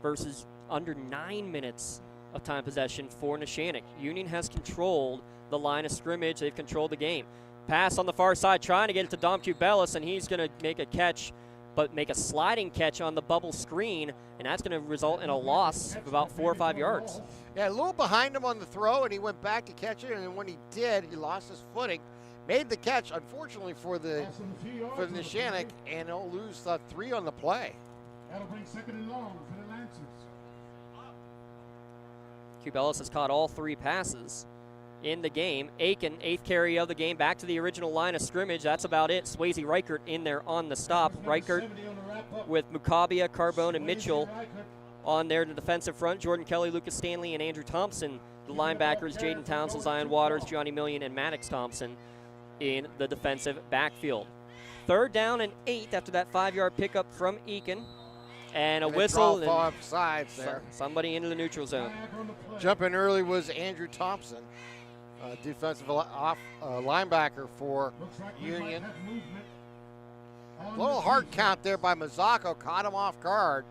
versus under 9 minutes of time possession for Neshannock. Union has controlled the line of scrimmage. They've controlled the game. Pass on the far side, trying to get it to Dom Cubelis, and he's going to make a catch, but make a sliding catch on the bubble screen, and that's going to result in a loss of about 4 or 5 yards. Yeah, a little behind him on the throw, and he went back to catch it, and when he did, he lost his footing. Made the catch, unfortunately, for the Neshannock, and he'll lose 3 on the play. That'll bring second and long for the Lancers. Cubelis has caught all 3 passes in the game. Aiken, 8th carry of the game, back to the original line of scrimmage. That's about it. Swayze Reichert in there on the stop. Reichert with Mukabia, Carbone, and Mitchell on there in the defensive front. Jordan Kelly, Lucas Stanley, and Andrew Thompson. The linebackers, Jaden Townsend, Zion Waters, Johnny Million, and Maddox Thompson in the defensive backfield. 3rd down and 8 after that 5-yard pickup from Aiken. And a whistle. Off sides there. Somebody into the neutral zone. Jumping early was Andrew Thompson, defensive linebacker for Union. A little hard count there by Mazzocco, caught him off guard,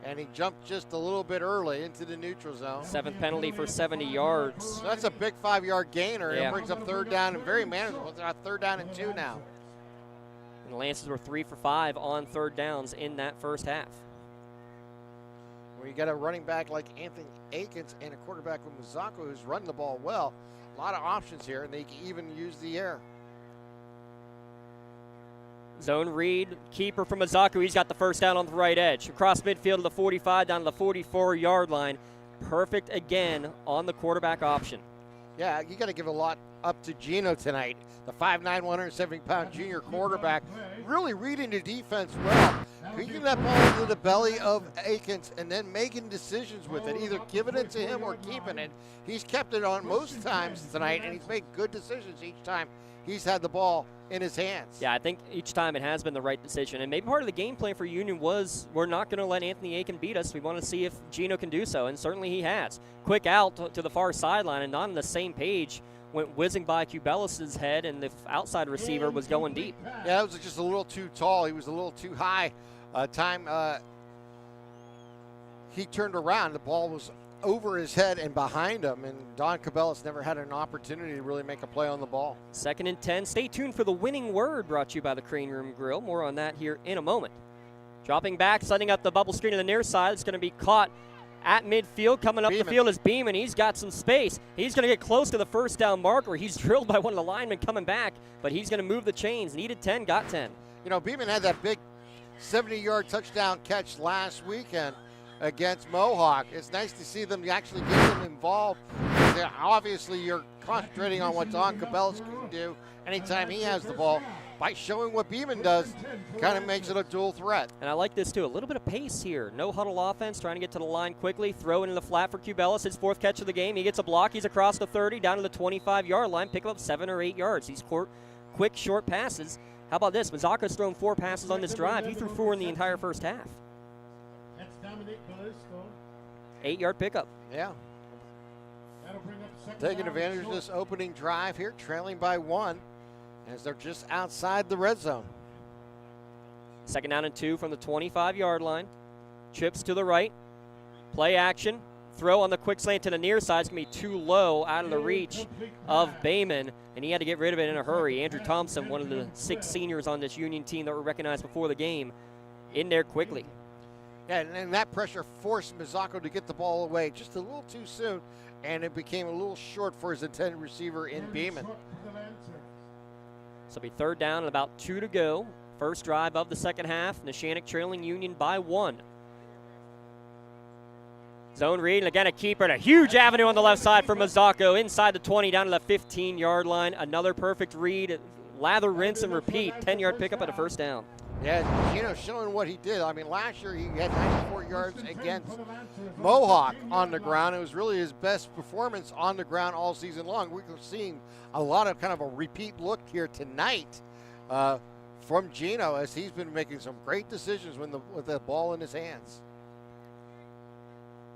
and he jumped just a little bit early into the neutral zone. 7th penalty for 70 yards. So that's a big 5-yard gainer. It brings up 3rd down and very manageable. It's 3rd down and 2 now. And the Lancers were 3 for 5 on 3rd downs in that first half. When you got a running back like Anthony Aikens and a quarterback with Mazzocco who's run the ball well, a lot of options here, and they can even use the air. Zone read, keeper from Mazzocco. He's got the first down on the right edge. Across midfield to the 45, down to the 44-yard line. Perfect again on the quarterback option. Yeah, you got to give a lot up to Gino tonight. The 5'9", 170-pound junior quarterback really reading the defense well. Kicking that ball into the belly of Aikens and then making decisions with it, either giving it to him or keeping it. He's kept it on most times tonight, and he's made good decisions each time he's had the ball in his hands. Yeah, I think each time it has been the right decision. And maybe part of the game plan for Union was we're not going to let Anthony Aiken beat us. We want to see if Gino can do so, and certainly he has. Quick out to the far sideline, and not on the same page. Went whizzing by Cubelis' head, and the outside receiver was going deep. Yeah, that was just a little too tall. He was a little too high. He turned around. The ball was over his head and behind him, and Don Cubelis never had an opportunity to really make a play on the ball. 2nd and 10. Stay tuned for the winning word, brought to you by the Crane Room Grill. More on that here in a moment. Dropping back, setting up the bubble screen to the near side. It's going to be caught at midfield. Coming up the field is Beeman. He's got some space. He's going to get close to the first down marker. He's drilled by one of the linemen coming back, but he's going to move the chains. Needed 10, got 10. You know, Beeman had that big 70-yard touchdown catch last weekend against Mohawk. It's nice to see them actually get them involved. Obviously, you're concentrating on what Don Cubelis can do anytime he has the ball. By showing what Beeman does, kind of makes it a dual threat. And I like this, too. A little bit of pace here. No huddle offense, trying to get to the line quickly. Throw it in the flat for Cubelis, his 4th catch of the game. He gets a block. He's across the 30, down to the 25-yard line. Pick up 7 or 8 yards. These quick, short passes. How about this? Mazzocco's thrown 4 passes on this drive. He threw 4 in the entire first half. 8-yard pickup. Yeah. taking advantage of this opening drive here, trailing by 1 as they're just outside the red zone. 2nd down and 2 from the 25-yard line. Trips to the right. Play action. Throw on the quick slant to the near side is going to be too low, out of the reach of Bayman, and he had to get rid of it in a hurry. Andrew Thompson, one of the 6 seniors on this Union team that were recognized before the game, in there quickly. Yeah, and that pressure forced Mazzocco to get the ball away just a little too soon, and it became a little short for his intended receiver in Bayman. So it'll be 3rd down and about 2 to go. First drive of the second half. Neshannock trailing Union by 1. Zone read, and again a keeper, and a huge avenue on the left side for Mazzocco, inside the 20, down to the 15-yard line. Another perfect read, lather, rinse, and repeat. 10-yard pickup at a 1st down. Yeah, Gino showing what he did. I mean, last year he had 94 yards against Mohawk on the ground. It was really his best performance on the ground all season long. We're seeing a lot of kind of a repeat look here tonight from Gino, as he's been making some great decisions with the ball in his hands.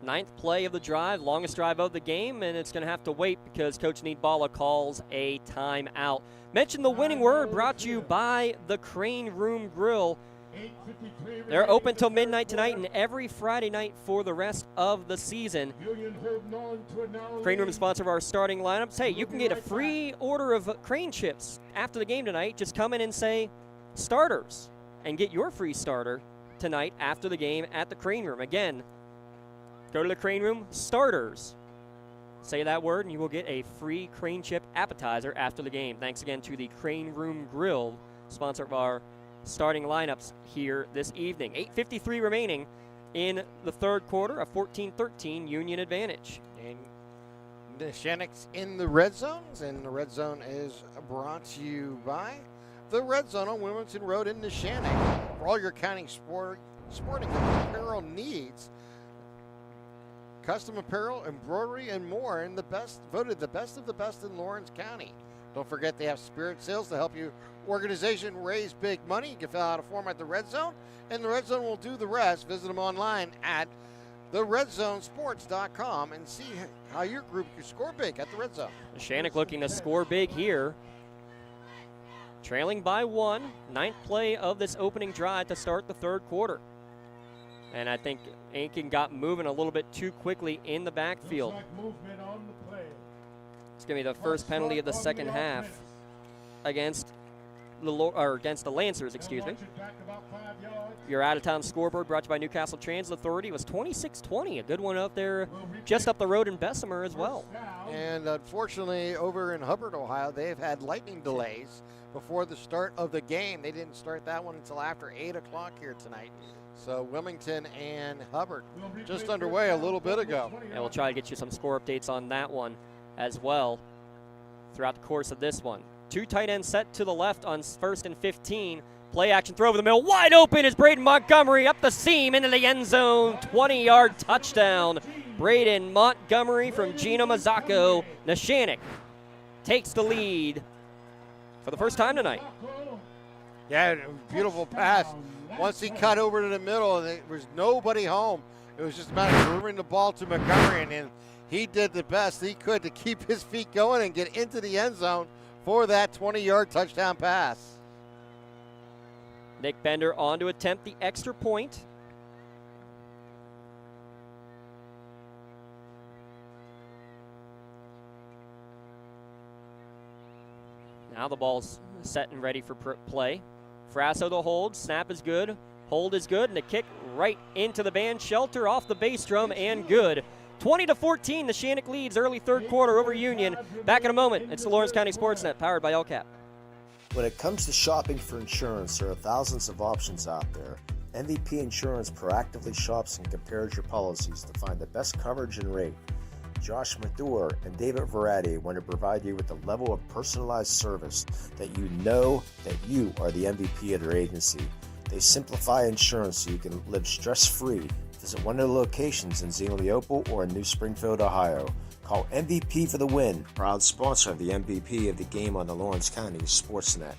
9th play of the drive, longest drive of the game, and it's going to have to wait because Coach Needballa calls a timeout. Mention the winning word, brought to you by the Crane Room Grill. They're open till midnight tonight and every Friday night for the rest of the season. Crane Room is sponsor of our starting lineups. Hey, you can get a free order of Crane chips after the game tonight. Just come in and say starters and get your free starter tonight after the game at the Crane Room. Again, go to the Crane Room, starters. Say that word and you will get a free Crane chip appetizer after the game. Thanks again to the Crane Room Grill, sponsor of our starting lineups here this evening. 8:53 remaining in the 3rd quarter, a 14-13 Union advantage. And Neshannock's in the red zones, and the red zone is brought to you by the Red Zone on Wilmington Road in Neshannock. For all your county sporting apparel needs, custom apparel, embroidery, and more, and voted the best of the best in Lawrence County. Don't forget they have spirit sales to help your organization raise big money. You can fill out a form at the Red Zone, and the Red Zone will do the rest. Visit them online at theredzonesports.com and see how your group can score big at the Red Zone. Neshannock looking to score big here. Trailing by 1, 9th play of this opening drive to start the 3rd quarter. And I think Aiken got moving a little bit too quickly in the backfield. It's going to be the first penalty of the second half against the Lancers, excuse me. Your out-of-town scoreboard brought to you by Newcastle Transit Authority was 26-20. A good one out there just up the road in Bessemer as well. And unfortunately, over in Hubbard, Ohio, they've had lightning delays before the start of the game. They didn't start that one until after 8 o'clock here tonight. So Wilmington and Hubbard just underway a little bit ago. And we'll try to get you some score updates on that one as well throughout the course of this one. 2 tight ends set to the left on 1st and 15. Play action throw over the middle. Wide open is Braden Montgomery up the seam into the end zone. 20-yard touchdown. Braden Montgomery from Gino Mazzocco. Neshannock takes the lead for the first time tonight. Yeah, beautiful pass. Once he cut over to the middle, there was nobody home. It was just about delivering the ball to Montgomery, and he did the best he could to keep his feet going and get into the end zone for that 20-yard touchdown pass. Nick Bender on to attempt the extra point. Now the ball's set and ready for play. Frasso the hold, snap is good, hold is good, and the kick right into the band shelter off the bass drum and good. 20-14, Neshannock leads early 3rd quarter over Union. Back in a moment, it's the Lawrence County SportsNet powered by LCAP. When it comes to shopping for insurance, there are thousands of options out there. MVP Insurance proactively shops and compares your policies to find the best coverage and rate. Josh Mathur and David Verratti want to provide you with the level of personalized service that you know that you are the MVP of their agency. They simplify insurance so you can live stress-free. Visit one of their locations in Zeno-Leopold or in New Springfield, Ohio. Call MVP for the win. Proud sponsor of the MVP of the game on the Lawrence County SportsNet.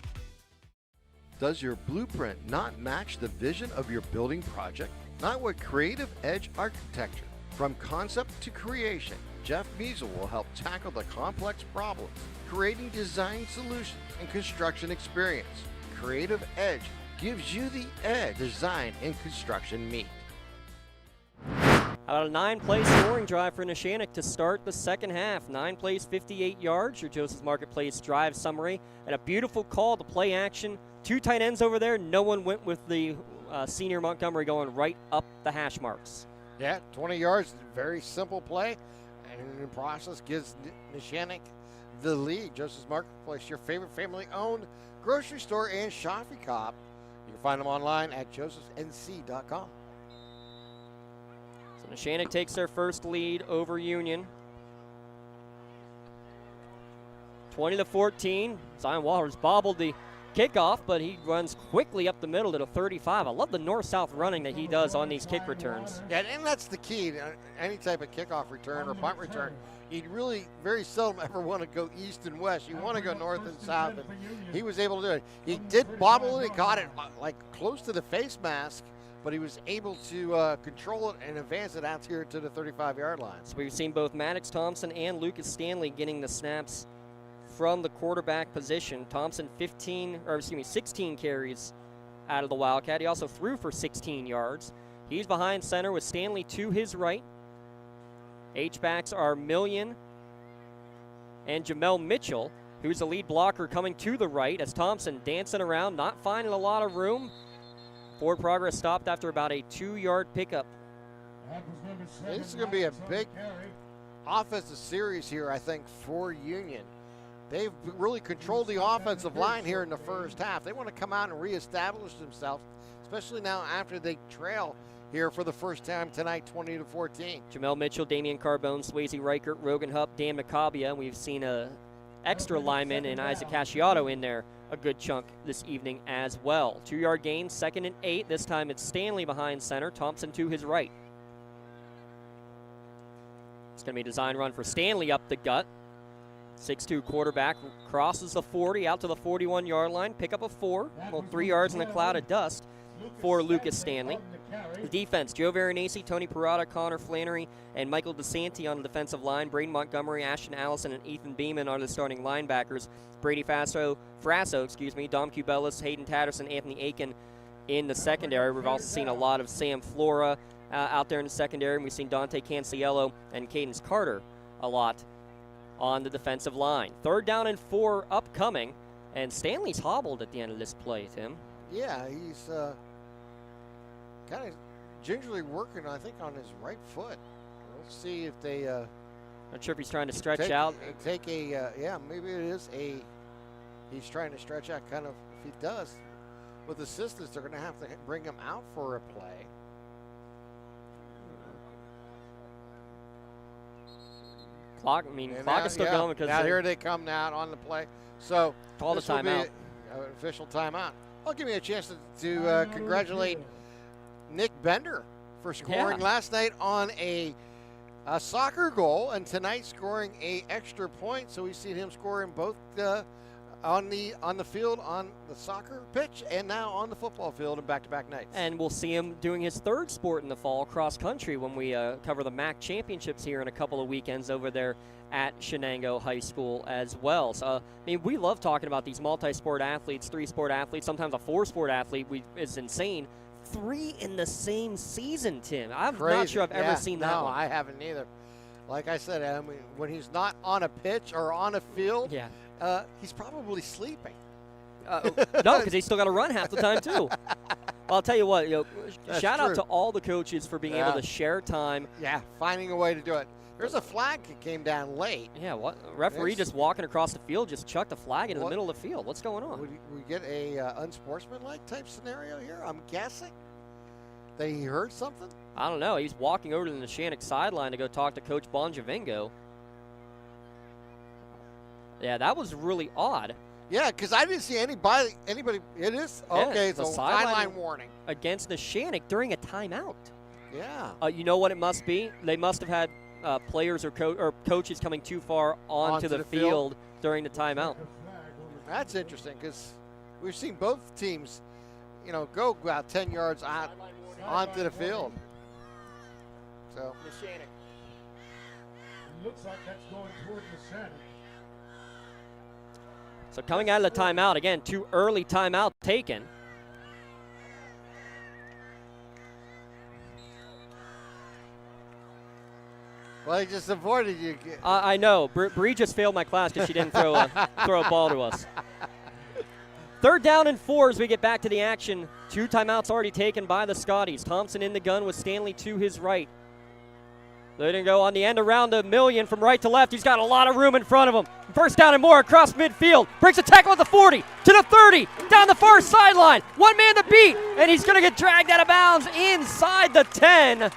Does your blueprint not match the vision of your building project? Not with Creative Edge Architecture. From concept to creation, Jeff Measle will help tackle the complex problems, creating design solutions and construction experience. Creative Edge gives you the edge design and construction meet. About a 9-play scoring drive for Neshannock to start the second half. 9 plays, 58 yards. Your Joseph's Marketplace drive summary. And a beautiful call to play action. 2 tight ends over there. No one went with the senior Montgomery going right up the hash marks. Yeah, 20 yards, very simple play. And in the process gives Neshannock the lead. Joseph's Marketplace, your favorite family-owned grocery store and shopping cop. You can find them online at josephsnc.com. So Neshannock takes their first lead over Union. 20-14. Zion Walters bobbled the kickoff, but he runs quickly up the middle to the 35. I love the north-south running that he does on these kick returns. Yeah, and that's the key. Any type of kickoff return or punt return, you'd really very seldom ever want to go east and west. You want to go north and south, and he was able to do it. He did bobble it. He got it like close to the face mask, but he was able to control it and advance it out here to the 35-yard line. So we've seen both Maddox Thompson and Lucas Stanley getting the snaps from the quarterback position. Thompson 16 carries out of the Wildcat. He also threw for 16 yards. He's behind center with Stanley to his right. H-backs are Million and Jamel Mitchell, who's the lead blocker, coming to the right as Thompson dancing around, not finding a lot of room. Forward progress stopped after about a 2-yard pickup. This is going to be a big offensive series here, I think, for Union. They've really controlled the offensive line here in the first half. They want to come out and reestablish themselves, especially now after they trail here for the first time tonight, 20-14. Jamel Mitchell, Damian Carbone, Swayze Reichert, Rogan Hupp, Dan Macabia. We've seen a extra lineman and Isaac Casciato in there a good chunk this evening as well. 2-yard gain, 2nd and 8. This time it's Stanley behind center, Thompson to his right. It's going to be a design run for Stanley up the gut. 6'2 quarterback crosses the 40 out to the 41-yard line. Pick up a 4. Well, 3 yards in a cloud of dust for Lucas Stanley. The defense, Joe Veronese, Tony Parada, Connor Flannery, and Michael DeSanti on the defensive line. Braden Montgomery, Ashton Allison, and Ethan Beeman are the starting linebackers. Brady Frasso, Dom Cubelis, Hayden Tatterson, Anthony Aiken in the secondary. We've also seen a lot of Sam Flora out there in the secondary, and we've seen Dante Canciello and Cadence Carter a lot on the defensive line. 3rd down and 4 upcoming, and Stanley's hobbled at the end of this play, Tim. Yeah, he's kind of gingerly working, I think, on his right foot. We'll see if they... Not sure if he's trying to stretch out. Maybe it is he's trying to stretch out kind of, if he does. With assistance, they're going to have to bring him out for a play. Clock is still going because now here they come now on the play. So call the timeout. Official timeout. Well, give me a chance to congratulate Nick Bender for scoring last night on a soccer goal, and tonight scoring a extra point. So we've seen him scoring both on the field, on the soccer pitch, and now on the football field in back-to-back nights. And we'll see him doing his 3rd sport in the fall, cross country, when we cover the MAC championships here in a couple of weekends over there at Shenango High School as well. So, we love talking about these multi-sport athletes, 3-sport athletes, sometimes a 4-sport athlete is insane. 3 in the same season, Tim. I'm not sure I've ever seen that one. No, I haven't either. Like I said, when he's not on a pitch or on a field, he's probably sleeping. No, because he's still got to run half the time, too. Well, I'll tell you what, shout out to all the coaches for being able to share time. Yeah, finding a way to do it. There's a flag that came down late. Yeah, what? Referee just walking across the field just chucked a flag into the middle of the field. What's going on? Would we get a unsportsmanlike type scenario here? I'm guessing that he heard something. I don't know. He's walking over to the Neshannock sideline to go talk to Coach Bonjavingo. Yeah, that was really odd. Yeah, because I didn't see anybody. It is okay. It's a sideline warning against Neshannock during a timeout. Yeah. You know what it must be? They must have had players or coaches coming too far onto the field during the timeout. That's interesting because we've seen both teams, go about 10 yards out onto the field. So looks like that's going toward Neshannock. So coming out of the timeout, again, too early timeout taken. Well, he just avoided you. I know. Bree just failed my class because she didn't throw a ball to us. 3rd down and 4 as we get back to the action. 2 timeouts already taken by the Scotties. Thompson in the gun with Stanley to his right. They're going to go on the end around a million from right to left. He's got a lot of room in front of him. 1st down and more across midfield. Breaks a tackle at the 40, to the 30, down the far sideline. 1 man to beat, and he's going to get dragged out of bounds inside the 10.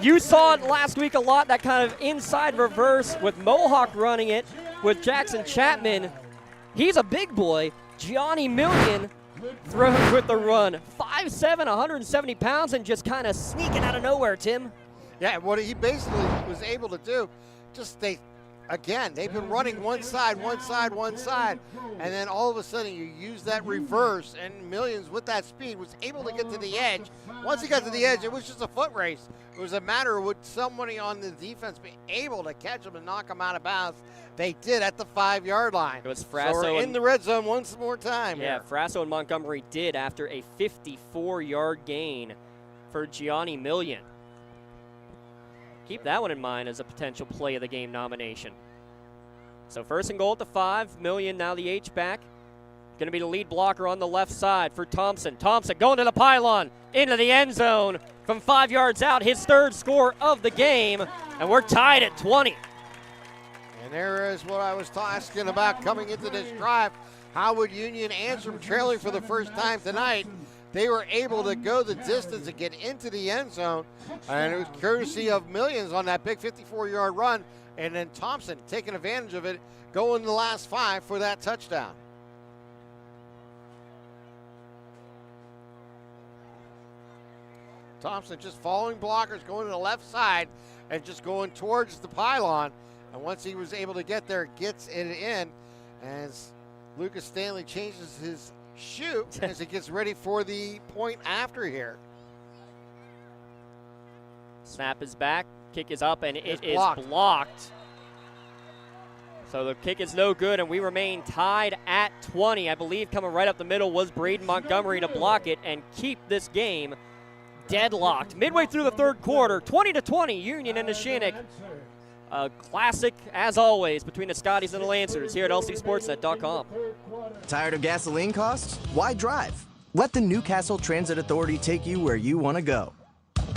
You saw it last week a lot, that kind of inside reverse with Mohawk running it with Jackson Chapman. He's a big boy. Gianni Million throws with the run. 5'7", 170 pounds, and just kind of sneaking out of nowhere, Tim. Yeah, what he basically was able to do, they've been running one side, and then all of a sudden you use that reverse, and Millions with that speed was able to get to the edge. Once he got to the edge, it was just a foot race. It was a matter of would somebody on the defense be able to catch him and knock him out of bounds. They did at the 5-yard line. It was Frasso. So we're in the red zone once more time. Yeah, here. Frasso and Montgomery did after a 54-yard gain for Gianni Million. Keep that one in mind as a potential play of the game nomination. So 1st and goal at the 5. Million now the H-back. Going to be the lead blocker on the left side for Thompson. Thompson going to the pylon, into the end zone from 5 yards out. His 3rd score of the game, and we're tied at 20. And there is what I was asking about coming into this drive. How would Union answer from trailing for the first time tonight? They were able to go the distance and get into the end zone, and it was courtesy of Millions on that big 54-yard run, and then Thompson taking advantage of it, going the last 5 for that touchdown. Thompson just following blockers, going to the left side and just going towards the pylon, and once he was able to get there, gets it in as Lucas Stanley changes his shoot as he gets ready for the point after here. Snap is back, kick is up, and it is blocked. So the kick is no good, and we remain tied at 20. I believe coming right up the middle was Braden Montgomery to block it and keep this game deadlocked. Midway through the 3rd quarter, 20-20, Union and Neshannock. A classic, as always, between the Scotties and the Lancers here at lcsportsnet.com. Tired of gasoline costs? Why drive? Let the Newcastle Transit Authority take you where you want to go.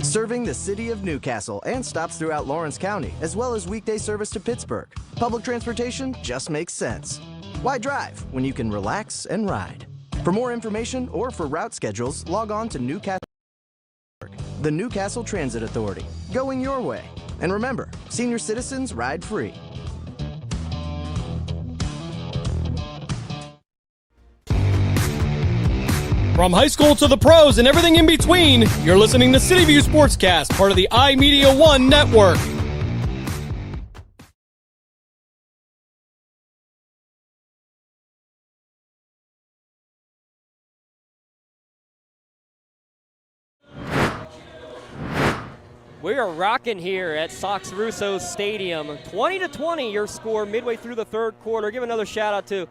Serving the city of Newcastle and stops throughout Lawrence County, as well as weekday service to Pittsburgh. Public transportation just makes sense. Why drive when you can relax and ride? For more information or for route schedules, log on to Newcastle. The Newcastle Transit Authority, going your way. And remember, senior citizens ride free. From high school to the pros and everything in between, you're listening to City View Sportscast, part of the iMedia One network. We are rocking here at Sox Russo Stadium. 20-20 your score midway through the 3rd quarter. Give another shout out to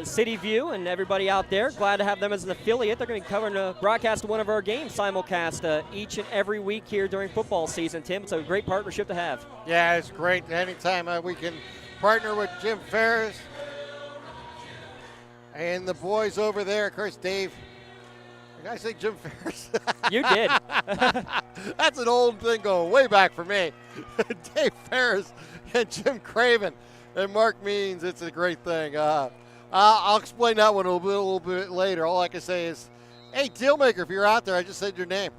City View and everybody out there. Glad to have them as an affiliate. They're going to be covering a broadcast of one of our games simulcast each and every week here during football season, Tim. It's a great partnership to have. Yeah, it's great. Anytime we can partner with Jim Ferris and the boys over there. Of course, Dave. Did I say Jim Ferris? You did. That's an old thing going way back for me. Dave Ferris and Jim Craven and Mark Means. It's a great thing. I'll explain that one a little bit later. All I can say is, hey, Dealmaker, if you're out there, I just said your name.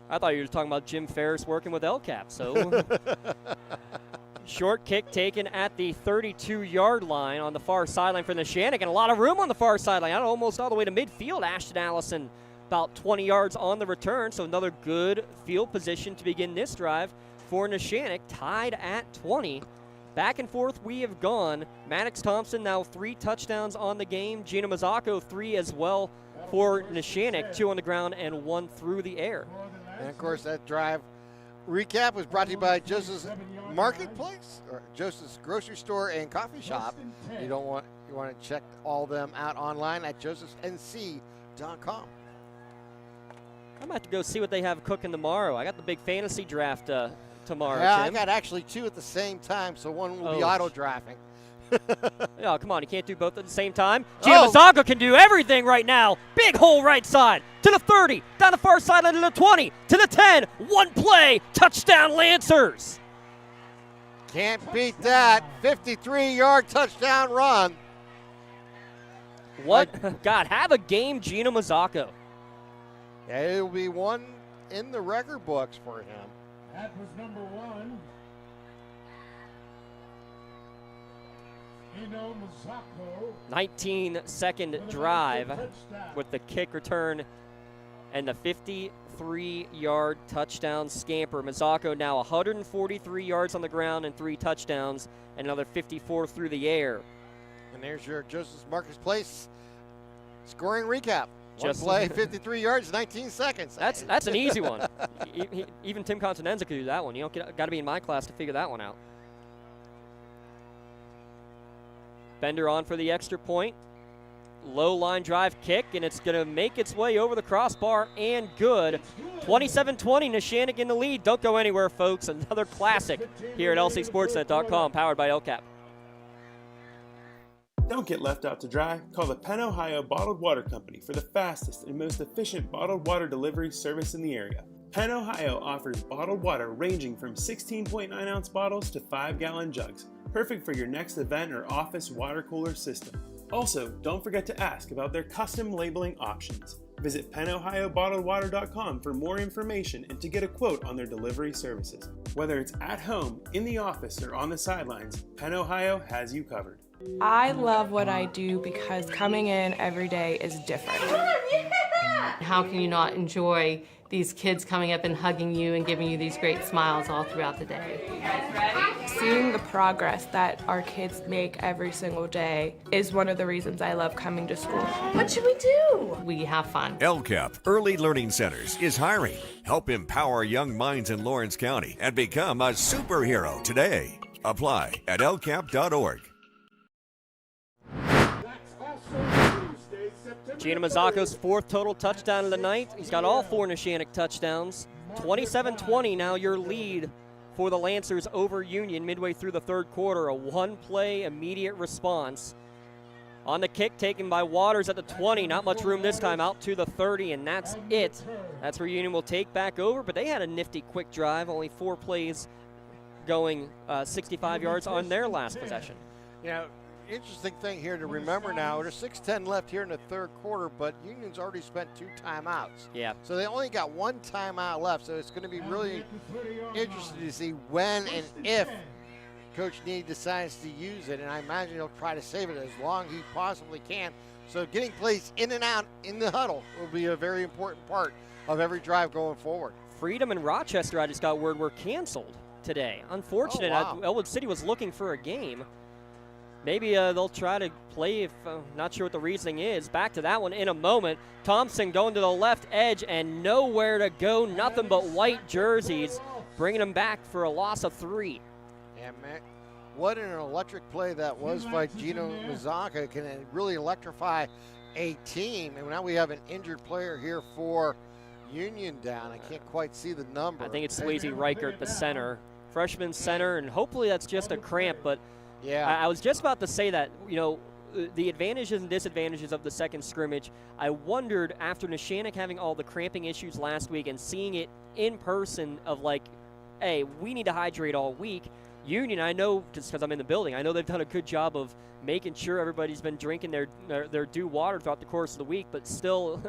I thought you were talking about Jim Ferris working with LCAP. So short kick taken at the 32-yard line on the far sideline for Neshannock, and a lot of room on the far sideline, almost all the way to midfield. Ashton Allison about 20 yards on the return, so another good field position to begin this drive for Neshannock, tied at 20. Back and forth we have gone. Maddox Thompson now 3 touchdowns on the game. Gino Mazzocco 3 as well for Neshannock, 2 on the ground and 1 through the air. And, of course, that drive recap was brought to you by Joseph's Marketplace or Joseph's Grocery Store and Coffee Shop. You want to check all them out online at josephsnc.com. I'm about to go see what they have cooking tomorrow. I got the big fantasy draft tomorrow. Yeah, Tim. I got actually 2 at the same time, so one will be auto drafting. Oh, come on. You can't do both at the same time. Gina Mazzaga can do everything right now. Big hole right side. To the 30. Down the far sideline to the 20. To the 10. One play. Touchdown Lancers. Can't beat that. 53-yard touchdown run. What? God, have a game, Gina Mazzaga. Yeah, it'll be one in the record books for him. That was number 1. 19-second drive with the kick return and the 53-yard touchdown scamper. Mazzacco now 143 yards on the ground and 3 touchdowns, and another 54 through the air. And there's your Joseph's Marketplace scoring recap. One play, 53 yards, 19 seconds. That's an easy one. Even Tim Continenza could do that one. You don't got to be in my class to figure that one out. Bender on for the extra point. Low line drive kick, and it's going to make its way over the crossbar and good. 27-20, Neshannock in the lead. Don't go anywhere, folks. Another classic here at lcsportsnet.com, powered by LCAP. Don't get left out to dry. Call the Penn Ohio Bottled Water Company for the fastest and most efficient bottled water delivery service in the area. Penn Ohio offers bottled water ranging from 16.9-ounce bottles to 5-gallon jugs, perfect for your next event or office water cooler system. Also, don't forget to ask about their custom labeling options. Visit PennOhioBottledWater.com for more information and to get a quote on their delivery services. Whether it's at home, in the office, or on the sidelines, Penn Ohio has you covered. I love what I do because coming in every day is different. How can you not enjoy these kids coming up and hugging you and giving you these great smiles all throughout the day? Seeing the progress that our kids make every single day is one of the reasons I love coming to school. What should we do? We have fun. LCAP Early Learning Centers is hiring. Help empower young minds in Lawrence County and become a superhero today. Apply at lcap.org. Gina Mazzacco's 4th total touchdown of the night. He's got all 4 Neshannock touchdowns. 27-20 now your lead for the Lancers over Union midway through the 3rd quarter. A one-play immediate response. On the kick taken by Waters at the 20. Not much room this time, out to the 30, and that's it. That's where Union will take back over, but they had a nifty quick drive. Only 4 plays going 65 yards on their last possession. You know, interesting thing here to remember now, there's 6:10 left here in the 3rd quarter, but Union's already spent 2 timeouts. Yeah. So they only got 1 timeout left, so it's going to be really interesting to see when and if Coach Need decides to use it, and I imagine he'll try to save it as long as he possibly can. So getting plays in and out in the huddle will be a very important part of every drive going forward. Freedom and Rochester, I just got word, were canceled today. Unfortunate. Oh, wow. Elwood City was looking for a game. Maybe they'll try to play if not sure what the reasoning is. Back to that one in a moment. Thompson going to the left edge and nowhere to go. Nothing but white jerseys, bringing them back for a loss of 3. And man, what an electric play that was by Gino Mazzacca. Can it really electrify a team? And now we have an injured player here for Union down. I can't quite see the number. I think it's Swayze Reichert, the center. Freshman center, and hopefully that's just a cramp, but yeah, I was just about to say that, you know, the advantages and disadvantages of the second scrimmage. I wondered after Neshannock having all the cramping issues last week and seeing it in person of like, hey, we need to hydrate all week. Union, I know, just because I'm in the building, I know they've done a good job of making sure everybody's been drinking their due water throughout the course of the week, but still,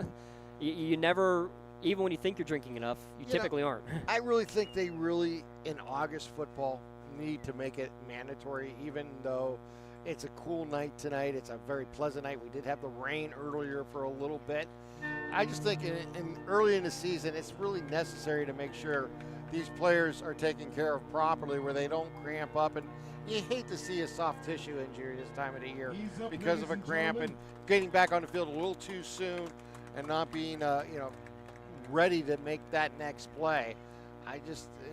you never, even when you think you're drinking enough, you typically aren't. I really think they really, in August football, need to make it mandatory, even though it's a cool night tonight. It's a very pleasant night. We did have the rain earlier for a little bit. I just think early in the season, it's really necessary to make sure these players are taken care of properly where they don't cramp up. And you hate to see a soft tissue injury this time of the year because of a cramp and getting back on the field a little too soon and not being ready to make that next play.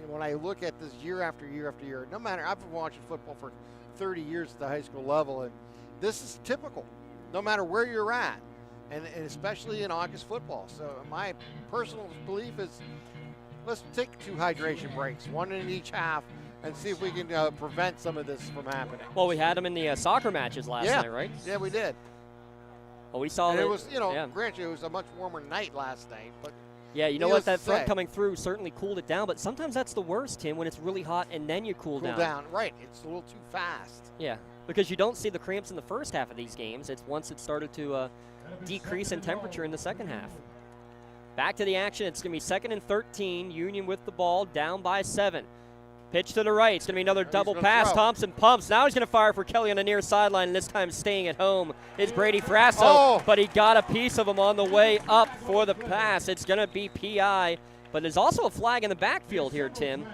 when I look at this year after year after year, no matter, I've been watching football for 30 years at the high school level, and this is typical, no matter where you're at, and especially in August football. So my personal belief is let's take 2 hydration breaks, 1 in each half, and see if we can prevent some of this from happening. Well, we had them in the soccer matches last night, right? Yeah, we did. Well, we saw and that. It was, granted, it was a much warmer night last night, but yeah, you know what? That front coming through certainly cooled it down, but sometimes that's the worst, Tim, when it's really hot and then you cool down. Right. It's a little too fast. Yeah, because you don't see the cramps in the first half of these games. It's once it started to decrease in temperature in the second half. Back to the action. It's going to be 2nd and 13. Union with the ball, down by 7. Pitch to the right. It's going to be another double pass. Thompson pumps. Now he's going to fire for Kelly on the near sideline, and this time staying at home is Brady Frasso. But he got a piece of him on the way up for the pass. It's going to be PI, but there's also a flag in the backfield here, Tim.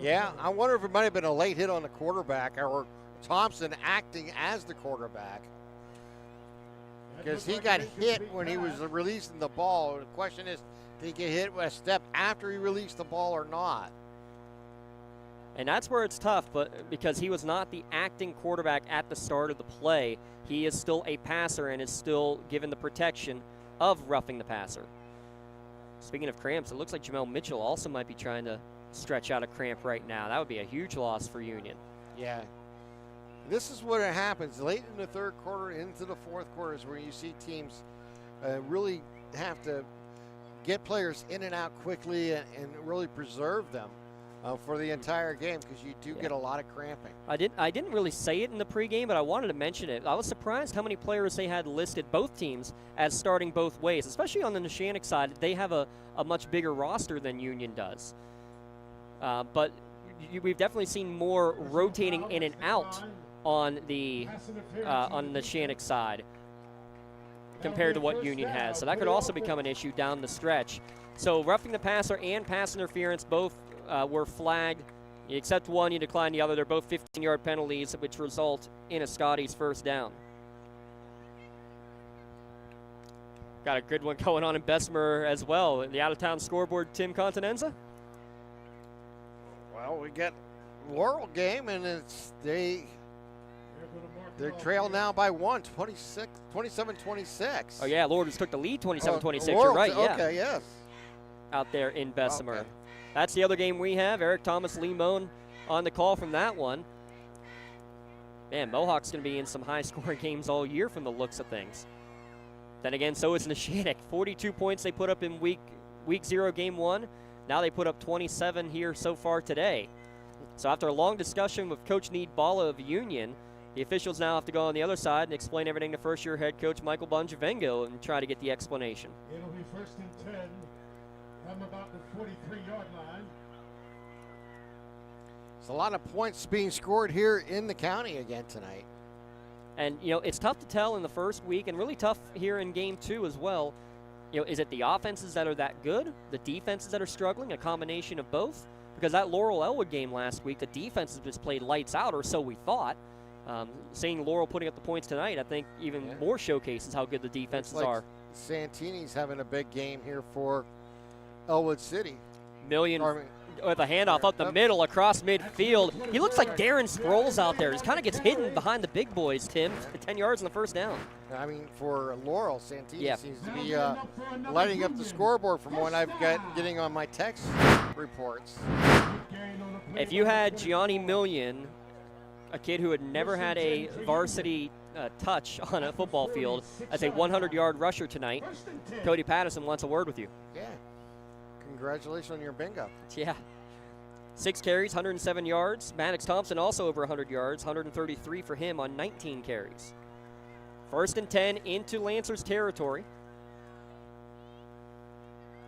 Yeah, I wonder if it might have been a late hit on the quarterback or Thompson acting as the quarterback, because he got hit when he was releasing the ball. The question is, did he get hit with a step after he released the ball or not? And that's where it's tough, but because he was not the acting quarterback at the start of the play, he is still a passer and is still given the protection of roughing the passer. Speaking of cramps, it looks like Jamel Mitchell also might be trying to stretch out a cramp right now. That would be a huge loss for Union. Yeah. This is what happens late in the third quarter into the fourth quarter is where you see teams really have to get players in and out quickly and really preserve them for the entire game, because you do get a lot of cramping. I didn't really say it in the pregame, but I wanted to mention it. I was surprised how many players they had listed, both teams, as starting both ways, especially on the Neshannock side. They have a much bigger roster than Union does. But we've definitely seen more rotating in and out on the Neshannock side compared to what Union has. So that could also become an issue down the stretch. So roughing the passer and pass interference both were flagged. You accept one, you decline the other. They're both 15-yard penalties, which result in a Scotties first down. Got a good one going on in Bessemer as well. The out-of-town scoreboard, Tim Continenza? Well, we get Laurel game, and they're trailed now by 1, 27-26. Oh, yeah, Laurel just took the lead 27-26. You're right, yeah. Okay, yes. Out there in Bessemer. Okay. That's the other game we have. Eric Thomas, Lee Moan on the call from that one. Man, Mohawk's going to be in some high-scoring games all year from the looks of things. Then again, so is Neshannock. 42 points they put up in week 0, game 1. Now they put up 27 here so far today. So after a long discussion with Coach Need Bala of Union, the officials now have to go on the other side and explain everything to first-year head coach Michael Bonjavengo and try to get the explanation. It'll be 1st and 10 from about the 43-yard line. There's a lot of points being scored here in the county again tonight. And, it's tough to tell in the first week, and really tough here in game 2 as well. Is it the offenses that are that good, the defenses that are struggling, a combination of both? Because that Laurel-Elwood game last week, the defenses just played lights out, or so we thought. Seeing Laurel putting up the points tonight, I think even more showcases how good the defenses are. Santini's having a big game here for Elwood City. Million with a handoff up the middle across midfield. He looks like Darren Sproles out there. He kind of gets hidden behind the big boys, Tim. 10 yards on the first down. I mean, for Laurel, Santini seems to be lighting up the scoreboard from what I've got getting on my text reports. If you had Gianni Million, a kid who had never had a varsity touch on a football field, as a 100-yard rusher tonight, Cody Patterson wants a word with you. Yeah. Congratulations on your bingo. Yeah. 6 carries, 107 yards. Maddox Thompson also over 100 yards, 133 for him on 19 carries. 1st and 10 into Lancers territory.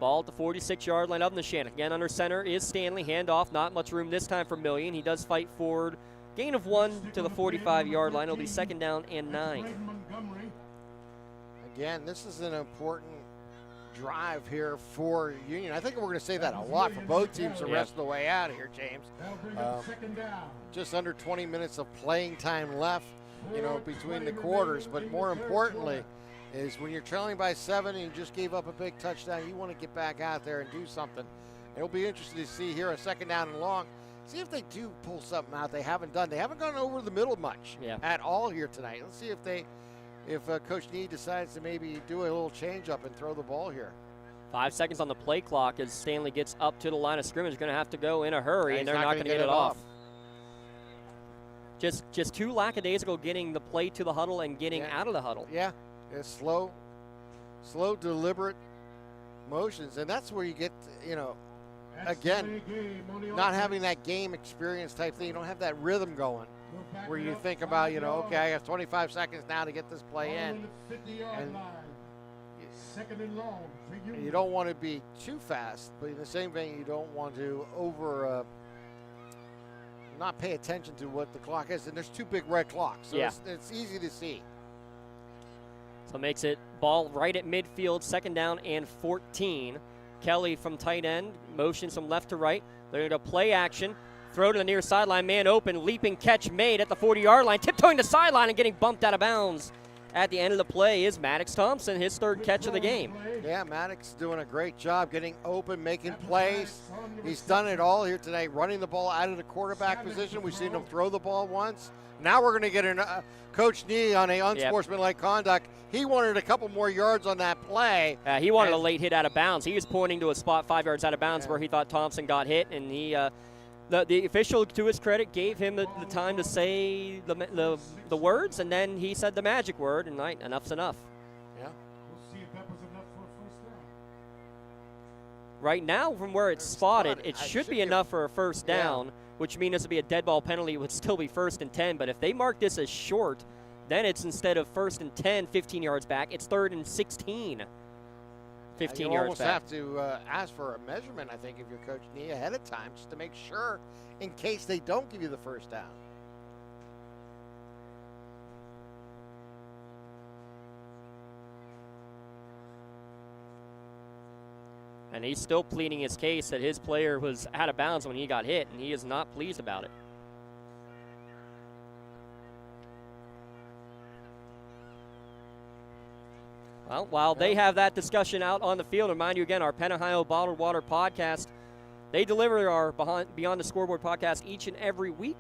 Ball at the 46-yard line of Neshannock. Again, under center is Stanley. Handoff, not much room this time for Million. He does fight forward. Gain of 1 to the 45-yard line. It'll be 2nd down and 9. Again, this is an important drive here for Union. I think we're going to say that a lot for both teams the rest of the way out here, James. Just under 20 minutes of playing time left, between the quarters. But more importantly is when you're trailing by 7 and you just gave up a big touchdown, you want to get back out there and do something It'll be interesting to see here a second down and long. See if they do pull something out they haven't done. They haven't gone over the middle much at all here tonight. Let's see if Coach Nee decides to maybe do a little change up and throw the ball here. 5 seconds on the play clock as Stanley gets up to the line of scrimmage. Going to have to go in a hurry, and they're not going to get it off. Just too lackadaisical getting the play to the huddle and getting out of the huddle. Yeah, it's slow, deliberate motions, and that's where you get, again, not having that game experience type thing. You don't have that rhythm going where you think about, okay, I have 25 seconds now to get this play in. And you don't want to be too fast, but in the same vein, you don't want to not pay attention to what the clock is. And there's two big red clocks, so it's easy to see. So it makes it ball right at midfield, second down and 14. Kelly from tight end, motions from left to right. They're going to play action, throw to the near sideline, man open, leaping catch made at the 40-yard line, tiptoeing the sideline and getting bumped out of bounds. At the end of the play is Maddox Thompson, his third catch of the game. Yeah, Maddox doing a great job getting open, making plays. He's done it all here today, running the ball out of the quarterback position. We've seen him throw the ball once. Now we're going to get Coach Nee on a unsportsmanlike conduct. He wanted a couple more yards on that play. He wanted a late hit out of bounds. He was pointing to a spot 5 yards out of bounds where he thought Thompson got hit, and he the official, to his credit, gave him the time to say the words, and then he said the magic word, and enough's enough. Yeah. We'll see if that was enough for a first down. Right now, from where it's spotted, it should be enough for a first down, which means this would be a dead ball penalty. It would still be 1st and 10, but if they mark this as short, then it's instead of 1st and 10, 15 yards back, it's 3rd and 16. 15 yards back. You almost have to ask for a measurement, I think, if you're Coach Nee ahead of time, just to make sure in case they don't give you the first down. And he's still pleading his case that his player was out of bounds when he got hit, and he is not pleased about it. Well, while they have that discussion out on the field, remind you again, our Penn Ohio Bottled Water podcast, they deliver our Beyond the Scoreboard podcast each and every week.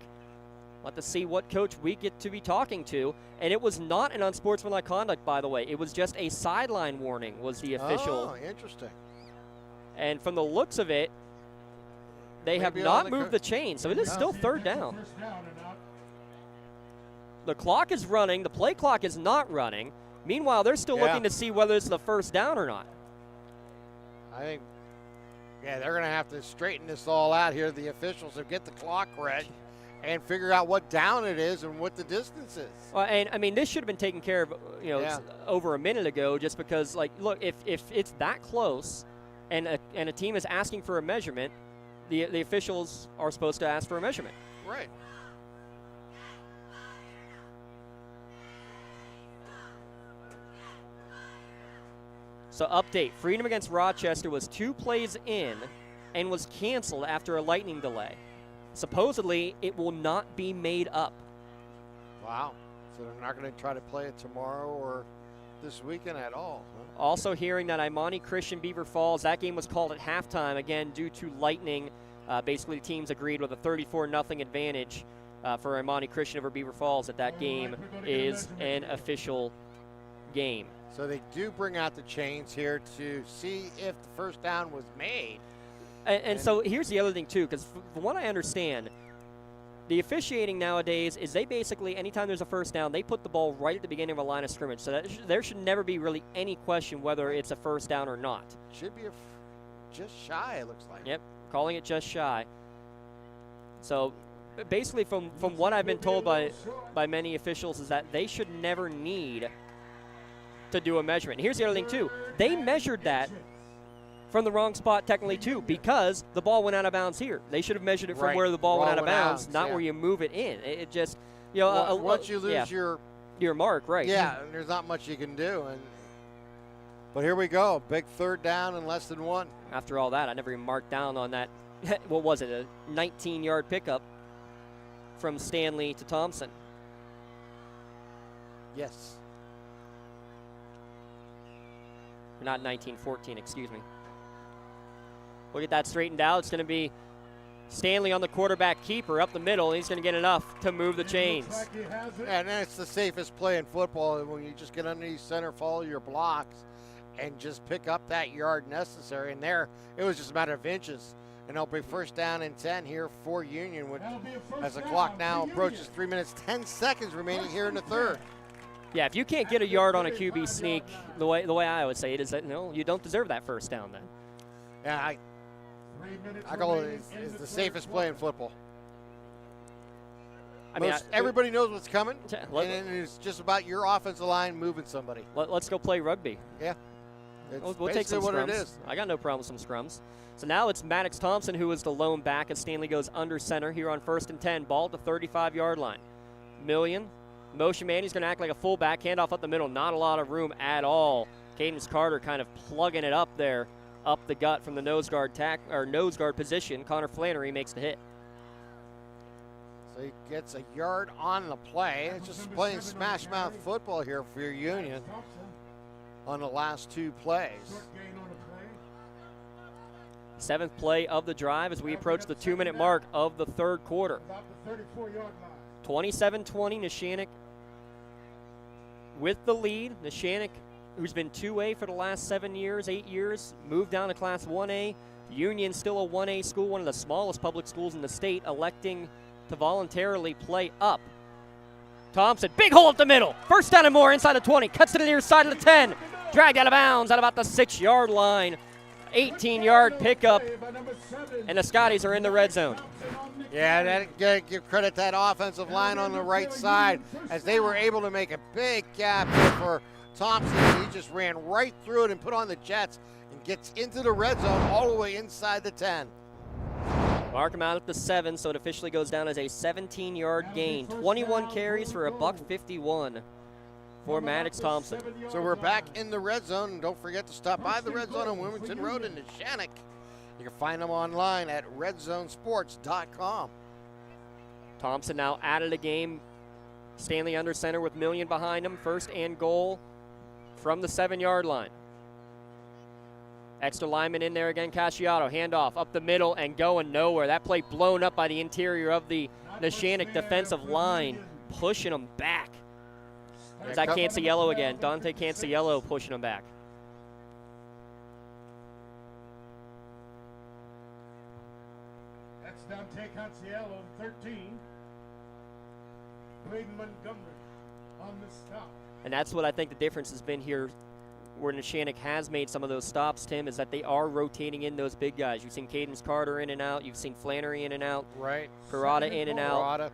Let us see what coach we get to be talking to. And it was not an unsportsmanlike conduct, by the way. It was just a sideline warning was the official. Oh, interesting. And from the looks of it, they have not moved the chain, so it is still 3rd down. The clock is running. The play clock is not running. Meanwhile, they're still looking to see whether it's the first down or not. I think, they're going to have to straighten this all out here, the officials, and get the clock read and figure out what down it is and what the distance is. Well, and, I mean, this should have been taken care of, over a minute ago, just because, look, if it's that close and a team is asking for a measurement, the officials are supposed to ask for a measurement. Right. So update, Freedom against Rochester was 2 plays in and was canceled after a lightning delay. Supposedly, it will not be made up. Wow. So they're not going to try to play it tomorrow or this weekend at all. Huh? Also hearing that Imani Christian Beaver Falls, that game was called at halftime, again, due to lightning. Basically, the teams agreed with a 34-0 advantage for Imani Christian over Beaver Falls that game is an official game. So they do bring out the chains here to see if the first down was made. And so here's the other thing, too, because from what I understand, the officiating nowadays is they basically, anytime there's a first down, they put the ball right at the beginning of a line of scrimmage. So there should never be really any question whether it's a first down or not. Should be just shy, it looks like. Yep, calling it just shy. So basically from what I've been told by many officials is that they should never need to do a measurement. And here's the other thing, too. They measured that from the wrong spot technically, too, because the ball went out of bounds here. They should have measured it from where the ball went out of bounds, not where you move it in. It just, once you lose your mark, right. Yeah, and there's not much you can do. But here we go. Big 3rd down and less than 1. After all that, I never even marked down on that, what was it, a 19-yard pickup from Stanley to Thompson. Yes. Not 19-14, excuse me. We'll get that straightened out. It's going to be Stanley on the quarterback keeper up the middle. He's going to get enough to move the chains. And that's the safest play in football, when you just get underneath center, follow your blocks, and just pick up that yard necessary. And there, it was just a matter of inches. And it'll be first down and 10 here for Union, as the clock now approaches 3 minutes, 10 seconds remaining here in the third. Yeah, if you can't get a yard on a QB sneak, the way I would say it is that, no, you don't deserve that first down then. Yeah, I call it is the safest play in football. I mean, everybody knows what's coming, and it's just about your offensive line moving somebody. Let's go play rugby. Yeah. We'll take some what scrums. it is. I got no problem with some scrums. So now it's Maddox Thompson who is the lone back as Stanley goes under center here on 1st and 10. Ball at the 35-yard line. Million. Motion man. He's going to act like a fullback. Handoff up the middle. Not a lot of room at all. Cadence Carter kind of plugging it up there, up the gut from the nose guard position. Connor Flannery makes the hit. So he gets a yard on the play. It's just playing smash mouth football here for your Union on the last two plays. 7th play of the drive as we approach the 2-minute mark of the third quarter. 27-20, Neshannock with the lead. Neshannock, who's been 2A for the last 8 years, moved down to Class 1A. Union still a 1A school, one of the smallest public schools in the state, electing to voluntarily play up. Thompson, big hole up the middle. First down and more inside the 20. Cuts to the near side of the 10. Dragged out of bounds at about the 6-yard line. 18-yard pickup, and the Scotties are in the red zone. Yeah, give credit to that offensive line on the right side, as they were able to make a big gap here for Thompson. He just ran right through it and put on the Jets and gets into the red zone all the way inside the 10. Mark him out at the 7, so it officially goes down as a 17-yard gain. 21 carries for $151 for Maddox Thompson. So we're back in the red zone. And don't forget to stop by the red zone on Wilmington Road in Neshannock. You can find them online at redzonesports.com. Thompson now out of the game. Stanley under center with Million behind him. 1st and goal from the 7-yard line. Extra lineman in there again, Casciato. Handoff up the middle and going nowhere. That play blown up by the interior of the Neshannock defensive line, pushing them back. Is that Canciello again? Dante Canciello pushing him back. That's Dante Canciello, 13. Braden Montgomery on the stop. And that's what I think the difference has been here, where Neshannock has made some of those stops, Tim, is that they are rotating in those big guys. You've seen Cadence Carter in and out. You've seen Flannery in and out. Right. Parada in and out.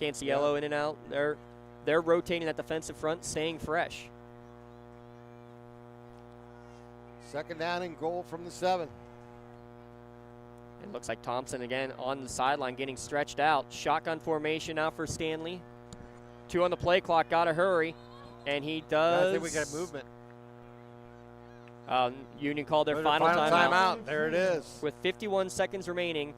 Canciello in and out. They're rotating that defensive front, staying fresh. 2nd down and goal from the 7. It looks like Thompson again on the sideline getting stretched out. Shotgun formation now for Stanley. 2 on the play clock, gotta hurry. And he does. I think we got movement. Union called their final timeout. There it is. With 51 seconds remaining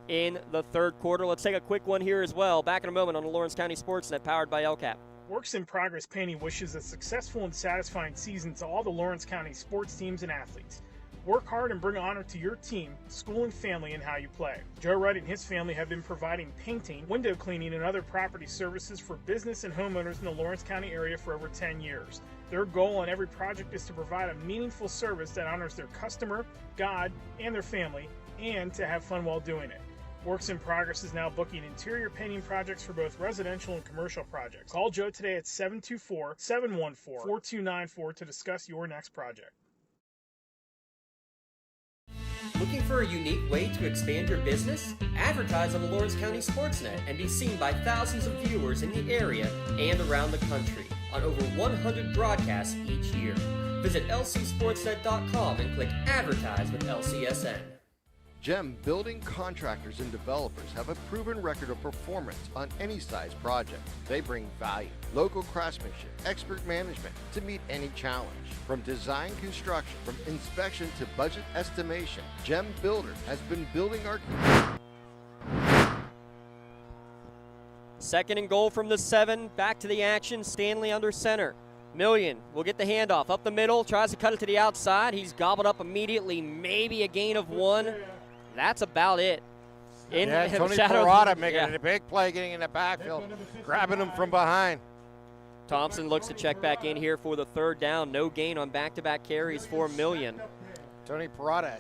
in the third quarter. Let's take a quick one here as well. Back in a moment on the Lawrence County SportsNet, powered by LCAP. Works in Progress Painting wishes a successful and satisfying season to all the Lawrence County sports teams and athletes. Work hard and bring honor to your team, school, and family in how you play. Joe Wright and his family have been providing painting, window cleaning, and other property services for business and homeowners in the Lawrence County area for over 10 years. Their goal on every project is to provide a meaningful service that honors their customer, God, and their family, and to have fun while doing it. Works in Progress is now booking interior painting projects for both residential and commercial projects. Call Joe today at 724-714-4294 to discuss your next project. Looking for a unique way to expand your business? Advertise on the Lawrence County SportsNet and be seen by thousands of viewers in the area and around the country on over 100 broadcasts each year. Visit lcsportsnet.com and click Advertise with LCSN. GEM building contractors and developers have a proven record of performance on any size project. They bring value, local craftsmanship, expert management to meet any challenge. From design construction, from inspection to budget estimation, GEM Builder has been building our community. 2nd and goal from the 7. Back to the action. Stanley under center. Million will get the handoff up the middle, tries to cut it to the outside. He's gobbled up immediately, maybe a gain of 1. That's about it. Tony Parada making a big play, getting in the backfield, grabbing him from behind. Thompson looks to check back in here for the 3rd down. No gain on back-to-back carries for Million. Tony Parada,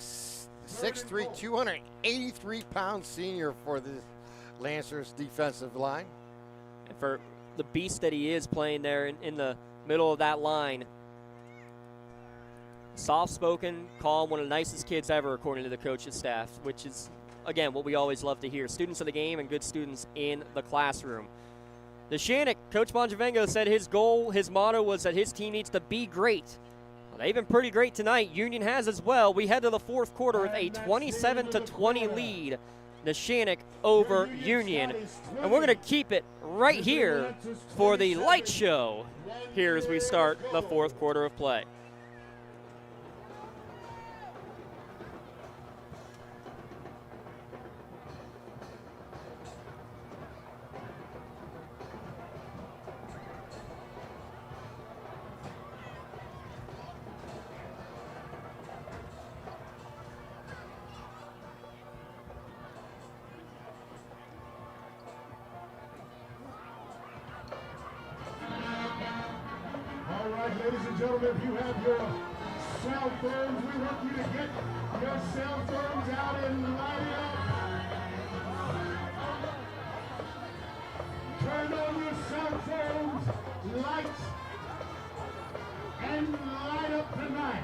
6'3", 283-pound senior for the Lancers defensive line. And for the beast that he is playing there in the middle of that line. Soft-spoken, calm, one of the nicest kids ever, according to the coach's staff, which is, again, what we always love to hear. Students of the game and good students in the classroom. Neshannock, Coach Bonjavengo said his goal, his motto was that his team needs to be great. Well, they've been pretty great tonight. Union has as well. We head to the 4th quarter with a 27-20 lead. Neshannock over Union. And we're going to keep it right here for the light show here as we start the 4th quarter of play. Ladies and gentlemen, if you have your cell phones, we want you to get your cell phones out and light it up. Turn on your cell phones, lights, and light up tonight.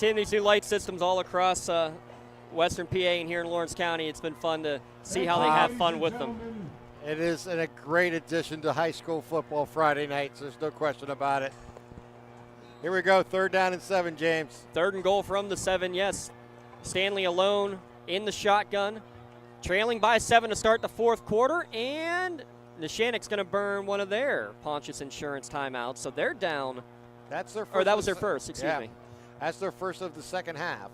These new light systems all across Western PA and here in Lawrence County. It's been fun to see how they have fun with them. It is a great addition to high school football Friday nights. There's no question about it. Here we go, 3rd down and 7, James. 3rd and goal from the 7, yes. Stanley alone in the shotgun, trailing by 7 to start the 4th quarter, and Neshannock's going to burn one of their Pontius Insurance timeouts, so they're down. That's their first. Or that was their first, excuse me. That's their first of the 2nd half.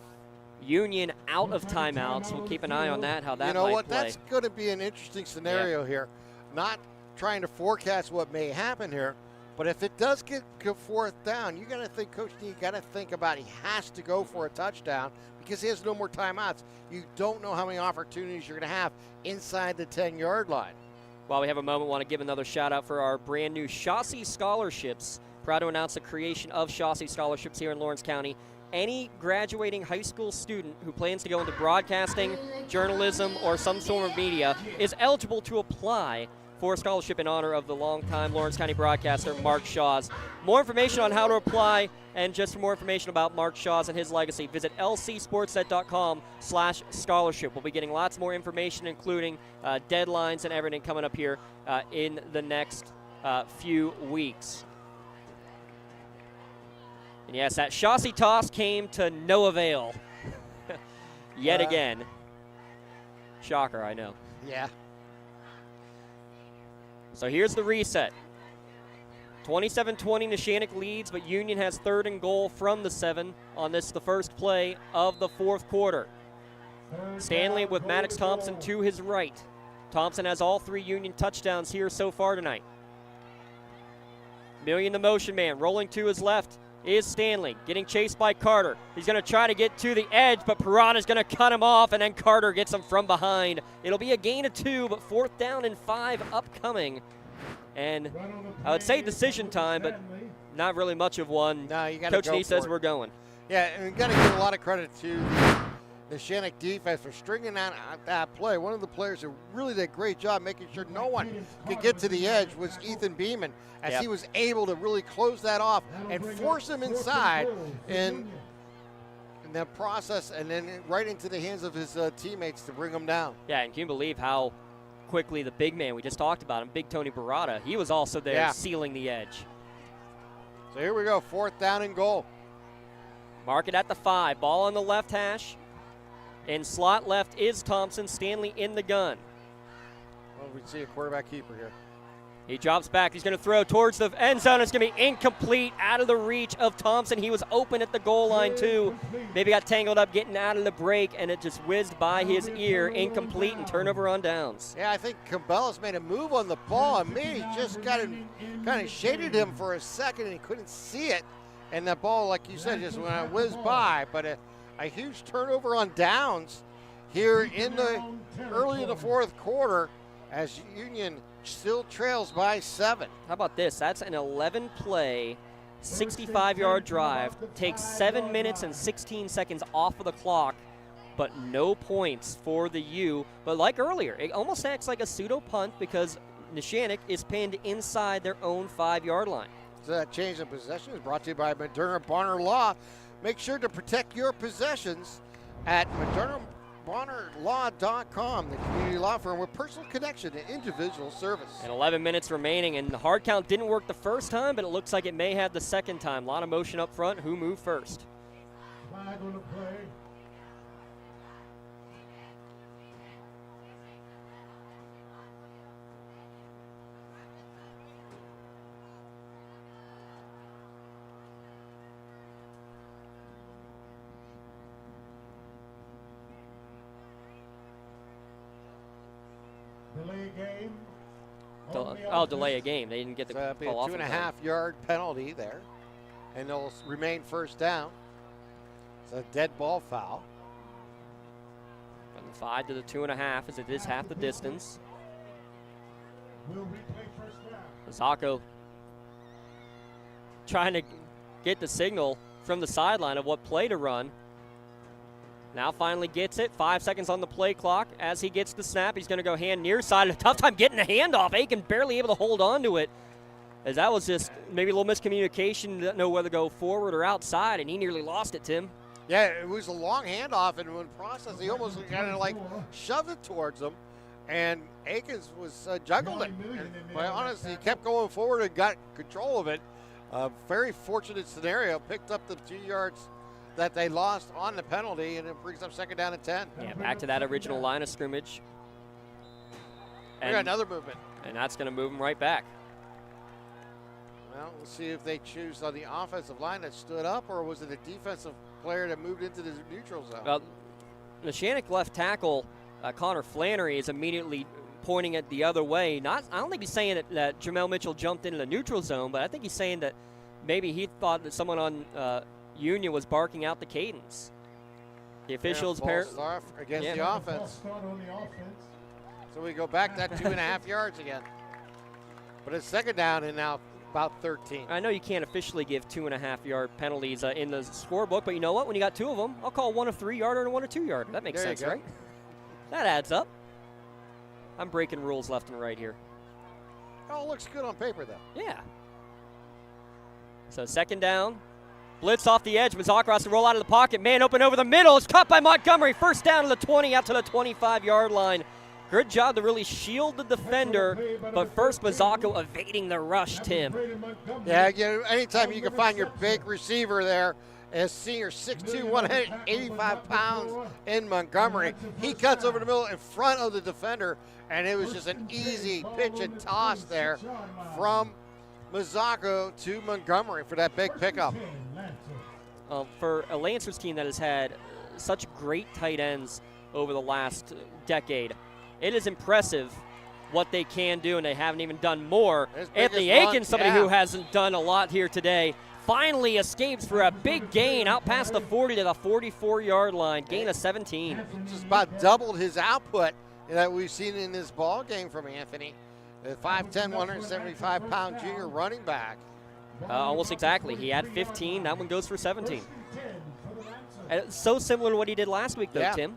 Union out of timeouts. We'll keep an eye on that, how that might play. You know what? That's going to be an interesting scenario here. Not trying to forecast what may happen here, but if it does get 4th down, you got to think, Coach D, you got to think about he has to go for a touchdown because he has no more timeouts. You don't know how many opportunities you're going to have inside the 10-yard line. While we have a moment, I want to give another shout-out for our brand-new Chaussee Scholarships. Proud to announce the creation of Chaussee Scholarships here in Lawrence County. Any graduating high school student who plans to go into broadcasting, journalism, or some sort of media is eligible to apply for a scholarship in honor of the longtime Lawrence County broadcaster, Mark Shaws. More information on how to apply and just for more information about Mark Shaws and his legacy, visit lcsportsnet.com/scholarship. We'll be getting lots more information, including deadlines and everything coming up here in the next few weeks. And yes, that Chaussee toss came to no avail yet again. Shocker, I know. Yeah. So here's the reset. 27-20, Neshannock leads, but Union has 3rd and goal from the 7 on this, the first play of the 4th quarter. Stanley with Maddox Thompson to his right. Thompson has all 3 Union touchdowns here so far tonight. Million the motion man, rolling to his left is Stanley, getting chased by Carter. He's going to try to get to the edge, but Parada's going to cut him off, and then Carter gets him from behind. It'll be a gain of 2, but 4th down and 5 upcoming. And I would say decision time, but not really much of one. No, you got to Coach D says we're going. Yeah, and we got to give a lot of credit to the Neshannock defense for stringing that play. One of the players who really did a great job making sure no one could get to the edge was Ethan Beeman, as he was able to really close that off and force him inside. And and then process, and then right into the hands of his teammates to bring them down. Yeah, and can you believe how quickly the big man we just talked about him, Big Tony Barada, he was also there sealing the edge. So here we go, 4th down and goal. Mark it at the 5. Ball on the left hash. In slot left is Thompson. Stanley in the gun. Well, we see a quarterback keeper here. He drops back. He's going to throw towards the end zone. It's going to be incomplete, out of the reach of Thompson. He was open at the goal line, too. Maybe got tangled up getting out of the break, and it just whizzed by his ear. Incomplete and turnover on downs. Yeah, I think Cabela's made a move on the ball, and maybe just kind of shaded him for a second, and he couldn't see it. And that ball, like you said, just whizzed by. But a huge turnover on downs here early in the 4th quarter as Union still trails by 7. How about this? That's an 11-play, 65-yard drive. Takes 7 minutes and 16 seconds off of the clock, but no points for the U. But like earlier, it almost acts like a pseudo punt because Neshannock is pinned inside their own 5-yard line. So that change of possession is brought to you by Moderna Bonner Law. Make sure to protect your possessions at ModernaBonnerLaw.com, the community law firm with personal connection and individual service. And 11 minutes remaining, and the hard count didn't work the first time, but it looks like it may have the second time. A lot of motion up front. Who moved first? Flag on the play. Delay game. Delay a game. They didn't get the call off. 2.5-yard penalty there, and they'll remain first down. It's a dead ball foul. From the 5 to the 2.5, as it is half the distance. Will replay first down. Zacco trying to get the signal from the sideline of what play to run. Now finally gets it. 5 seconds on the play clock. As he gets the snap, he's going to go hand near side. A tough time getting the handoff. Aiken barely able to hold on to it. As that was just maybe a little miscommunication. Didn't know whether to go forward or outside, and he nearly lost it, Tim. Yeah, it was a long handoff, and when processed, he almost kind of like shoved it towards him. And Aikens was juggled it. And quite honestly, he kept going forward and got control of it. Very fortunate scenario. Picked up the 2 yards that they lost on the penalty, and it brings up second down and 10. Yeah, back to that original line of scrimmage. We got another movement. And that's going to move them right back. Well, we'll see if they choose on the offensive line that stood up, or was it a defensive player that moved into the neutral zone? Well, Neshannock left tackle Connor Flannery is immediately pointing it the other way. I don't think he's saying that Jamel Mitchell jumped into the neutral zone, but I think he's saying that maybe he thought that someone on Union was barking out the cadence. The officials apparently against the offense. So we go back that 2.5 yards again. But it's second down and now about 13. I know you can't officially give 2.5-yard penalties in the scorebook, but you know what? When you got 2 of them, I'll call one a 3-yarder and one a 2-yarder. That makes sense, right? That adds up. I'm breaking rules left and right here. Oh, it looks good on paper, though. Yeah. So second down. Blitz off the edge. Zacco has to roll out of the pocket. Man open over the middle. It's caught by Montgomery. First down to the 20, out to the 25-yard line. Good job to really shield the defender. But first, Zacco evading the rush, Tim. Yeah, anytime you can find your big receiver there, as senior 6'2", 185 pounds in Montgomery. He cuts over the middle in front of the defender, and it was just an easy pitch and toss there from Zacco to Montgomery for that big pickup. For a Lancers team that has had such great tight ends over the last decade, it is impressive what they can do, and they haven't even done more. Anthony Aiken, somebody who hasn't done a lot here today, finally escapes for a big gain out past the 40 to the 44-yard line, gain of 17. Just about doubled his output that we've seen in this ball game from Anthony. The 5'10", 175-pound junior running back. Almost exactly. He had 15. That one goes for 17. So similar to what he did last week, though, Tim.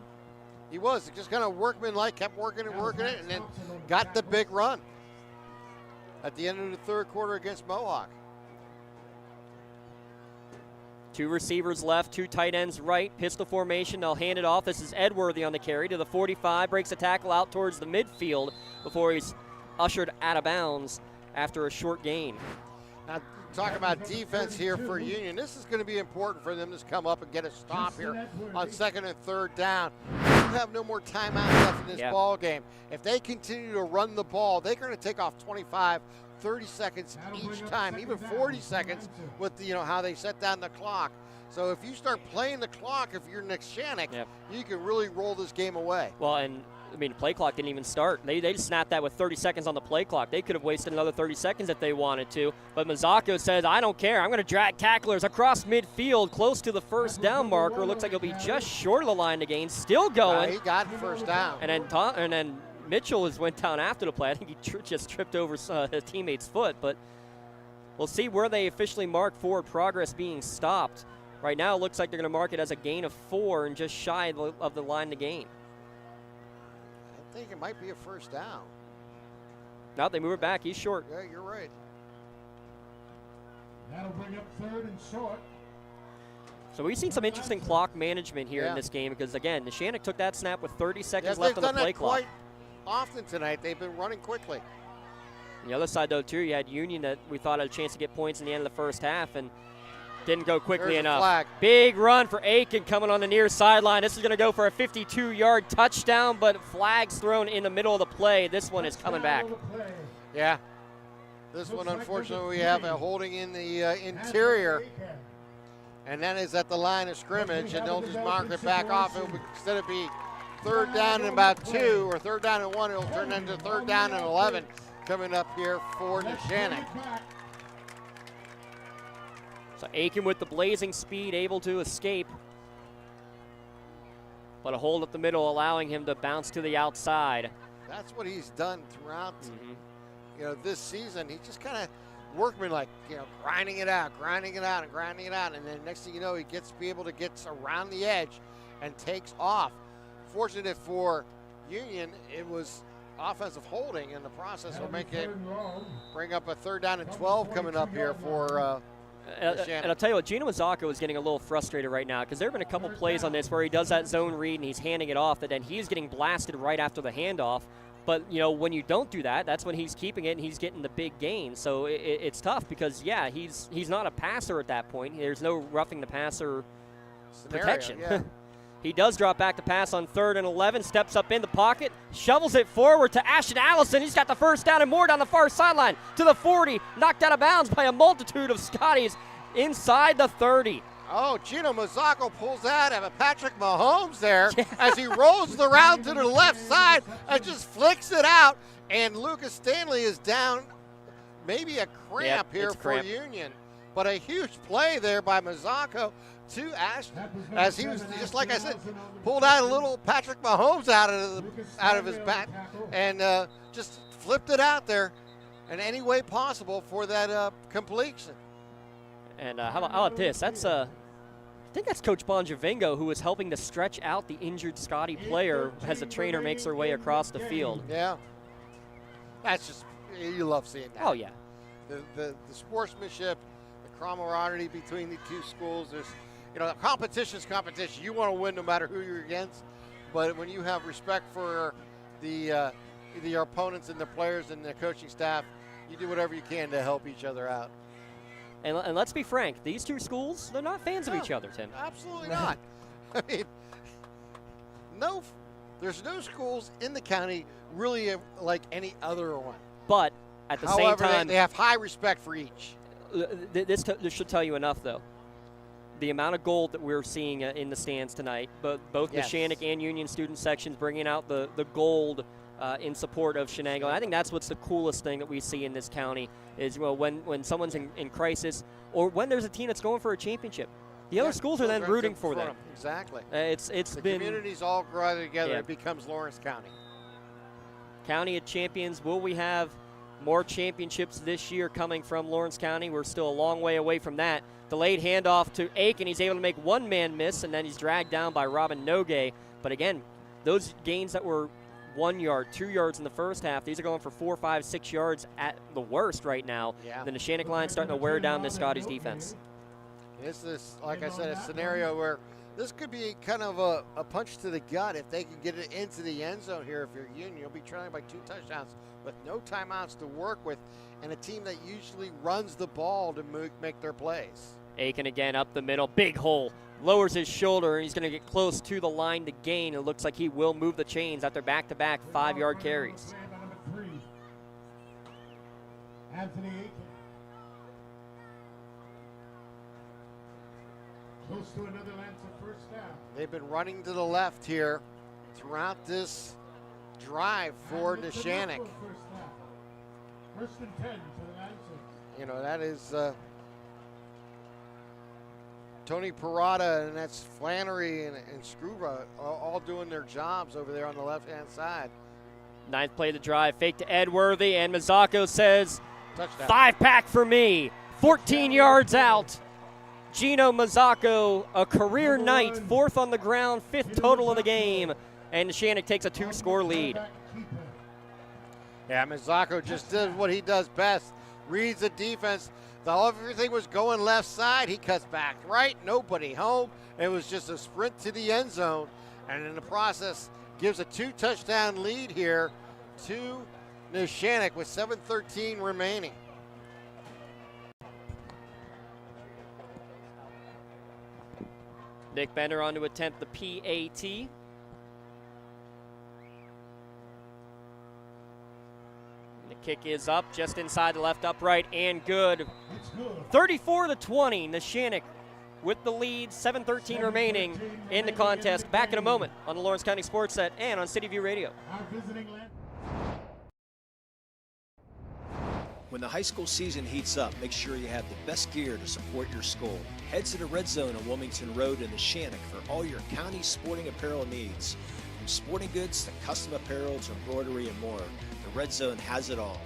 He was just kind of workmanlike, kept working it, and then got the big run at the end of the third quarter against Mohawk. 2 receivers left, 2 tight ends right, pistol formation. They'll hand it off. This is Edworthy on the carry to the 45, breaks a tackle out towards the midfield before he's ushered out of bounds after a short gain. Now, talking about defense here for Union, this is going to be important for them to come up and get a stop here on 2nd and 3rd down. You have no more timeouts left in this ball game. If they continue to run the ball, they're going to take off 25, 30 seconds each time, even 40 seconds with how they set down the clock. So if you start playing the clock, if you're Neshannock, you can really roll this game away. Well, and the play clock didn't even start. They just snapped that with 30 seconds on the play clock. They could have wasted another 30 seconds if they wanted to. But Mazzocco says, I don't care. I'm going to drag tacklers across midfield close to the first down marker. Looks like he'll be just short of the line to gain. Still going. He got first down. And then Mitchell went down after the play. I think he just tripped over his teammate's foot. But we'll see where they officially mark forward progress being stopped. Right now it looks like they're going to mark it as a gain of 4 and just shy of the line to gain. I think it might be a first down. No, they move it back. He's short. Yeah, you're right. That'll bring up 3rd and short. So we've seen some interesting clock management here in this game because, again, Neshannock took that snap with 30 seconds left on the play clock. Quite often tonight. They've been running quickly. On the other side, though, too, you had Union that we thought had a chance to get points in the end of the first half and didn't go quickly enough. Flag. Big run for Aiken coming on the near sideline. This is going to go for a 52-yard touchdown, but flags thrown in the middle of the play. This one is coming back. Yeah. This one, unfortunately, we have a holding in the interior. And that is at the line of scrimmage, and they'll just mark it back off. Instead of be 3rd down and about 2 or 3rd down and 1, it'll turn into 3rd down and 11 coming up here for Neshannock. So Aiken with the blazing speed, able to escape. But a hold up the middle, allowing him to bounce to the outside. That's what he's done throughout this season. He just kind of workman-like, grinding it out, and then next thing you know, he gets to be able to get around the edge and takes off. Fortunate for Union, it was offensive holding in the process. Will bring up a 3rd down and 12 coming up here for and I'll tell you what, Gino Mazzocco is getting a little frustrated right now because there have been a couple plays on this where he does that zone read and he's handing it off, and then he's getting blasted right after the handoff. But, when you don't do that, that's when he's keeping it and he's getting the big gain. So it's tough because, he's not a passer at that point. There's no roughing the passer protection. Yeah. He does drop back to pass on 3rd and 11, steps up in the pocket, shovels it forward to Ashton Allison. He's got the first down and more down the far sideline to the 40, knocked out of bounds by a multitude of Scotties inside the 30. Oh, Gino Mazzocco pulls out of a Patrick Mahomes there as he rolls the route to the left side and just flicks it out. And Lucas Stanley is down maybe a cramp here for Union. But a huge play there by Mazzocco to Ashton, as he was, just like I said, pulled out a little Patrick Mahomes out of his back and just flipped it out there in any way possible for that completion. And how about this? That's I think that's Coach Bonjavingo who is helping to stretch out the injured Scotty player as the trainer makes her way across the field. Yeah, that's just, you love seeing that. Oh yeah, the sportsmanship, the camaraderie between the two schools. There's, competition's competition. You want to win no matter who you're against. But when you have respect for the your opponents and the players and the coaching staff, you do whatever you can to help each other out. And let's be frank, these two schools, they're not fans of each other, Tim. Absolutely not. I mean, there's no schools in the county really like any other one. But at the same time, they have high respect for each. This should tell you enough, though. The amount of gold that we're seeing in the stands tonight, both Neshannock and Union student sections bringing out the gold in support of Shenango. I think that's what's the coolest thing that we see in this county is when someone's in crisis or when there's a team that's going for a championship. The other schools are then rooting for them. Exactly. It's the been communities all grow together. It becomes Lawrence County. County of Champions. Will we have more championships this year coming from Lawrence County? We're still a long way away from that. Delayed handoff to Aiken. He's able to make one man miss, and then he's dragged down by Robin Nogue. But again, those gains that were 1 yard, 2 yards in the first half, these are going for 4, 5, 6 yards at the worst right now. The Neshannock line starting to wear down the Scotties defense. This is, like I said, a scenario where this could be kind of a punch to the gut if they can get it into the end zone here. If you're Union, you'll be trailing by 2 touchdowns with no timeouts to work with, and a team that usually runs the ball to make their plays. Aiken again up the middle, big hole, lowers his shoulder, and he's going to get close to the line to gain. It looks like he will move the chains after back-to-back 5-yard carries. Number 3, Anthony Aiken. Close to another Lancer first down. They've been running to the left here throughout this drive for Neshannock. First and 10 to the Lancers. You know, that is Tony Parada, and that's Flannery and Scruba all doing their jobs over there on the left-hand side. 9th play of the drive, fake to Edworthy, and Mazzocco says, touchdown. 5-pack for me, 14 yards out. Gino Mazzocco, a career night, 4th on the ground, 5th total in the game, and Neshannock takes a 2-score lead. Yeah, Mazzocco just did what he does best, reads the defense. Everything was going left side, he cuts back right, nobody home. It was just a sprint to the end zone, and in the process gives a 2-touchdown lead here to Neshannock with 7:13 remaining. Nick Bender on to attempt the PAT. The kick is up just inside the left upright and good. 34-20, Neshannock with the lead, 7:13 remaining in the contest. Back in a moment on the Lawrence County SportsNet and on City View Radio. When the high school season heats up, make sure you have the best gear to support your school. Head to the Red Zone on Wilmington Road in Neshannock for all your county sporting apparel needs. From sporting goods to custom apparel to embroidery and more, the Red Zone has it all.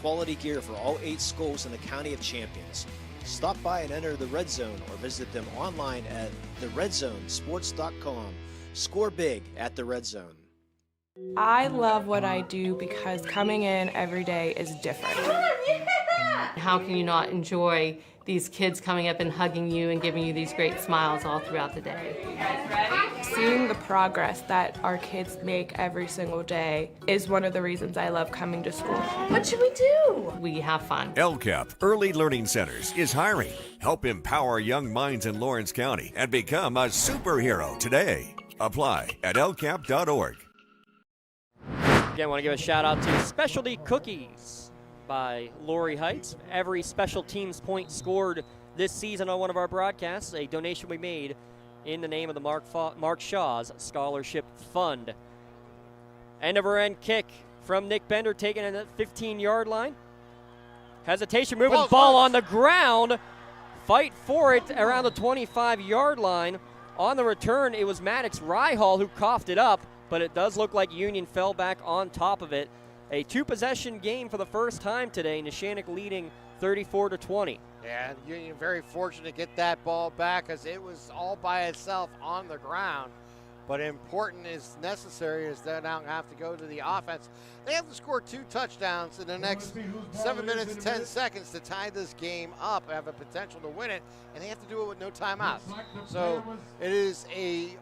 Quality gear for all 8 schools in the County of Champions. Stop by and enter the Red Zone or visit them online at theredzonesports.com. Score big at the Red Zone. I love what I do because coming in every day is different. How can you not enjoy these kids coming up and hugging you and giving you these great smiles all throughout the day? You guys ready? Seeing the progress that our kids make every single day is one of the reasons I love coming to school. What should we do? We have fun. LCAP Early Learning Centers is hiring. Help empower young minds in Lawrence County and become a superhero today. Apply at lcap.org. Again, I want to give a shout out to Specialty Cookies by Lori Heights. Every special teams point scored this season on one of our broadcasts, a donation we made in the name of the Mark Shaw's Scholarship Fund. End over end kick from Nick Bender, taken at the 15-yard line. Hesitation, moving ball on the ground. Fight for it around the 25-yard line. On the return, it was Maddox Ryhall who coughed it up, but it does look like Union fell back on top of it. A 2-possession game for the first time today. Neshannock leading 34-20. Yeah, Union very fortunate to get that ball back as it was all by itself on the ground. But important is necessary is they now have to go to the offense. They have to score 2 touchdowns in the next 7 minutes, 10 seconds to tie this game up, have a potential to win it, and they have to do it with no timeouts. So it is a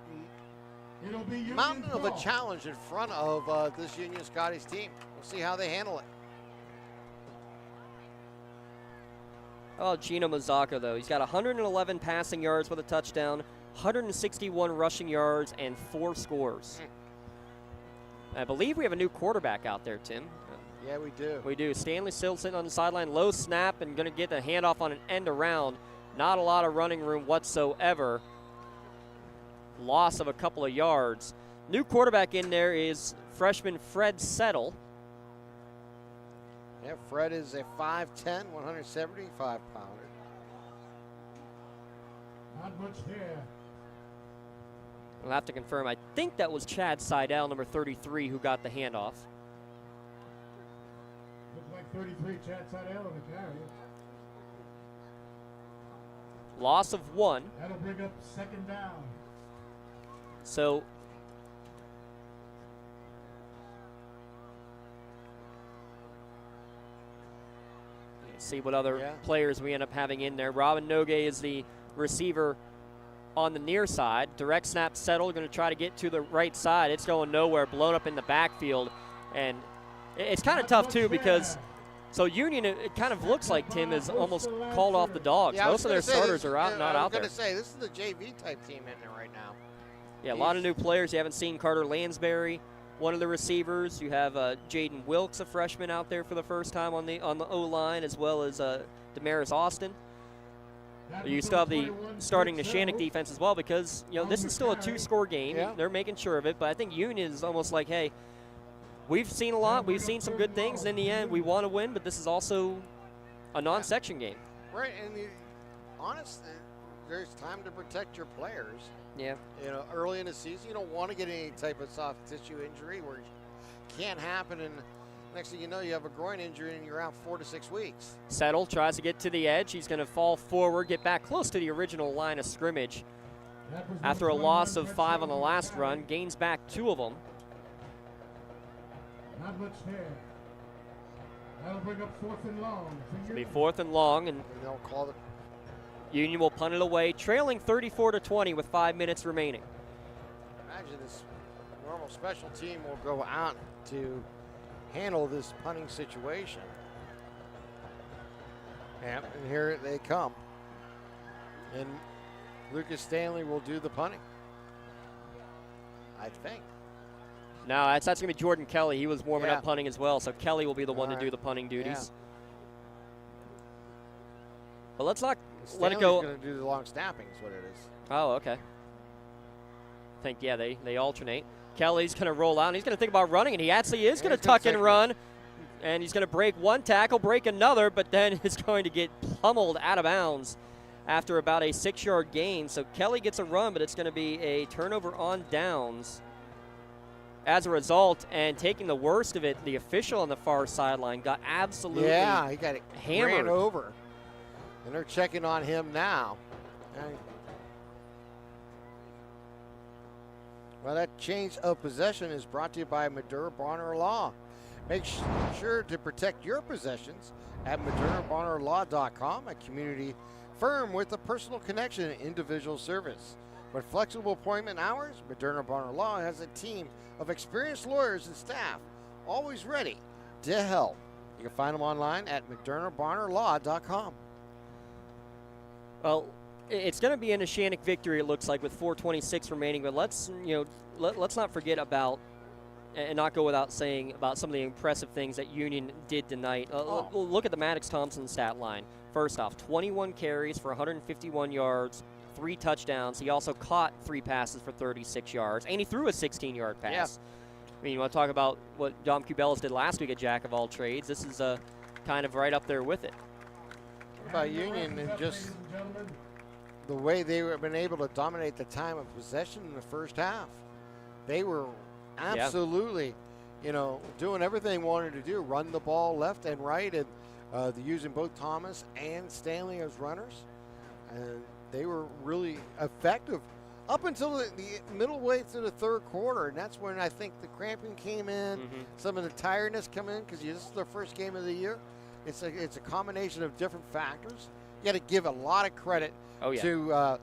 mountain of a challenge in front of this Union Scotties team. We'll see how they handle it. Oh, Gino Mazzocco, though. He's got 111 passing yards with a touchdown, 161 rushing yards, and 4 scores. I believe we have a new quarterback out there, Tim. Yeah, we do. We do. Stanley still sitting on the sideline, low snap, and going to get the handoff on an end around. Not a lot of running room whatsoever. Loss of a couple of yards. New quarterback in there is freshman Fred Settle. Yeah, Fred is a 5'10", 175-pounder. Not much there. We'll have to confirm. I think that was Chad Seidel, number 33, who got the handoff. Looks like 33, Chad Seidel on the carry. Loss of 1. That'll bring up 2nd down. So see what other players we end up having in there. Robin Nogue is the receiver on the near side. Direct snap settle, going to try to get to the right side. It's going nowhere, blown up in the backfield. And it's kind of tough, too, because so Union, it kind of looks like Tim is almost called off the dogs. Yeah, most of their starters are out, not out there. I was going to say, this is the JV type team in there right now. Yeah, a lot of new players. You haven't seen Carter Lansbury, one of the receivers. You have Jaden Wilkes, a freshman, out there for the first time on the O-line, as well as Damaris Austin. You still have the starting Neshannock defense as well, because this is still a 2-score game. Yeah. They're making sure of it, but I think Union is almost like, hey, we've seen a lot. We've seen some good things. In the end, we want to win, but this is also a non-section game. Right, and honestly, there's time to protect your players. Yeah. Early in the season, you don't want to get any type of soft tissue injury where it can't happen, and next thing you know, you have a groin injury and you're out 4 to 6 weeks. Settle tries to get to the edge. He's going to fall forward, get back close to the original line of scrimmage. After a loss of 5 on the last run, gains back 2 of them. Not much there. That'll bring up 4th and long. It'll be 4th and long, and they'll call it. Union will punt it away, trailing 34-20 with 5 minutes remaining. Imagine this normal special team will go out to handle this punting situation. And here they come. And Lucas Stanley will do the punting, I think. No, that's going to be Jordan Kelly. He was warming up punting as well, so Kelly will be the one to do the punting duties. But let's not let it go. Stanley's going to do the long snapping is what it is. Oh, okay. I think, they alternate. Kelly's going to roll out, and he's going to think about running, and he actually is going to tuck and run. And he's going to break one tackle, break another, but then is going to get pummeled out of bounds after about a 6-yard gain. So Kelly gets a run, but it's going to be a turnover on downs as a result. And taking the worst of it, the official on the far sideline got absolutely he got it hammered. Ran over. And they're checking on him now. Well, that change of possession is brought to you by Madura Bonner Law. Make sure to protect your possessions at MaduroBonnerLaw.com, a community firm with a personal connection and individual service. With flexible appointment hours, Madura Bonner Law has a team of experienced lawyers and staff always ready to help. You can find them online at MaduroBonnerLaw.com. Well, it's going to be a Neshannock victory, it looks like, with 4:26 remaining. But let's not forget about and not go without saying about some of the impressive things that Union did tonight. Look at the Maddox Thompson stat line. First off, 21 carries for 151 yards, 3 touchdowns. He also caught 3 passes for 36 yards, and he threw a 16-yard pass. Yeah. I mean, you want to talk about what Dom Cubelis did last week at Jack of all trades. This is kind of right up there with it. About Union and just the way they have been able to dominate the time of possession in the first half. They were absolutely, doing everything they wanted to do, run the ball left and right, and using both Thomas and Stanley as runners. And they were really effective up until the middle way through the third quarter, and that's when I think the cramping came in, some of the tiredness come in, because this is their first game of the year. It's a combination of different factors. You got to give a lot of credit to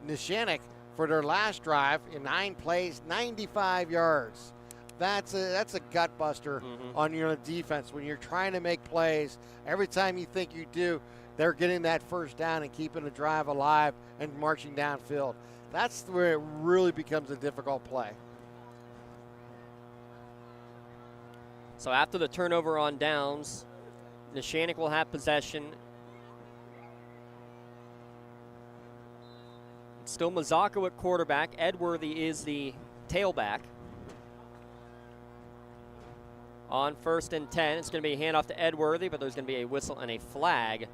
Neshannock for their last drive in 9 plays, 95 yards. That's a gut buster on your defense when you're trying to make plays. Every time you think you do, they're getting that first down and keeping the drive alive and marching downfield. That's where it really becomes a difficult play. So after the turnover on downs, Neshannock will have possession. It's still Mazzocco at quarterback. Edworthy is the tailback. On 1st and 10, it's going to be a handoff to Edworthy, but there's going to be a whistle and a flag.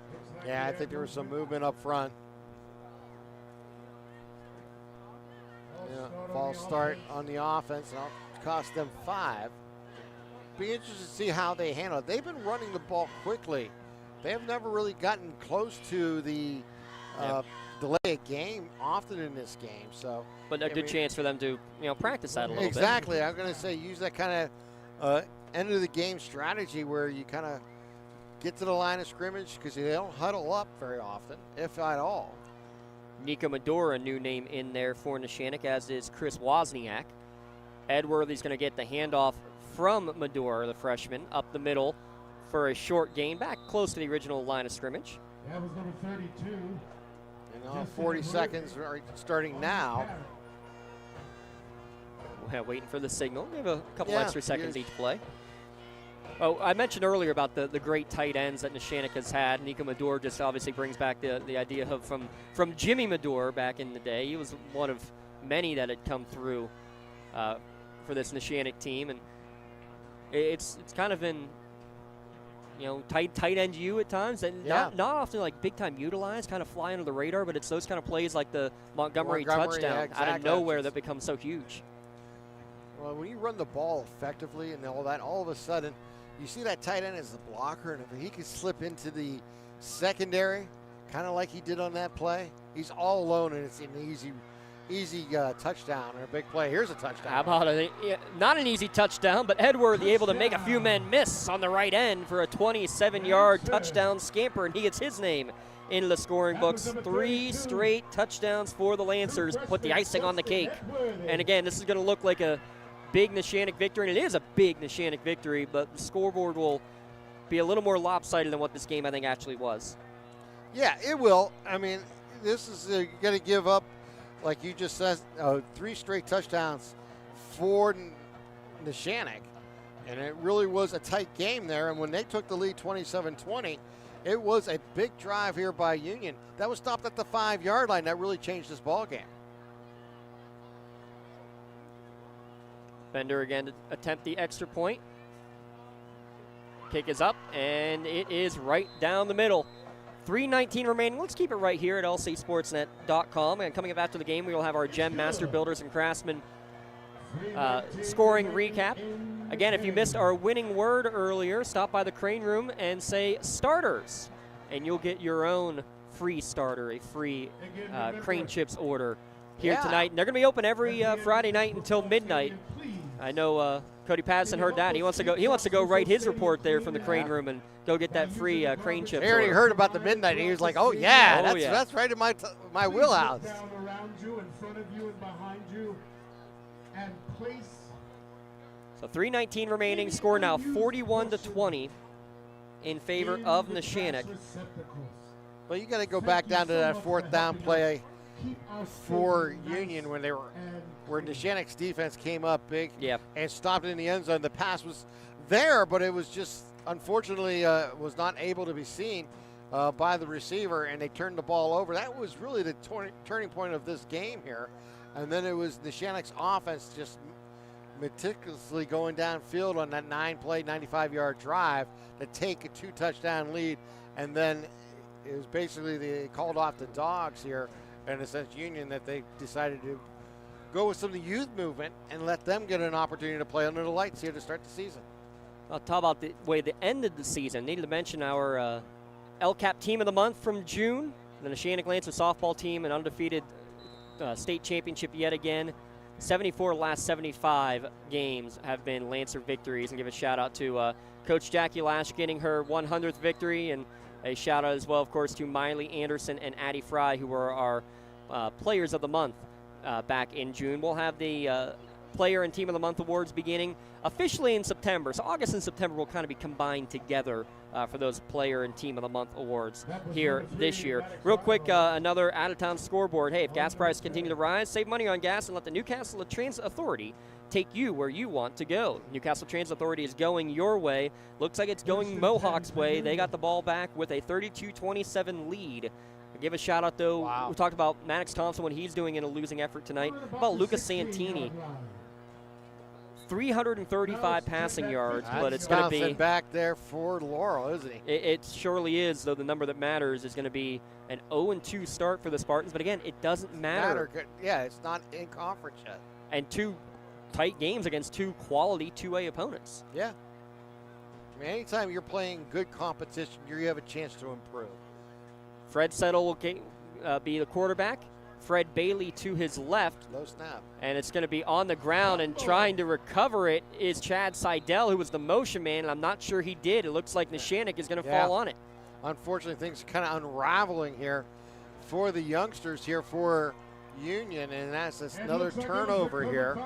Yeah, I think there was some movement up front. False start on the offense, and it'll cost them 5. Be interested to see how they handle it. They've been running the ball quickly. They have never really gotten close to the delay a game often in this game. But a good chance for them to practice that a little bit. Exactly. I'm going to say use that kind of end of the game strategy where you kind of get to the line of scrimmage, because they don't huddle up very often, if at all. Nico Medora, a new name in there for Neshannock, as is Chris Wozniak. Edworthy's going to get the handoff from Medora, the freshman, up the middle for a short gain, back close to the original line of scrimmage. That was number 32. And 40 seconds starting now. Waiting for the signal. We have a couple extra seconds each play. Oh, I mentioned earlier about the great tight ends that Neshannock has had. Nico Medora just obviously brings back the idea of from Jimmy Medora back in the day. He was one of many that had come through for this Neshannock team, and it's kind of been, tight end you at times, and not often like big time utilized, kind of fly under the radar, but it's those kind of plays like the Montgomery touchdown out of nowhere that becomes so huge. Well, when you run the ball effectively and all that, all of a sudden you see that tight end as the blocker, and if he could slip into the secondary, kind of like he did on that play, he's all alone, and it's an easy touchdown or a big play. Here's a touchdown. How about not an easy touchdown, but Edworthy able to make a few men miss on the right end for a 27-yard touchdown scamper, and he gets his name into the scoring books. 3 straight touchdowns for the Lancers, put the icing on the cake. And again, this is going to look like a big Neshannock victory, and it is a big Neshannock victory, but the scoreboard will be a little more lopsided than what this game, I think, actually was. Yeah, it will. I mean, this is going to give up, like you just said, 3 straight touchdowns for Neshannock, and it really was a tight game there. And when they took the lead 27-20, it was a big drive here by Union. That was stopped at the 5-yard line. That really changed this ball game. Bender again to attempt the extra point. Kick is up, and it is right down the middle. 3:19 remaining. Let's keep it right here at lcsportsnet.com. And coming up after the game, we will have our Gem Master Builders and Craftsmen scoring recap. Again, if you missed our winning word earlier, stop by the Crane Room and say starters, and you'll get your own free starter, a free Crane Chips order here tonight. And they're going to be open every Friday night until midnight. I know Cody Patterson heard that. He wants to go write his report there from the Crane Room and go get that free Crane Chips. He already heard about the midnight, and he was like, that's right in my wheelhouse. Down around you, in front of you, and behind you, and place. So 3:19 remaining. Score now 41-20 in favor of Neshannock. Well, you got to go back down to that 4th down play for Union where Neshannock's defense came up big and stopped in the end zone. The pass was there, but it was just unfortunately was not able to be seen by the receiver, and they turned the ball over. That was really the turning point of this game here. And then it was Neshannock's offense just meticulously going downfield on that 9-play, 95-yard drive to take a 2-touchdown lead. And then it was basically they called off the dogs here, and it says Union that they decided to go with some of the youth movement and let them get an opportunity to play under the lights here to start the season. I'll talk about the way they ended the season. Needed to mention our LCAP Team of the Month from June. The Neshannock Lancers softball team, an undefeated state championship yet again. 74 of the last 75 games have been Lancer victories. And give a shout out to Coach Jackie Lash getting her 100th victory, and a shout out as well, of course, to Miley Anderson and Addie Fry, who were our Players of the Month back in June. We'll have the Player and Team of the Month awards beginning officially in September. So August and September will kind of be combined together for those Player and Team of the Month awards here this year. Real quick, another out-of-town scoreboard. Hey, if gas prices continue to rise, save money on gas and let the Newcastle Transit Authority take you where you want to go. Newcastle Transit Authority is going your way. Looks like it's going Mohawk's way. They got the ball back with a 32-27 lead. Give a shout out, though. We talked about Maddox Thompson, what he's doing in a losing effort tonight. How about Lucas Santini? 335 passing yards, but it's going to be back there for Laurel, isn't he? It surely is, though. The number that matters is going to be an 0-2 start for the Spartans. But again, it doesn't matter. Yeah, it's not in conference yet. And 2 tight games against 2 quality 2A opponents. Yeah. I mean, anytime you're playing good competition, you have a chance to improve. Fred Settle will be the quarterback. Fred Bailey to his left. Low snap. And it's going to be on the ground, and trying to recover it is Chad Seidel, who was the motion man, and I'm not sure he did. It looks like Neshannock is going to fall on it. Unfortunately, things are kind of unraveling here for the youngsters here for Union, and that's another turnover here.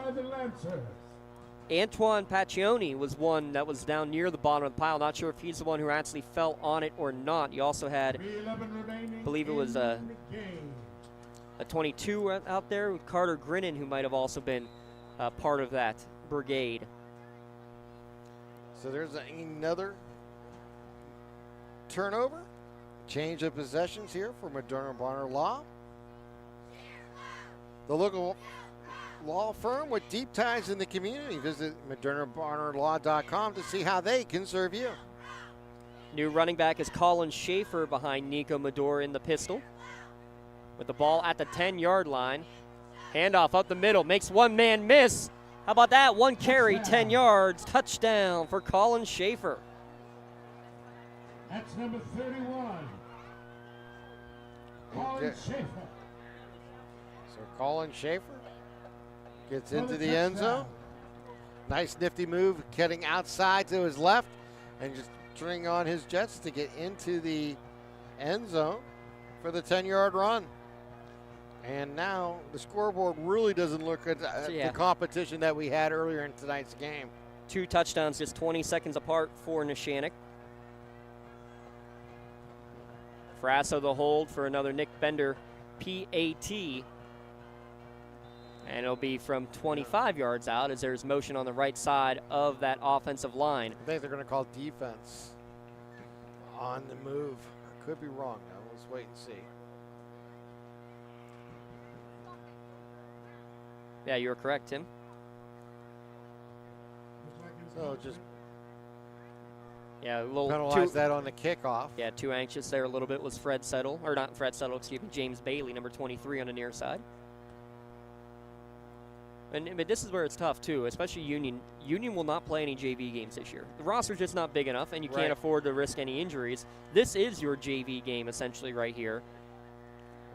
Antoine Paccioni was one that was down near the bottom of the pile. Not sure if he's the one who actually fell on it or not. You also had, I believe it was a 22 out there with Carter Grinnan, who might have also been part of that brigade. So there's another turnover. Change of possessions here for Moderna Bonner Law. The local law firm with deep ties in the community. Visit ModernaBonnerLaw.com to see how they can serve you. New running back is Colin Schaefer behind Nico Medor in the pistol. With the ball at the 10-yard line. Handoff up the middle, makes one man miss. How about that? One carry, 10 yards, touchdown for Colin Schaefer. That's number 31. Colin Schaefer. So Colin Schaefer gets into the end zone. Nice nifty move, getting outside to his left and just turning on his jets to get into the end zone for the 10-yard run. And now the scoreboard really doesn't look at the competition that we had earlier in tonight's game. 2 touchdowns just 20 seconds apart for Neshannock. Frasso the hold for another Nick Bender PAT. And it'll be from 25 yards out as there's motion on the right side of that offensive line. I think they're going to call defense on the move. I could be wrong, though. Let's wait and see. Yeah, you were correct, Tim. So just a little penalize that on the kickoff. Yeah, too anxious there a little bit was Fred Settle, or not Fred Settle, excuse me, James Bailey, number 23 on the near side. But this is where it's tough, too, especially Union. Union will not play any JV games this year. The roster's just not big enough, and you can't afford to risk any injuries. This is your JV game, essentially, right here.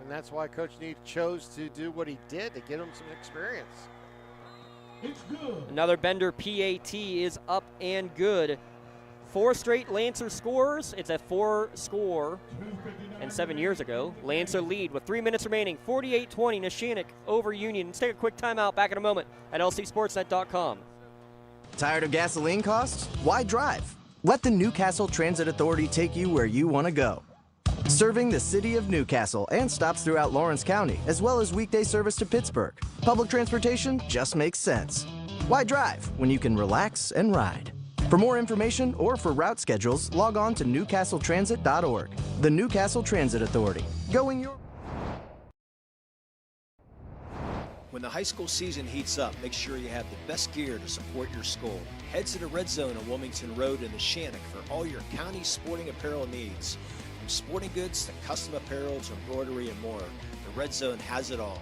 And that's why Coach Need chose to do what he did to get him some experience. It's good. Another Bender PAT is up and good. 4 straight Lancer scores. It's a 4-score. And 7 years ago, Lancer lead with 3 minutes remaining. 48-20, Neshannock over Union. Let's take a quick timeout. Back in a moment at lcsportsnet.com. Tired of gasoline costs? Why drive? Let the Newcastle Transit Authority take you where you want to go. Serving the city of Newcastle and stops throughout Lawrence County, as well as weekday service to Pittsburgh. Public transportation just makes sense. Why drive when you can relax and ride? For more information or for route schedules, log on to newcastletransit.org. The Newcastle Transit Authority. Going your... When the high school season heats up, make sure you have the best gear to support your school. Head to the Red Zone on Wilmington Road in Neshannock for all your county sporting apparel needs. From sporting goods to custom apparel to embroidery and more, the Red Zone has it all.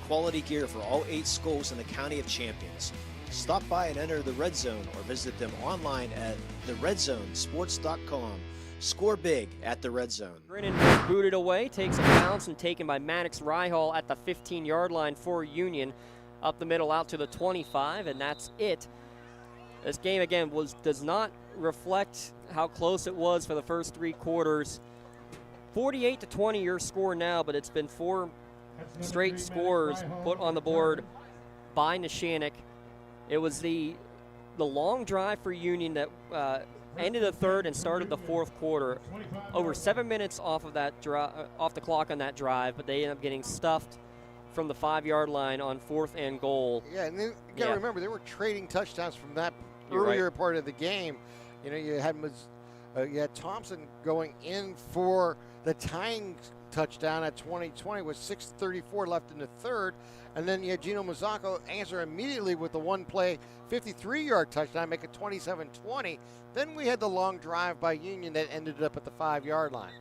Quality gear for all 8 schools in the County of Champions. Stop by and enter the Red Zone or visit them online at theredzonesports.com. Score big at the Red Zone. Grinnan was booted away, takes a bounce and taken by Maddox Ryhall at the 15-yard line for Union. Up the middle out to the 25, and that's it. This game, again, does not reflect how close it was for the first 3 quarters. 48-20 your score now, but it's been 4 straight scores put on the board by Neshannock. It was the long drive for Union that ended the third and started the fourth quarter. Over 7 minutes off of that off the clock on that drive, but they ended up getting stuffed from the 5-yard line on 4th and goal. Yeah, and you got to remember, they were trading touchdowns from that earlier part of the game. You know, you had Thompson going in for the tying touchdown at 2020 with 6:34 left in the third. And then you had Gino Mazzocco answer immediately with the one-play 53-yard touchdown, make it 27-20. Then we had the long drive by Union that ended up at the 5-yard line.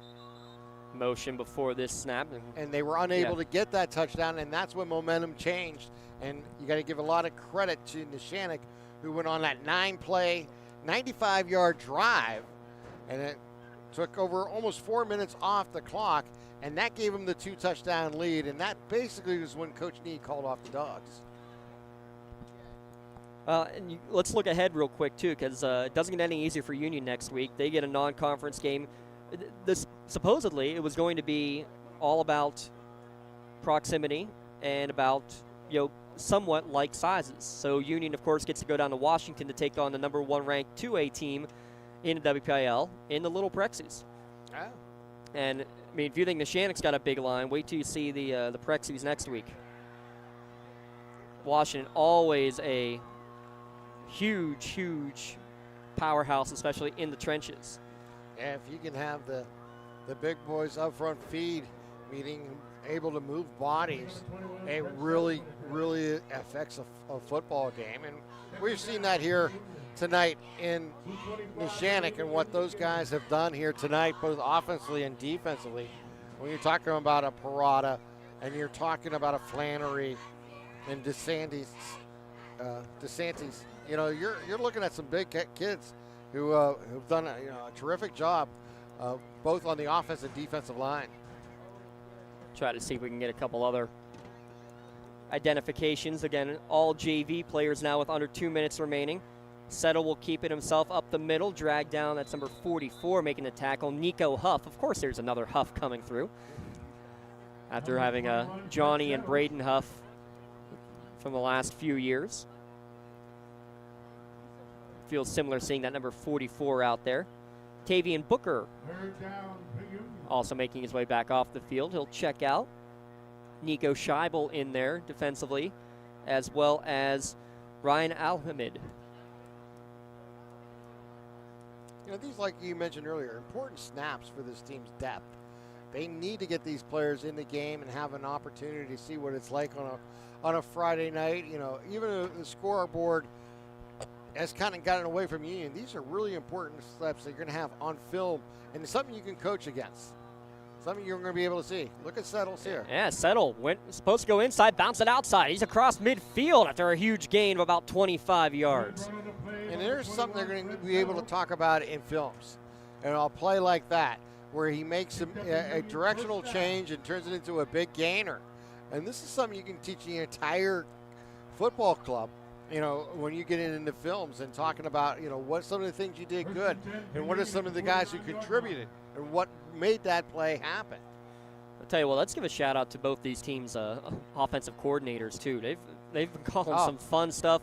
Motion before this snap. And they were unable to get that touchdown, and that's when momentum changed. And you got to give a lot of credit to Neshannock, who went on that 9-play, 95-yard drive, and it took over almost 4 minutes off the clock, and that gave him the 2-touchdown lead, and that basically was when Coach Need called off the Dogs. Let's look ahead real quick, too, because it doesn't get any easier for Union next week. They get a non-conference game. Supposedly, it was going to be all about proximity and about, somewhat like sizes. So Union, of course, gets to go down to Washington to take on the number 1 ranked 2A team in the WPIL in the Little Prexies. Yeah. And, if you think Neshannock's got a big line, wait till you see the Prexies next week. Washington, always a huge, huge powerhouse, especially in the trenches. Yeah, if you can have the big boys up front feed, meaning able to move bodies, it really, really affects a football game. And we've seen that here tonight in Neshannock and what those guys have done here tonight, both offensively and defensively. When you're talking about a Parada and you're talking about a Flannery and DeSantis, you're looking at some big kids who have done a terrific job, both on the offensive and defensive line. Try to see if we can get a couple other identifications. Again, all JV players now with under 2 minutes remaining. Settle will keep it himself up the middle, drag down. That's number 44 making the tackle, Nico Huff. Of course, there's another Huff coming through after having Johnny and Braden Huff from the last few years. Feels similar seeing that number 44 out there. Tavian Booker also making his way back off the field. He'll check out. Nico Scheibel in there defensively, as well as Ryan Alhamid. These, like you mentioned earlier, important snaps for this team's depth. They need to get these players in the game and have an opportunity to see what it's like on a Friday night. Even if the scoreboard has kind of gotten away from Union, these are really important steps that you're going to have on film, and it's something you can coach against. Something you're going to be able to see. Look at Settles here. Yeah, Settle supposed to go inside, bounce it outside. He's across midfield after a huge gain of about 25 yards. And there's something they're going to be able to talk about in films. And I'll play like that, where he makes a directional change and turns it into a big gainer. And this is something you can teach the entire football club, when you get into films and talking about, what some of the things you did good and what are some of the guys who contributed and what made that play happen. I'll tell you what, let's give a shout out to both these teams' offensive coordinators too. They've been calling some fun stuff.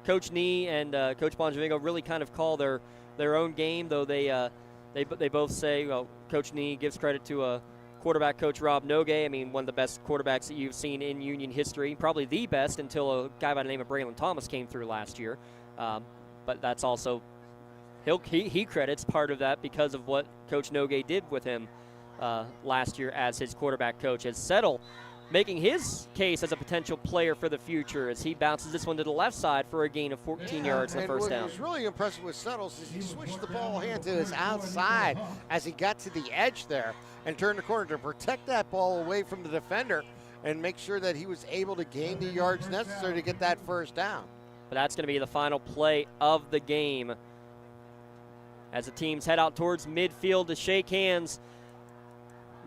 Coach Nee and Coach Bonjavingo really kind of call their own game, though they both say, Coach Nee gives credit to quarterback coach Rob Nogue. One of the best quarterbacks that you've seen in Union history, probably the best until a guy by the name of Braylon Thomas came through last year. But that's also he credits part of that because of what Coach Nogue did with him last year as his quarterback coach. As Settle making his case as a potential player for the future as he bounces this one to the left side for a gain of 14 yards in the first down. What was really impressive with Settles is he switched the ball hand to his outside as he got to the edge there and turned the corner to protect that ball away from the defender and make sure that he was able to gain the yards necessary to get that first down. But that's going to be the final play of the game as the teams head out towards midfield to shake hands.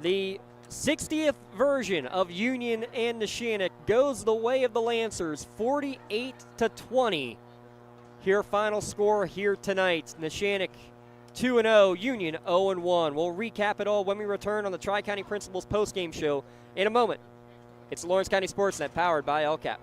The 60th version of Union and Neshannock goes the way of the Lancers, 48-20. Here, final score here tonight. Neshannock 2-0, Union 0-1. We'll recap it all when we return on the Tri-County Principals postgame show in a moment. It's Lawrence County SportsNet, powered by LCAP.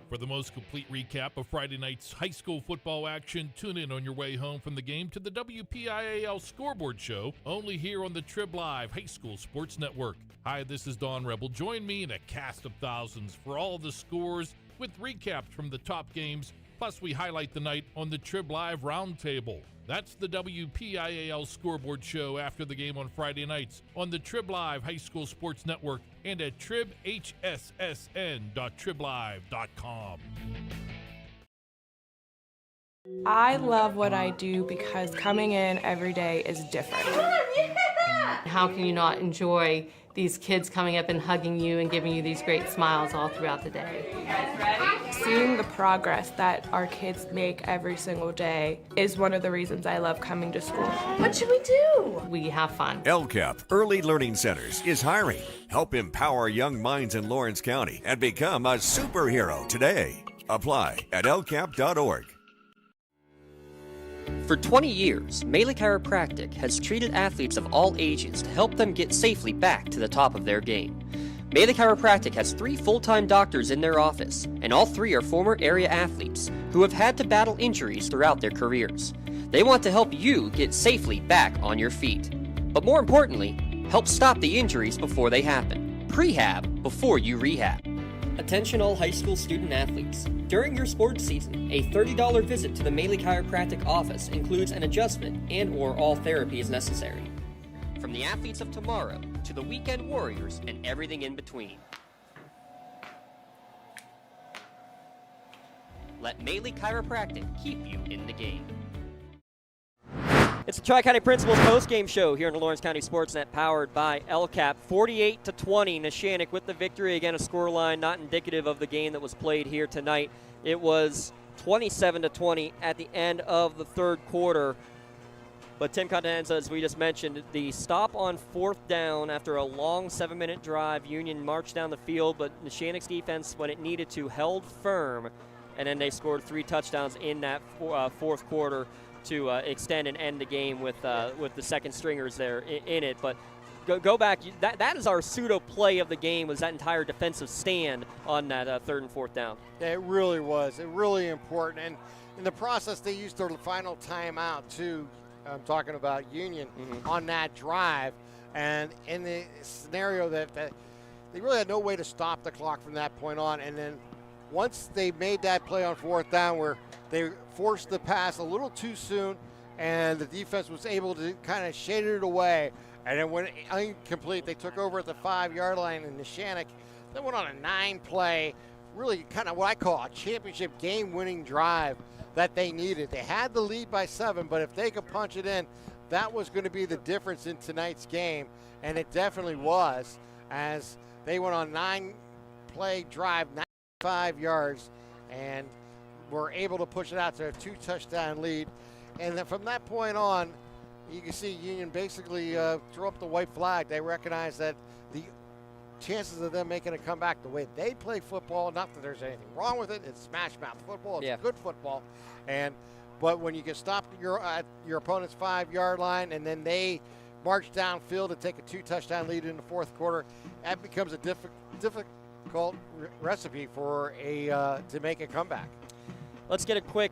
For the most complete recap of Friday night's high school football action, tune in on your way home from the game to the WPIAL Scoreboard Show, only here on the Trib Live High School Sports Network. Hi, this is Don Rebel. Join me in a cast of thousands for all the scores with recaps from the top games, plus we highlight the night on the Trib Live Roundtable. That's the WPIAL Scoreboard Show after the game on Friday nights on the Trib Live High School Sports Network and at tribhssn.triblive.com. I love what I do because coming in every day is different. How can you not enjoy these kids coming up and hugging you and giving you these great smiles all throughout the day? You guys ready? Seeing the progress that our kids make every single day is one of the reasons I love coming to school. What should we do? We have fun. LCAP Early Learning Centers is hiring. Help empower young minds in Lawrence County and become a superhero today. Apply at lcap.org. For 20 years, Melee Chiropractic has treated athletes of all ages to help them get safely back to the top of their game. Melee Chiropractic has 3 full-time doctors in their office, and all 3 are former area athletes who have had to battle injuries throughout their careers. They want to help you get safely back on your feet. But more importantly, help stop the injuries before they happen. Prehab before you rehab. Attention all high school student athletes. During your sports season, a $30 visit to the Melee Chiropractic office includes an adjustment and/or all therapy is necessary. From the athletes of tomorrow to the weekend warriors and everything in between. Let Melee Chiropractic keep you in the game. It's the Tri-County Principals post-game show here on the Lawrence County SportsNet, powered by LCAP. 48-20, Neshannock with the victory. Again, a scoreline not indicative of the game that was played here tonight. It was 27-20 at the end of the third quarter. But Tim Continenza, as we just mentioned, the stop on 4th down after a long 7-minute drive. Union marched down the field, but Neshannock's defense, when it needed to, held firm. And then they scored 3 touchdowns in that fourth quarter to extend and end the game with the second stringers there in it. But go back. That is our pseudo play of the game, was that entire defensive stand on that 3rd and 4th down. Yeah, it really was. It really important. And in the process, they used their final timeout too. I'm talking about Union on that drive. And in the scenario that they really had no way to stop the clock from that point on. And then once they made that play on 4th down where they forced the pass a little too soon, and the defense was able to kind of shade it away. And then when incomplete, they took over at the 5-yard line, and Neshannock then went on a 9-play, really kind of what I call a championship game-winning drive that they needed. They had the lead by 7, but if they could punch it in, that was going to be the difference in tonight's game, and it definitely was, as they went on 9-play drive, 95 yards, and were able to push it out to a 2-touchdown lead. And then from that point on, you can see Union basically throw up the white flag. They recognize that the chances of them making a comeback the way they play football, not that there's anything wrong with it, it's smash-mouth football, it's good football. But when you can stop your opponent's 5-yard line and then they march downfield and take a 2-touchdown lead in the fourth quarter, that becomes a difficult recipe for to make a comeback. Let's get a quick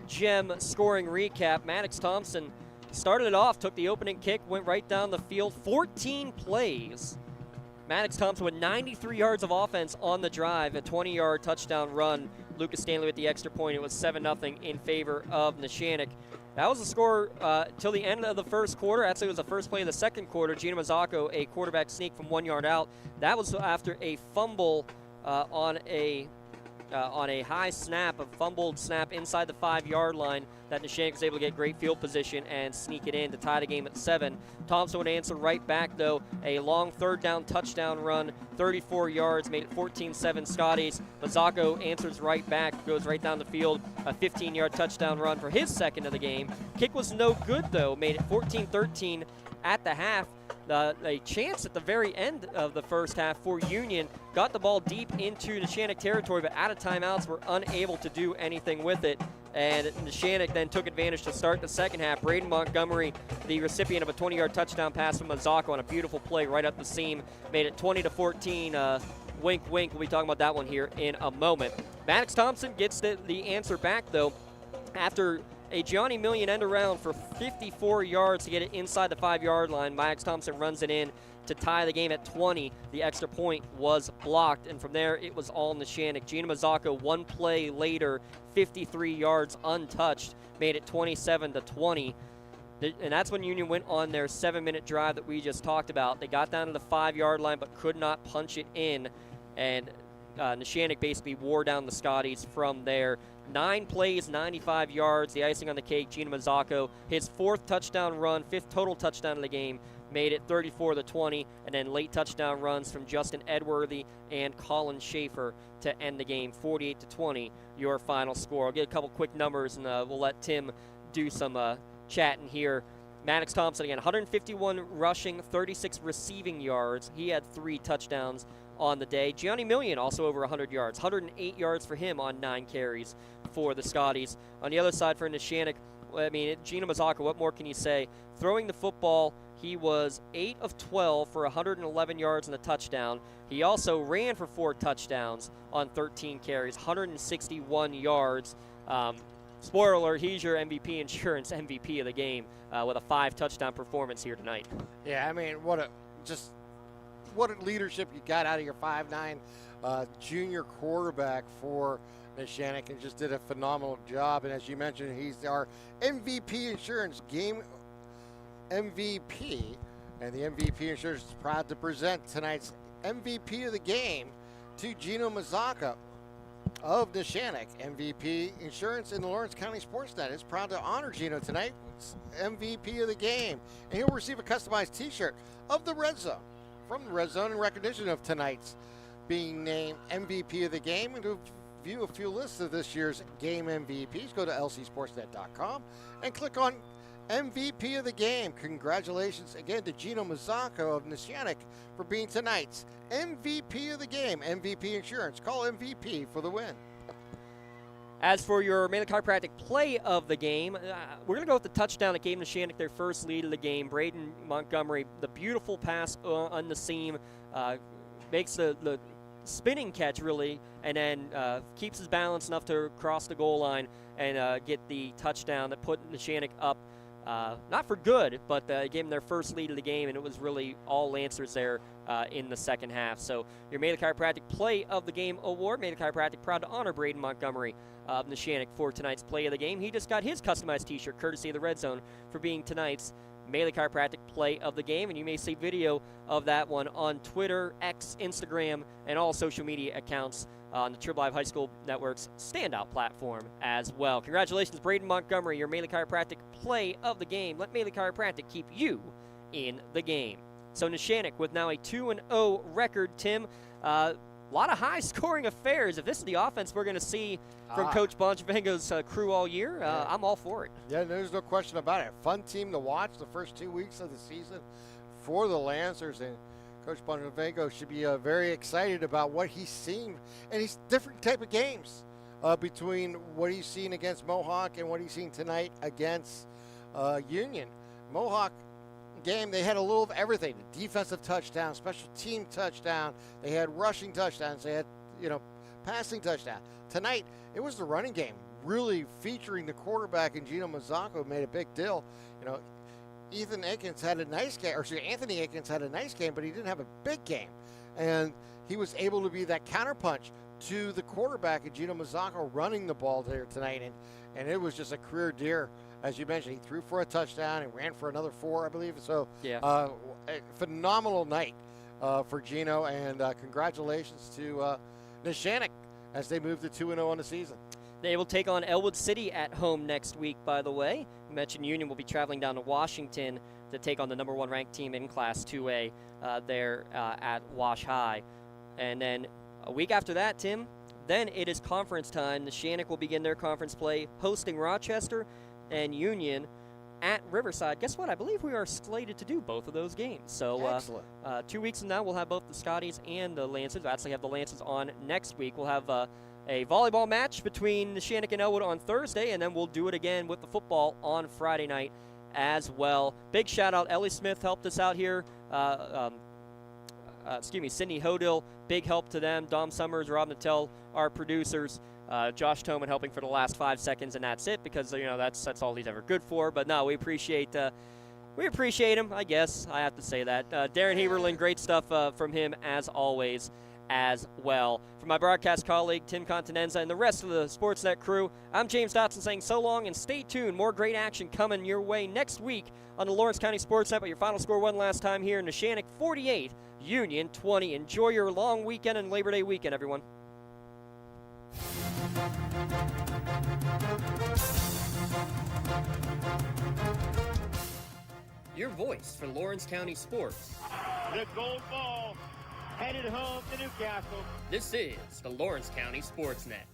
gem scoring recap. Maddox Thompson started it off, took the opening kick, went right down the field, 14 plays. Maddox Thompson with 93 yards of offense on the drive, a 20-yard touchdown run. Lucas Stanley with the extra point. It was 7-0 in favor of Neshannock. That was the score till the end of the first quarter. Actually, it was the first play of the second quarter. Gina Mazzocco, a quarterback sneak from 1 yard out. That was after a fumble on a high snap, a fumbled snap inside the 5-yard line, that Neshannock was able to get great field position and sneak it in to tie the game at 7. Thompson would answer right back, though. A long 3rd down touchdown run, 34 yards, made it 14-7 Scotties. Mazzocco answers right back, goes right down the field, a 15-yard touchdown run for his second of the game. Kick was no good, though, made it 14-13 at the half. A chance at the very end of the first half for Union, got the ball deep into Neshannock territory, but out of timeouts were unable to do anything with it. And Neshannock then took advantage to start the second half. Braden Montgomery, the recipient of a 20-yard touchdown pass from Mazzocco on a beautiful play right up the seam, made it 20-14. Wink, wink. We'll be talking about that one here in a moment. Maddox Thompson gets the answer back, though, after a Johnny Million end around for 54 yards to get it inside the 5-yard line. Maddox Thompson runs it in to tie the game at 20. The extra point was blocked, and from there it was all Neshannock. Gina Mazzocco, one play later, 53 yards untouched, made it 27-20. And that's when Union went on their 7-minute drive that we just talked about. They got down to the 5-yard line but could not punch it in, and Neshannock basically wore down the Scotties from there. 9 plays, 95 yards, the icing on the cake. Gina Mazzocco, his 4th touchdown run, 5th total touchdown of the game, made it 34-20, and then late touchdown runs from Justin Edworthy and Colin Schaefer to end the game. 48-20, your final score. I'll get a couple quick numbers, and we'll let Tim do some chatting here. Maddox Thompson, again, 151 rushing, 36 receiving yards. He had 3 touchdowns on the day. Gianni Million also over 100 yards, 108 yards for him on 9 carries for the Scotties. On the other side for Neshannock, I mean, Gino Mazzocca, what more can you say? Throwing the football, he was 8 of 12 for 111 yards and a touchdown. He also ran for 4 touchdowns on 13 carries, 161 yards. Spoiler alert, he's your MVP insurance MVP of the game with a 5-touchdown performance here tonight. Yeah, I mean, what a leadership you got out of your 5'9" junior quarterback for Neshannock, and just did a phenomenal job. And as you mentioned, he's our MVP insurance game MVP, and the MVP insurance is proud to present tonight's MVP of the game to Gino Mazzocca of Neshannock. MVP Insurance in the Lawrence County SportsNet is proud to honor Gino tonight with MVP of the game, and he'll receive a customized t-shirt of the Red Zone from the Red Zone in recognition of tonight's being named MVP of the game. And to view a few lists of this year's game MVPs, go to lcsportsnet.com and click on MVP of the game. Congratulations again to Gino Mazzocca of Neshannock for being tonight's MVP of the game. MVP Insurance. Call MVP for the win. As for your Manley Chiropractic play of the game, we're going to go with the touchdown that gave Neshannock their first lead of the game. Braden Montgomery, the beautiful pass on the seam, makes the spinning catch, really, and then keeps his balance enough to cross the goal line and get the touchdown that put Neshannock up. Not for good, but gave them their first lead of the game, and it was really all Lancers there in the second half. So your Manley Chiropractic Play of the Game award, Manley Chiropractic proud to honor Braden Montgomery of Neshannock for tonight's Play of the Game. He just got his customized t-shirt courtesy of the Red Zone for being tonight's Manley Chiropractic Play of the Game, and you may see video of that one on Twitter, X, Instagram, and all social media accounts on the Trib Live High School Network's standout platform as well. Congratulations, Braden Montgomery, your Manley Chiropractic Play of the Game. Let Manley Chiropractic keep you in the game. So Neshannock with now a 2-0 record, Tim. A lot of high-scoring affairs. If this is the offense we're going to see from Coach Bonjavengo's crew all year, I'm all for it. Yeah, there's no question about it. Fun team to watch the first 2 weeks of the season for the Lancers, and Coach Bonjavengo should be very excited about what he's seen, and he's different type of games between what he's seen against Mohawk and what he's seen tonight against Union. Mohawk game, they had a little of everything: the defensive touchdown, special team touchdown, they had rushing touchdowns, they had passing touchdown. Tonight it was the running game, really featuring the quarterback, and Gino Mazzocca made a big deal. Anthony Akins had a nice game, but he didn't have a big game, and he was able to be that counterpunch to the quarterback, and Gino Mazzocca running the ball there tonight, and it was just a career deer. As you mentioned, he threw for a touchdown and ran for another 4, I believe. So, a phenomenal night for Gino, and congratulations to Neshannock as they move to 2-0 on the season. They will take on Elwood City at home next week, by the way. You mentioned Union will be traveling down to Washington to take on the number 1 ranked team in Class 2A there at Wash High. And then a week after that, Tim, then it is conference time. Neshannock will begin their conference play hosting Rochester and Union at Riverside. Guess what? I believe we are slated to do both of those games. So excellent. 2 weeks from now, we'll have both the Scotties and the Lancers. We'll actually have the Lancers on next week. We'll have a volleyball match between Neshannock and Elwood on Thursday, and then we'll do it again with the football on Friday night as well. Big shout out. Ellie Smith helped us out here. Cindy Hodill, big help to them. Dom Summers, Rob Nattel, our producers. Josh Toman helping for the last 5 seconds, and that's it, because that's all he's ever good for. But no, we appreciate him. I guess I have to say that. Darren Heberlin, great stuff from him as always as well. For my broadcast colleague Tim Continenza and the rest of the Sportsnet crew, I'm James Dotson saying so long, and stay tuned. More great action coming your way next week on the Lawrence County SportsNet. But your final score one last time here: Neshannock 48, Union 20. Enjoy your long weekend and Labor Day weekend, everyone. Your voice for Lawrence County sports. The gold ball headed home to Newcastle. This is the Lawrence County SportsNet.